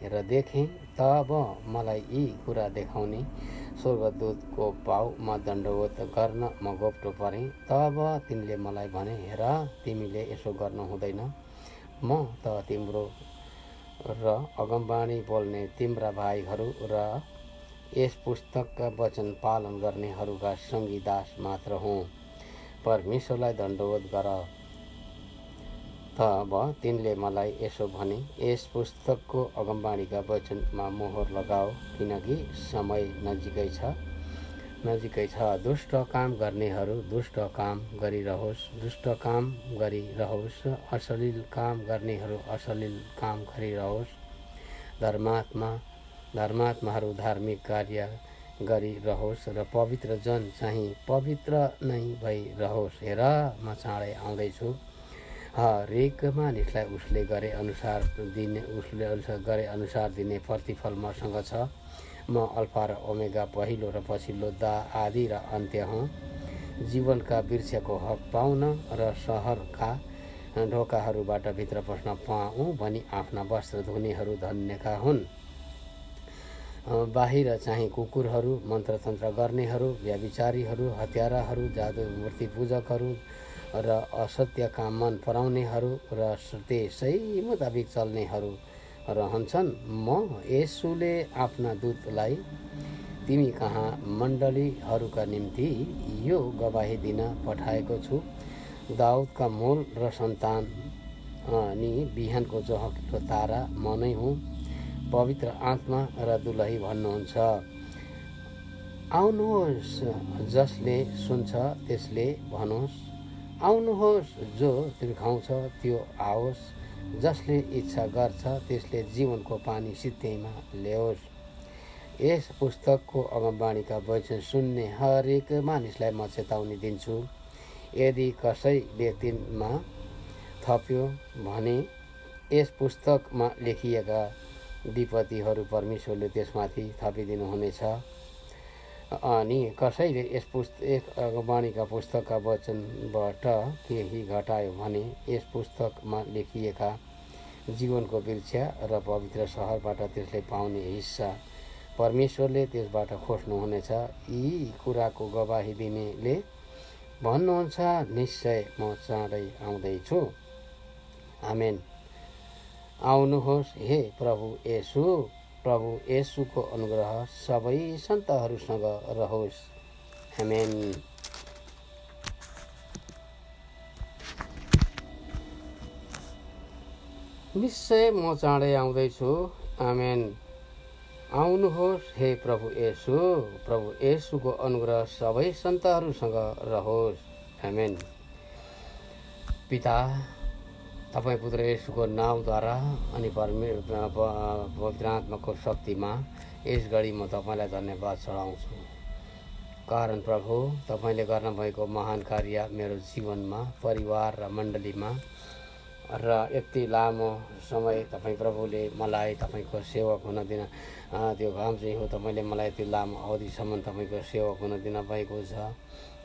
र देखेँ, तब मलाई यी कुरा देखाउने स्वर्गदूतको पाउमा दण्डवत गर्न म घोप्टो परेँ। तब तिनले मलाई भने, हेर, तिमीले यसो गर्नु हुँदैन। म त तिम्रो र अगमवाणी बोल्ने तिम्रा भाइहरू र यस पुस्तकका वचन पालन गर्नेहरूका सँगी दास मात्र हुँ। परमेश्वरलाई दण्डवत गर। तब तिनले मलाई यसो भने, यस पुस्तकको अगमवाणीका वचनमा मोहर लगाओ, किनकि समय नजिकै छ। दुष्ट काम गर्नेहरू दुष्ट काम गरिरहोस्, अश्लील काम गर्नेहरू अश्लील काम गरिरहोस्, धर्मात्माहरू धार्मिक कार्य गरिरहोस् र पवित्र जन चाहिँ पवित्र नै भइरहोस्। हेर, म चाँडै आउँदैछु। हरेक मानिसलाई उसले गरे अनुसार दिने प्रतिफल मसँग छ। म अल्फा र ओमेगा, पहिलो र पछिल्लो, आदि र अन्त्य हुँ। जीवनका वृक्षको हक पाउन र सहरका ढोकाहरूबाट भित्र पस्न पाऊँ भनी आफ्ना वस्त्र धुनेहरू धन्यका हुन्। बाहिर चाहिँ कुकुरहरू, मन्त्रतन्त्र गर्नेहरू, व्यभिचारीहरू, हत्याराहरू, जादु मूर्ति पूजकहरू र असत्य काम मन पराउनेहरू र त्यसै मुताबिक चल्नेहरू रहन्छन्। म येशूले आफ्ना दूतलाई तिमी कहाँ मण्डलीहरूका निम्ति यो गवाही दिन पठाएको छु। दाउदका मूल र सन्तान अनि बिहानको चहकिलो तारा म नै हुँ। पवित्र आत्मा र दुलही भन्नुहुन्छ, आउनुहोस्। जसले सुन्छ त्यसले भनोस्, आउनुहोस्। जो तिर्खाउँछ त्यो आओस्। जसले इच्छा गर्छ त्यसले जीवनको पानी सित्तैमा ल्याओस्। यस पुस्तकको अगमवाणीका वचन सुन्ने हरेक मानिसलाई म चेतावनी दिन्छु। यदि कसैले तिनमा थप्यो भने यस पुस्तकमा लेखिएका विपत्तिहरू परमेश्वरले त्यसमाथि थपिदिनुहुनेछ। अनि कसैले यस अगमवाणीका पुस्तकका वचनबाट केही घटायो भने यस पुस्तकमा लेखिएका जीवनको वृक्ष र पवित्र सहरबाट त्यसले पाउने हिस्सा परमेश्वरले त्यसबाट खोज्नुहुनेछ। यी कुराको गवाही दिनेले भन्नुहुन्छ, निश्चय म चाँडै आउँदैछु। आमेन। आउनुहोस् हे प्रभु येशू। प्रभु येशूको अनुग्रह सबै सन्तहरूसँग रहोस्। आमेन। निश्चय म चाँडै आउँदैछु। आमेन। आउनुहोस् हे प्रभु येशू। प्रभु येशूको अनुग्रह सबै सन्तहरूसँग रहोस्। आमेन। पिता, तपाईँ पुत्र येशूको नाउँद्वारा अनि पवित्र आत्माको शक्तिमा यस घडी म तपाईँलाई धन्यवाद चढाउँछु। कारण प्रभु, तपाईँले गर्नुभएको महान कार्य मेरो जीवनमा, परिवार र मण्डलीमा र यति लामो समय तपाईँ प्रभुले मलाई तपाईँको सेवक हुन दिन, त्यो काम चाहिँ हो, तपाईँले मलाई यति लामो अवधिसम्म तपाईँको सेवक हुन दिनुभएको छ,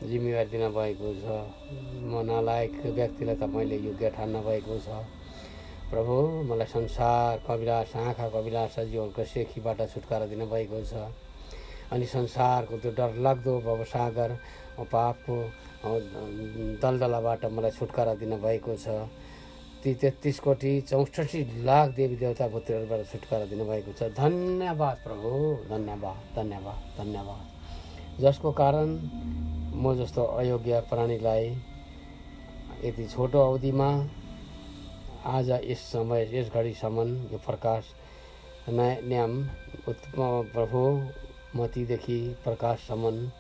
जिम्मेवारी दिनुभएको छ। म नालायक व्यक्तिलाई तपाईँले योग्य ठान्न भएको छ। प्रभु, मलाई संसारको अभिलाषा, आँखाको अभिलाषा, जीवनको सेखीबाट छुटकारा दिनुभएको छ। अनि संसारको त्यो डरलाग्दो भवसागर पापको दलदलाबाट मलाई छुटकारा दिनुभएको छ। ती 33 कोटी 64 लाख देवी देवता पुत्रहरूबाट छुटकारा दिनुभएको छ। धन्यवाद प्रभु, धन्यवाद धन्यवाद धन्यवाद, जसको कारण म जस्तो अयोग्य प्राणीलाई यति छोटो अवधिमा आज यस समय, यस घडीसम्म यो प्रकाश न्याम प्रभु मतीदेखि प्रकाशसम्म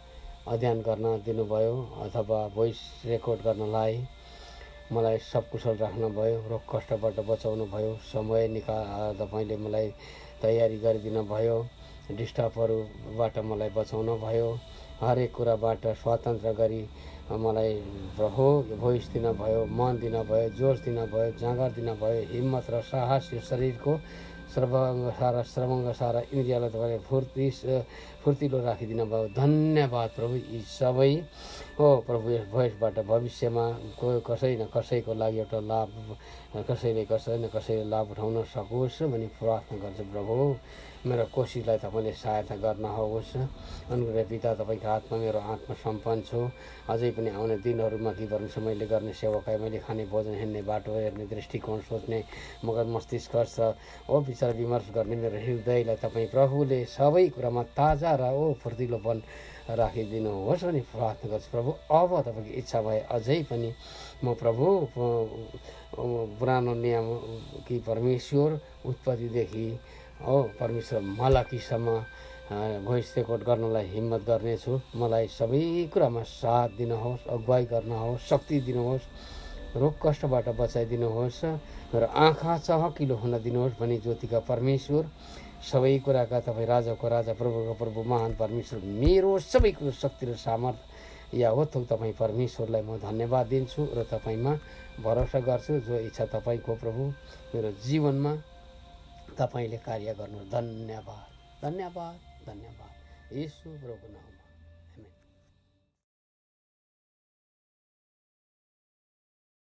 अध्ययन गर्न दिनुभयो, अथवा भोइस रेकर्ड गर्नलाई मलाई सबकुशल राख्नुभयो, रोग कष्टबाट बचाउनु भयो, समय तपाईँले मलाई तयारी गरिदिनु भयो, डिस्टर्बहरूबाट मलाई बचाउनु भयो, हरेक कुराबाट स्वतन्त्र गरी मलाई प्रभु भोइस दिनुभयो, मन दिनुभयो, जोस दिनुभयो, जाँगर दिनुभयो, हिम्मत र साहस यो शरीरको श्रवङ्ग सारा इन्द्रियलाई तपाईँले फुर्तिलो राखिदिनु भयो। धन्यवाद प्रभु। यी सबै हो प्रभु यस भोइसबाट भविष्यमा कसै न कसैको लागि एउटा लाभ, कसैले लाभ उठाउन सकोस् भनी प्रार्थना गर्छु प्रभु। मेरो कोसिसलाई तपाईँले सहायता गर्नुहोस्। अनुग्रह पिता, तपाईँको हातमा मेरो आत्मा सम्पन्न छु। अझै पनि आउने दिनहरूमा के गर्नु, मैले गर्ने सेवाकाई, मैले खाने भोजन, हिँड्ने बाटो हेर्ने दृष्टिकोण, सोच्ने मगर मस्तिष्क र विचार विमर्श गर्ने मेरो हृदयलाई तपाईँ प्रभुले सबै कुरामा ताजा र फुर्तिलोपन राखिदिनुहोस् भनी प्रार्थना गर्छु प्रभु। अब तपाईँको इच्छा भए अझै पनि म प्रभु पुरानो नियम कि परमेश्वर उत्पत्तिदेखि परमेश्वर मलाकीसम्म भोइस रेकर्ड गर्नलाई हिम्मत गर्नेछु। मलाई सबै कुरामा साथ दिनुहोस्, अगुवाई गर्नुहोस्, शक्ति दिनुहोस्, रोग कष्टबाट बचाइदिनुहोस्, मेरो आँखा चहकिलो हुन दिनुहोस् भनी ज्योतिका परमेश्वर, सबै कुराका तपाईँ राजाको राजा, प्रभुको प्रभु, महान परमेश्वर, मेरो सबै कुरो शक्ति र सामर्थ्य या हो तपाईँ परमेश्वरलाई म धन्यवाद दिन्छु र तपाईँमा भरोसा गर्छु। जो इच्छा तपाईँको प्रभु मेरो जीवनमा तपाईँले कार्य गर्नु। धन्यवाद धन्यवाद धन्यवाद, येशू प्रभुको नाममा।